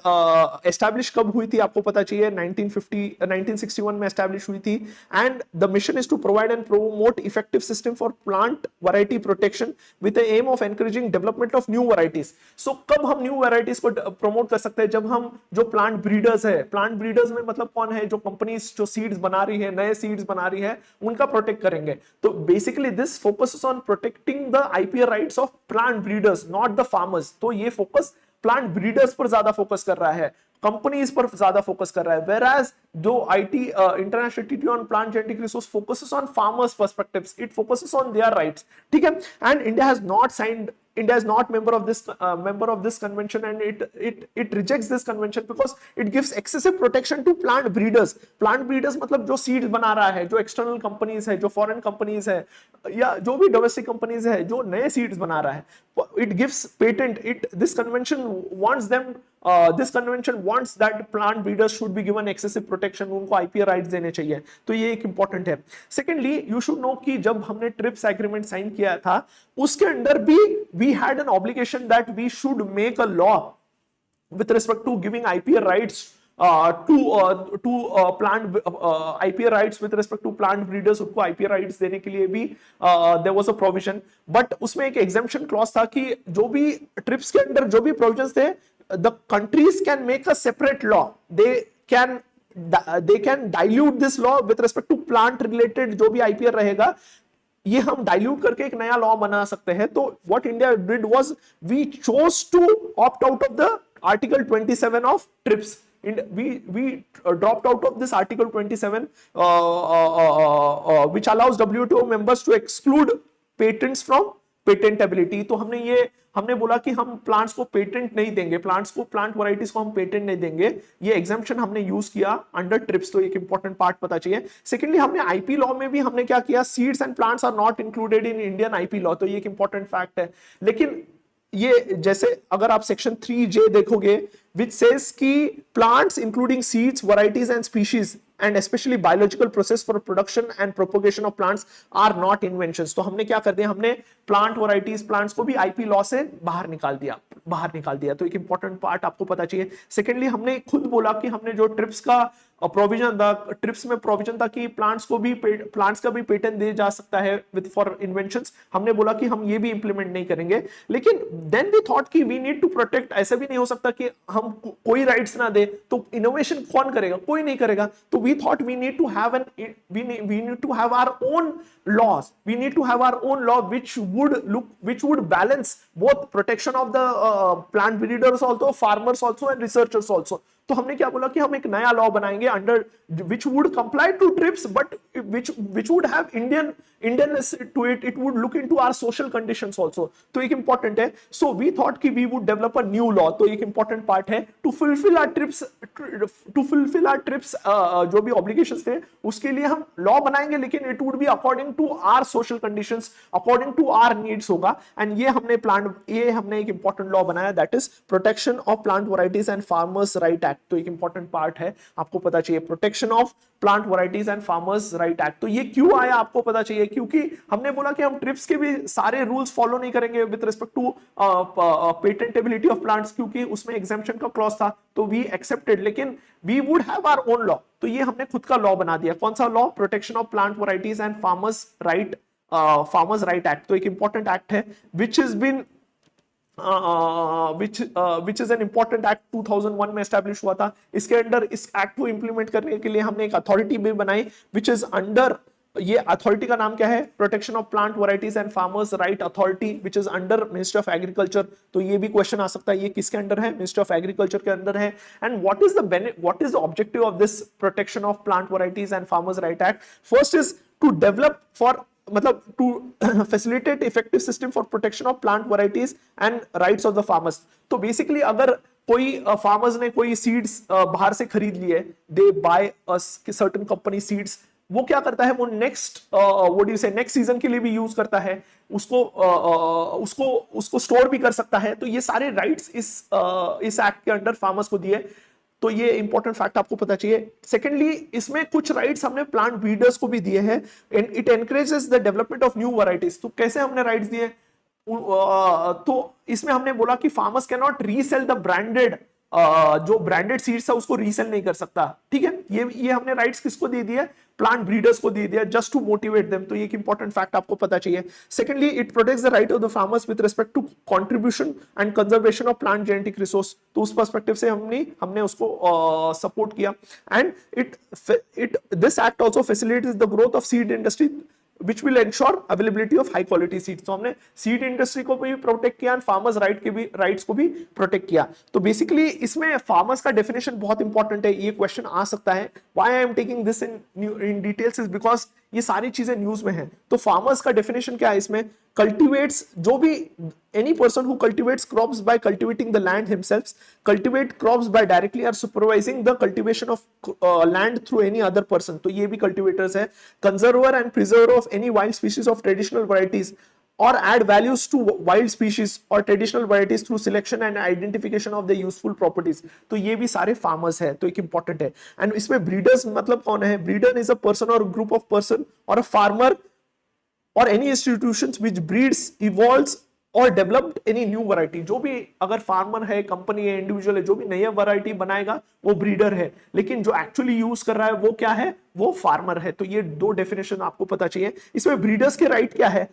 established कब हुई थी आपको पता चाहिए, 1961 में established हुई थी, and the mission is to provide and promote effective system for plant variety protection with the aim of encouraging development of new varieties. So कब हम new varieties को promote कर सकते हैं? जब हम जो plant breeders है, plant breeders में मतलब कौन है? जो companies जो seeds बना रही है, नए seeds बना रही है, उनका protect करेंगे। तो basically this focus on protecting the IPR rights of plant breeders, not the farmers। तो ये फोकस प्लांट ब्रीडर्स पर ज्यादा फोकस कर रहा है, कंपनीज पर ज्यादा फोकस कर रहा है। whereas जो international treaty on plant genetic resource focuses on farmers perspectives, it focuses on their rights. ठीक है, and India is not member of this convention, and it rejects this convention because it gives excessive protection to plant breeders। plant breeders मतलब जो seeds बना रहा है, जो external companies है, जो foreign companies है, या जो भी domestic companies है, जो नए seeds बना रहा है, it gives patent। this convention wants that plant breeders should be given excessive protection, उनको IPR rights देने चाहिए। तो ये एक important है। Secondly, you should know कि जब हमने TRIPS agreement sign किया था, उसके अंदर भी we had an obligation that we should make a law with respect to giving IPR rights to plant IPR rights with respect to plant breeders। उनको IPR rights देने के लिए भी there was a provision, but उसमें एक exemption clause था कि जो भी TRIPS के अंदर जो भी provisions थे, the countries can make a separate law। they can dilute this law with respect to plant related जो भी IPR रहेगा, ये हम डाइल्यूट करके एक नया लॉ बना सकते हैं। तो what India did was we chose to opt out of the article 27 of TRIPS. we dropped out of this article 27 which allows WTO members to exclude patents from patentability. तो हमने बोला कि हम प्लांट्स को पेटेंट नहीं देंगे, plant varieties को हम पेटेंट नहीं देंगे। ये एग्जाम्पशन हमने यूज किया अंडर ट्रिप्स। तो एक इंपॉर्टेंट पार्ट पता चाहिए। सेकेंडली, हमने आईपी लॉ में भी हमने क्या किया, seeds and plants are not included in Indian IP law. तो ये एक इंपॉर्टेंट फैक्ट है। लेकिन ये जैसे अगर आप सेक्शन 3J देखोगे, which says कि plants including seeds, varieties and species and especially biological process for production and propagation of plants are not inventions। तो हमने क्या कर दिया, हमने प्लांट वैरायटीज, प्लांट्स को भी आईपी लॉ से बाहर निकाल दिया। तो एक इंपॉर्टेंट पार्ट आपको पता चाहिए। सेकेंडली, हमने खुद बोला कि हमने जो ट्रिप्स का प्रोविजन था, ट्रिप्स में प्रोविजन था कि प्लांट्स का भी पेटेंट दे जा सकता है विद फॉर इन्वेंशंस। हमने बोला कि हम ये भी इंप्लीमेंट नहीं करेंगे, लेकिन देन वी थॉट कि वी नीड टू प्रोटेक्ट। ऐसा भी नहीं हो सकता कि हम कोई राइट्स ना दे तो इनोवेशन कौन करेगा, कोई नहीं करेगा। तो we thought we need to have we need to have our own laws, we need to have our own law which would balance both protection of the plant breeders also, farmers also and researchers also। तो हमने क्या बोला कि हम एक नया law बनाएंगे under which would comply to TRIPS but which would have Indianness to it, it would look into our social conditions also। तो एक important है। So we thought कि we would develop a new law। तो एक important part है to fulfill our TRIPS जो भी obligations थे उसके लिए हम law बनाएंगे, लेकिन it would be according to our social conditions, according to our needs होगा। and ये हमने एक important law बनाया, that is protection of plant varieties and farmers right act। तो एक important part है, आपको पता चाहिए protection of plant varieties and farmers right act। तो ये क्यों आया आपको पता चाहिए, क्योंकि हमने बोला कि हम ट्रिप्स के भी सारे रूल्स फॉलो नहीं करेंगे with respect to patentability of plants, क्योंकि उसमें एग्जेम्पशन का क्लॉज था तो वी एक्सेप्टेड, लेकिन we would have our own law. तो ये हमने खुद का लॉ बना दिया। कौन सा law? Protection of plant varieties and farmers right act. तो एक इंपॉर्टेंट एक्ट है which has been which is an important act 2001 में एस्टैब्लिश हुआ था। इसके अंडर इस एक्ट को इंप्लीमेंट करने के लिए हमने एक अथॉरिटी भी बनाई which is under, ये अथॉरिटी का नाम क्या है? Protection of plant varieties and farmers right authority which is under ministry of agriculture. तो ये भी क्वेश्चन आ सकता है, ये किसके अंडर है? मिनिस्ट्री ऑफ एग्रीकल्चर के अंदर है। And what is the objective of this protection of plant varieties and farmers right act? First is to develop for मतलब to facilitate effective system for protection of plant varieties and rights of the farmers. तो basically अगर कोई farmers ने कोई seeds बाहर से खरीद लिए, they buy a certain company seeds, वो क्या करता है? वो नेक्स्ट सीजन के लिए भी यूज करता है, उसको स्टोर भी कर सकता है। तो ये सारे राइट्स इस एक्ट के अंडर फार्मर्स को दिए। तो ये इंपॉर्टेंट फैक्ट आपको पता चाहिए। सेकेंडली, इसमें कुछ राइट्स हमने प्लांट ब्रीडर्स को भी दिए हैं। It encourages the development of new varieties. तो कैसे हमने राइट्स दिए? तो इसमें हमने बोला कि farmers can not resale the branded, जो ब्रांडेड सीड्स है उसको रीसेल नहीं कर सकता। ठीक है, ये हमने राइट्स किसको दे दिया? प्लांट ब्रीडर्स को दे दिया, जस्ट टू मोटिवेट देम। तो ये एक इंपॉर्टेंट फैक्ट आपको पता चाहिए। Secondly, it protects the right of the farmers with respect to contribution and conservation of plant genetic resource. तो उस पर्सपेक्टिव से हमने उसको सपोर्ट किया। And this act also facilitates the growth of seed industry which will ensure availability of high quality seeds। तो हमने seed industry को भी प्रोटेक्ट किया, फार्मर्स राइट्स को भी प्रोटेक्ट किया। तो बेसिकली इसमें फार्मर्स का डेफिनेशन बहुत इंपॉर्टेंट है। ये क्वेश्चन आ सकता है, why I am taking this in details is because ये सारी चीजें न्यूज में है। तो फार्मर्स का डेफिनेशन क्या है इसमें? कल्टिवेट्स, जो भी any person who cultivates crops by cultivating the land himself, cultivate crops by directly or supervising the cultivation of land through any other person। तो ये भी cultivators है। conserver and preserver of any wild species of traditional varieties or add values to wild species or traditional varieties through selection and identification of the useful properties। तो ये भी सारे farmers है। तो एक important है। एंड इसमें breeders मतलब कौन है? breeder is a person or group of person or a farmer or any institutions which breeds, evolves और डेवलप्ड एनी न्यू वैरायटी। जो भी अगर फार्मर है, कंपनी है, इंडिविजुअल है, जो भी नई वैरायटी बनाएगा वो ब्रीडर है, लेकिन जो एक्चुअली यूज कर रहा है वो क्या है? वो फार्मर है। तो ये दो डेफिनेशन आपको पता चाहिए। इसमें ब्रीडर्स के राइट क्या है?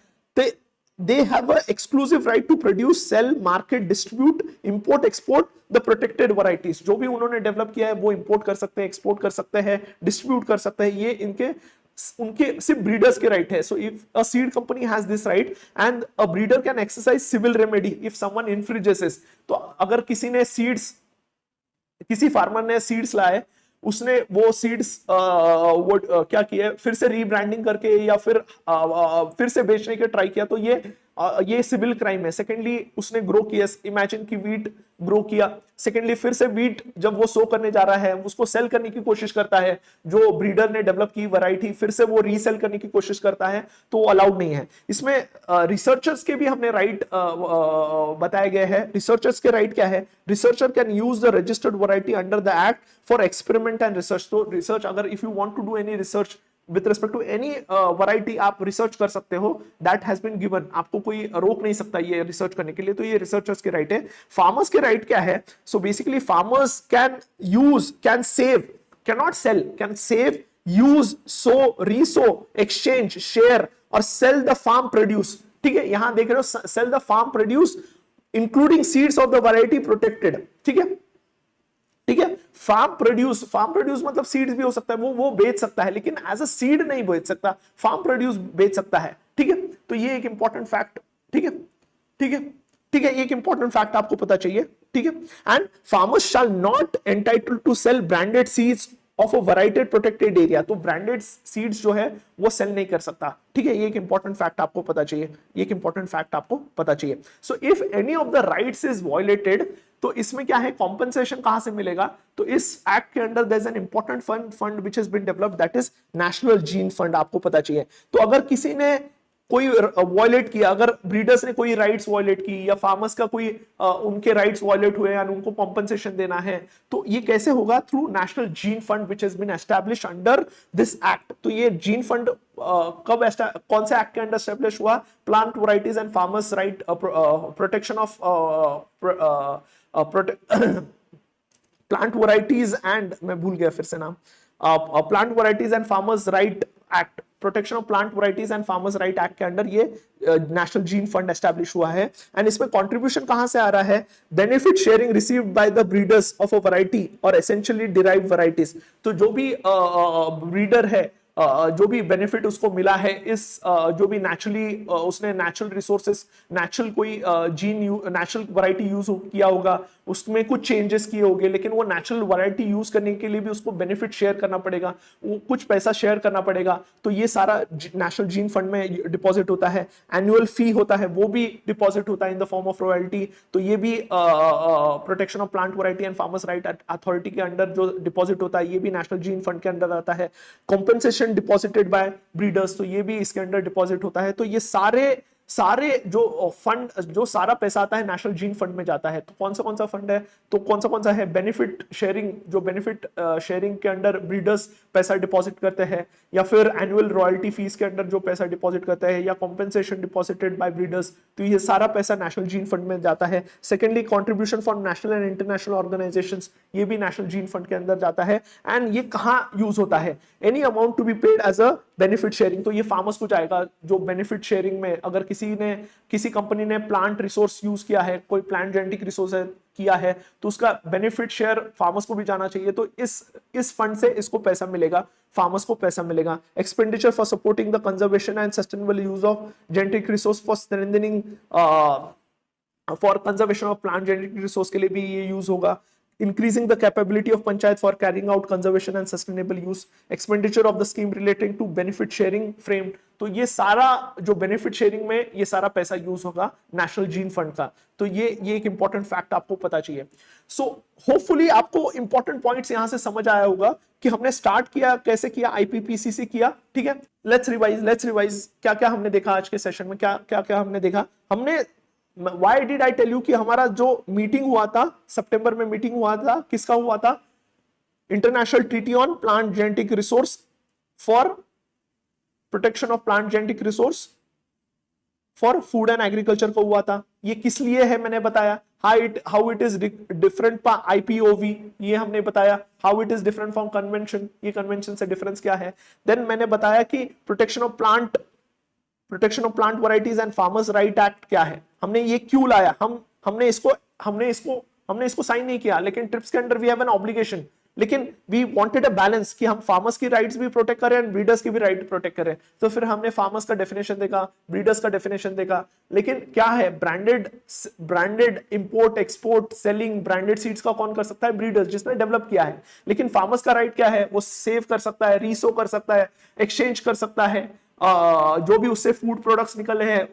they have an exclusive right to produce, sell, market, distribute, import, export the protected varieties। जो भी उन्होंने डेवलप किया है वो इंपोर्ट कर सकते हैं, एक्सपोर्ट कर सकते हैं, डिस्ट्रीब्यूट कर सकते हैं। ये उनके सिर्फ ब्रीडर्स के राइट है। So if a seed company has this right and a breeder can exercise civil remedy if someone infringes. तो अगर किसी फार्मर ने सीड्स लाए, उसने वो सीड्स क्या किया, फिर से रीब्रांडिंग करके या फिर से बेचने के ट्राई किया, तो ये सिविल क्राइम है। सेकेंडली, उसने ग्रो किया, इमेजिन की वीट ग्रो किया, सेकेंडली फिर से वीट जब वो सो करने जा रहा है, उसको सेल करने की कोशिश करता है, जो ब्रीडर ने डेवलप की वैरायटी, फिर से वो रीसेल करने की कोशिश करता है, तो वो अलाउड नहीं है। इसमें रिसर्चर्स के भी हमने राइट बताए गए हैं। रिसर्चर्स के राइट क्या है? Researcher can use the registered variety under the act for experiment and research. तो रिसर्च, अगर if you want to do any research with respect to any variety, आप रिसर्च कर सकते हो, दैट हैज बीन गिवन। आपको कोई रोक नहीं सकता ये रिसर्च करने के लिए। तो ये रिसर्चर्स के राइट है। फार्मर्स के राइट क्या है? So basically farmers can save cannot sell, can save, use, sow, resow, exchange, share और sell the farm produce. ठीक है, यहां देख रहे हो sell the farm produce including seeds of the variety protected. ठीक है, ठीक है. फार्म प्रोड्यूस मतलब सीड्स भी हो सकता है, वो बेच सकता है, लेकिन एज अ सीड नहीं बेच सकता, फार्म प्रोड्यूस बेच सकता है. ठीक है, तो ये एक इंपॉर्टेंट फैक्ट. ठीक है, ठीक है, ठीक है, ये एक इंपॉर्टेंट फैक्ट आपको पता चाहिए. ठीक है, and farmers shall not entitled to sell branded seeds of a variety protected area. तो ब्रांडेड सीड्स जो है वो सेल नहीं कर सकता. ठीक है, ये एक इंपॉर्टेंट फैक्ट आपको पता चाहिए, ये एक इंपॉर्टेंट फैक्ट आपको पता चाहिए. So if any of the rights is violated, तो इसमें क्या है, कॉम्पनसेशन कहां से मिलेगा? तो इस एक्ट के under there is an important fund which has been developed, that is national gene fund. आपको पता चाहिए. तो अगर किसी ने कोई वायलेट किया, अगर ब्रीडर्स ने कोई राइट्स वायलेट की या फार्मर्स का कोई उनके राइट्स वायलेट हुए और उनको कॉम्पनसेशन देना है, तो ये कैसे होगा? Through national gene fund which has been established under this act. तो ये जीन फंड कब कौन से एक्ट के अंडर एस्टैब्लिश हुआ? Plant varieties and farmers right protection of plant varieties and, मैं भूल गया फिर से नाम, plant varieties and farmers right act, protection of plant varieties and farmers right act के अंडर ये नेशनल जीन फंड एस्टैब्लिश हुआ है. एंड इसमें कंट्रीब्यूशन कहां से आ रहा है? Benefit sharing received by the breeders of a variety और एसेंशियली डिराइव्ड वैरायटीज. तो जो भी ब्रीडर है, जो भी बेनिफिट उसको मिला है, इस जो भी नेचुरली उसने नेचुरल रिसोर्सेस, नेचुरल कोई जीन नेचुरल वैरायटी यूज किया होगा, उसमें कुछ चेंजेस किए होंगे, लेकिन वो नेचुरल वैरायटी यूज करने के लिए भी उसको बेनिफिट शेयर करना पड़ेगा, वो कुछ पैसा शेयर करना पड़ेगा. तो ये सारा नेशनल जीन फंड में डिपॉजिट होता है. एनुअल फी होता है, वो भी डिपॉजिट होता है in the form of royalty. तो ये भी protection of plant variety and farmers right authority के अंडर जो डिपॉजिट होता है, ये भी नेशनल जीन फंड के अंदर आता है. कॉम्पेंसेशन डिपॉजिटेड बाय ब्रीडर्स, तो ये भी इसके अंडर डिपॉजिट होता है. तो ये सारे जो फंड, जो सारा पैसा आता है नेशनल जीन फंड में जाता है. तो कौन सा फंड है? तो कौन सा है? बेनिफिट शेयरिंग, जो बेनिफिट शेयरिंग के अंडर ब्रीडर्स पैसा डिपॉजिट करते हैं, या फिर एनुअल रॉयल्टी फीस के अंडर जो पैसा डिपॉजिट करते हैं, या कॉम्पेंसेशन डिपॉजिटेड बाय ब्रीडर्स. तो ये सारा पैसा नेशनल जीन फंड में जाता है. Secondly, contribution for national and international organisations, ये भी नेशनल जीन फंड के अंदर जाता है. एंड ये कहां यूज होता है? Any amount to be paid as a benefit sharing. तो ये फार्मर्स को जाएगा. जो बेनिफिट शेयरिंग में अगर किसी कंपनी ने प्लांट रिसोर्स यूज किया है, कोई प्लांट जेनेटिक रिसोर्स किया है, तो उसका बेनिफिट शेयर फार्मर्स को भी जाना चाहिए. तो इस फंड से इसको पैसा मिलेगा, फार्मर्स को पैसा मिलेगा. Expenditure for supporting the conservation and sustainable use of genetic resource for strengthening for conservation of plant genetic resource के लिए भी ये यूज होगा. Increasing the capability of panchayat for carrying out conservation and sustainable use, expenditure of the scheme relating to benefit sharing framed. तो ये सारा जो benefit sharing में ये सारा पैसा यूज होगा नेशनल जीन फंड का. तो ये एक इंपॉर्टेंट फैक्ट आपको पता चाहिए. सो होपफुली आपको इंपॉर्टेंट पॉइंट्स यहां से समझ आया होगा कि हमने स्टार्ट किया कैसे किया, आईपीपीसी से किया. ठीक है, लेट्स रिवाइज क्या क्या हमने देखा आज के सेशन में, क्या हमने देखा. हमने Why did I tell you कि हमारा जो मीटिंग हुआ था सितंबर में, मीटिंग हुआ था, किसका हुआ था? International treaty on plant genetic resource for protection of plant genetic resource for food and agriculture को हुआ था. ये किस लिए है मैंने बताया. हाउ इट इज डिफरेंट आईपीओवी, ये हमने बताया. How it is different from convention, ये कन्वेंशन से डिफरेंस क्या है. देन मैंने बताया कि protection of plant varieties and farmers right act क्या है, हमने ये क्यों लाया. हमने इसको साइन नहीं किया, लेकिन ट्रिप्स के under we have an obligation, लेकिन वी वांटेड अ बैलेंस कि हम फार्मर्स की राइट्स भी प्रोटेक्ट करें एंड ब्रीडर्स की भी राइट प्रोटेक्ट करें. तो फिर हमने फार्मर्स का डेफिनेशन देखा, ब्रीडर्स का डेफिनेशन देखा. लेकिन क्या है, branded import export selling branded seeds का कौन कर सकता है? ब्रीडर्स, जिसने डेवलप किया है. लेकिन फार्मर्स का राइट क्या है? वो सेव कर सकता है, रीसो कर सकता है, एक्सचेंज कर सकता है, जो भी उससे फूड प्रोडक्ट्स निकले हैं,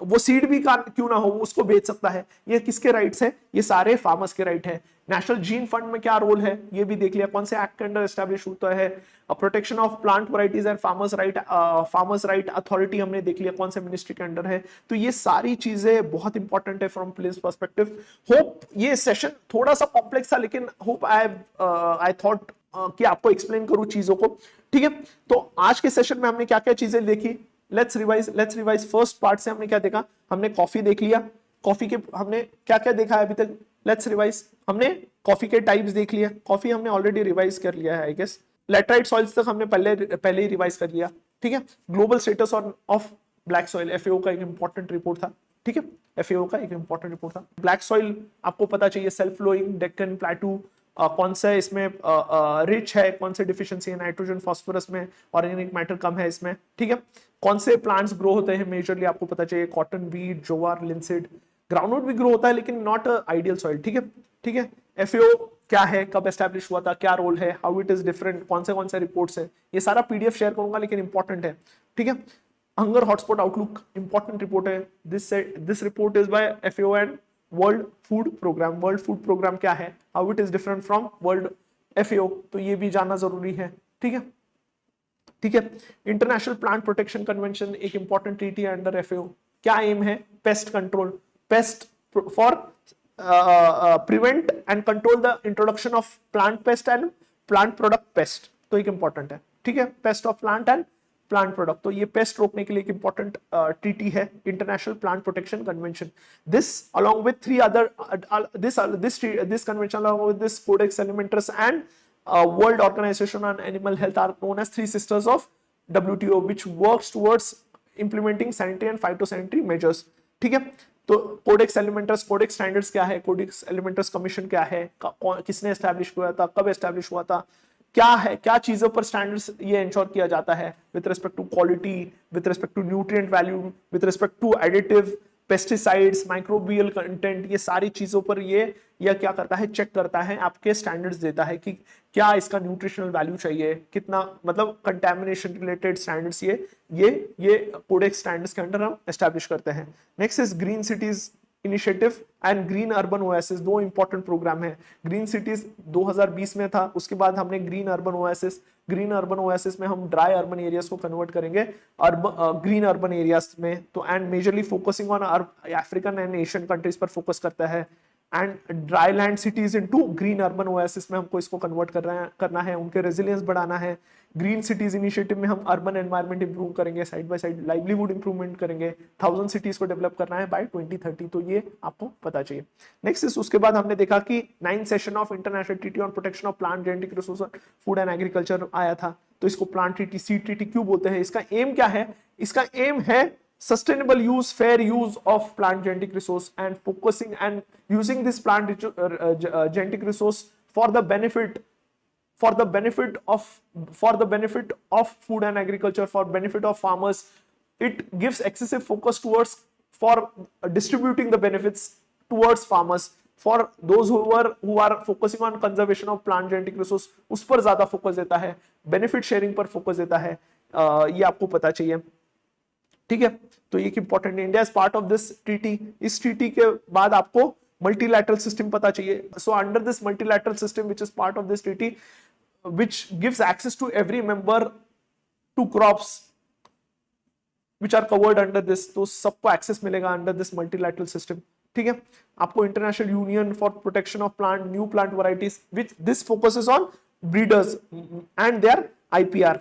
वो सीड भी क्यों ना हो, उसको बेच सकता है. ये किसके राइट्स है? ये सारे फार्मर्स के राइट है. नेशनल जीन फंड में क्या रोल है ये भी देख लिया, कौन से एक्ट के अंडर एस्टैब्लिश होता है. Protection of plant varieties and farmers right authority हमने देख लिया कौन से मिनिस्ट्री के अंडर है. तो ये सारी चीजें बहुत इंपॉर्टेंट है फ्रॉम प्लेस पर्सपेक्टिव. होप ये सेशन थोड़ा सा कॉम्प्लेक्स था, लेकिन होप आई थॉट कि आपको एक्सप्लेन करूं चीजों को. ठीक है, तो आज के सेशन में हमने क्या क्या चीजें देखी. Let's revise. फर्स्ट पार्ट से हमने क्या देखा? हमने कॉफी देख लिया. कॉफी के हमने क्या क्या देखा है अभी तक? Let's revise. हमने कॉफी के टाइप्स देख लिया, कॉफी हमने ऑलरेडी रिवाइज कर लिया है आई गेस। लेटराइट सॉइल्स तक हमने पहले ही रिवाइज कर लिया, ठीक है। Global status of black soil, FAO का एक इंपॉर्टेंट रिपोर्ट था, ठीक है। एफएओ का एक इंपॉर्टेंट रिपोर्ट था। ब्लैक सॉइल आपको पता चाहिए, सेल्फ फ्लोइंग डेक्कन प्लेटू, कौन सा इसमें रिच है, कौन से डिफिशिएंसी है नाइट्रोजन फास्फोरस में, ऑर्गेनिक मैटर कम है इसमें, ठीक है। कौन से प्लांट्स ग्रो होते हैं मेजरली आपको पता चाहिए, कॉटन, वीट, जोआर, लिंसिड। ग्राउंडनट भी ग्रो होता है लेकिन नॉट आइडियल सॉइल, ठीक है, ठीक है। एफएओ क्या है, कब एस्टैब्लिश हुआ था, क्या रोल है, हाउ इट इज डिफरेंट, कौन से रिपोर्ट्स है, ये सारा पीडीएफ शेयर करूंगा लेकिन इंपॉर्टेंट है, ठीक है। Hunger hotspot outlook important report है, this report is by FAO and world food programme. World food programme क्या है, how it is different from world FAO, तो ये भी जानना जरूरी है, ठीक है, ठीक है। इंटरनेशनल प्लांट प्रोटेक्शन कन्वेंशन एक इंपॉर्टेंट ट्रीटी है अंडर एफएओ। क्या एम है, pest control, paste for prevent and control the introduction of plant pest and plant product paste, तो एक इंपॉर्टेंट है, ठीक है। Paste of plant and plant product, तो ये पेस्ट रोकने के लिए एक इंपॉर्टेंट ट्रीटी है, international plant protection convention. This along with three other this convention along with this Codex Alimentarius and World Organization on Animal Health are known as three sisters of WTO which works towards implementing sanitary and phytosanitary measures, ठीक है। तो codex एलिमेंटर्स, codex standards क्या है, codex एलिमेंटर्स commission क्या है, किसने establish हुआ था, कब एस्टैब्लिश हुआ था, क्या है, क्या चीजों पर स्टैंडर्ड्स ये इंश्योर किया जाता है with respect to quality, with respect to nutrient value, with respect to additive, pesticides, microbial content, ये सारी चीजों पर ये क्या करता है, चेक करता है, आपके स्टैंडर्ड्स देता है कि क्या इसका न्यूट्रिशनल वैल्यू चाहिए, कितना, मतलब कंटेमिनेशन रिलेटेड स्टैंडर्ड्स ये कोडेक्स स्टैंडर्ड्स के अंडर हम एस्टैब्लिश करते हैं। Next is green cities initiative and green urban oasis, दो इंपॉर्टेंट प्रोग्राम है। ग्रीन सिटीज 2020 में था, उसके बाद हमने ग्रीन अर्बन ओएसिस में हम ड्राई अर्बन एरियाज को कन्वर्ट करेंगे ग्रीन अर्बन एरियाज में, तो and majorly focusing on African and Asian countries पर फोकस करता है, and dry land cities into green urban oasis में हमको इसको कन्वर्ट करना है, उनके रेजिलियंस बढ़ाना है। ग्रीन सिटीज इनिशिएटिव में हम अर्बन एनवायरनमेंट इंप्रूव करेंगे, side by side livelihood improvement करेंगे, 1000 सिटीज को डेवलप करना है बाय 2030, तो ये आपको पता चाहिए। नेक्स्ट इज, उसके बाद हमने देखा कि 9th session of international treaty on protection of plant genetic resource food and agriculture आया था, तो इसको प्लांट ट्रीटी, सीड ट्रीटी क्यों बोलते हैं, इसका एम क्या है, इसका एम है sustainable use, fair use of plant genetic resource and focusing and using this plant genetic resource for the benefit of food and agriculture, for benefit of farmers. It gives excessive focus towards for distributing the benefits towards farmers. For those who are focusing on conservation of plant genetic resource, उस पर ज्यादा focus देता है, benefit sharing पर focus देता है, ये आपको पता चाहिए, ठीक है। तो ये इंपॉर्टेंट है, India is part of this treaty. इस ट्रीटी के बाद आपको मल्टीलैटरल सिस्टम पता चाहिए। So under this multilateral system which is part of this treaty which gives access to every member to crops which are covered under this, तो सबको access मिलेगा under this multilateral system, ठीक है। आपको international union for protection of plant, new plant varieties which this focuses on breeders and their IPR,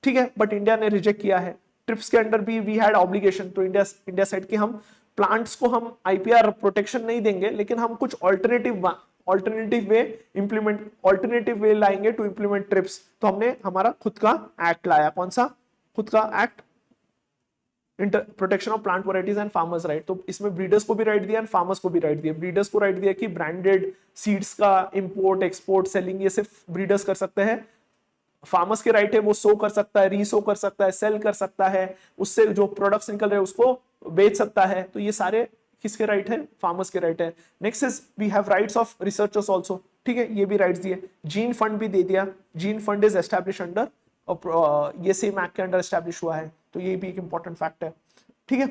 ठीक है, but India ने reject किया है। ट्रिप्स के अंडर भी वी हैड ऑब्लिगेशन, तो इंडिया साइड के हम प्लांट्स को हम आईपीआर प्रोटेक्शन नहीं देंगे, लेकिन हम कुछ ऑल्टरनेटिव वे लाएंगे टू इंप्लीमेंट ट्रिप्स। तो हमने हमारा खुद का एक्ट लाया, कौन सा खुद का act, protection of plant varieties and farmers right. तो इसमें ब्रीडर्स को भी राइट दिया एंड फार्मर्स को भी राइट दिया। ब्रीडर्स को राइट दिया कि ब्रांडेड सीड्स का इंपोर्ट, एक्सपोर्ट, सेलिंग ये सिर्फ ब्रीडर्स कर सकते हैं। फार्मर्स के राइट है वो सो कर सकता है, रीसो कर सकता है, सेल कर सकता है, उससे जो प्रोडक्ट्स निकल रहे हैं उसको बेच सकता है। तो ये सारे किसके राइट है, फार्मर्स के राइट है। Next is we have rights of researchers also, ठीक है, ये भी राइट्स दिए। जीन फंड भी दे दिया, gene fund is establish under ये सेम एक्ट के अंडर एस्टैब्लिश हुआ है, तो ये भी एक इंपॉर्टेंट फैक्ट है, ठीक है।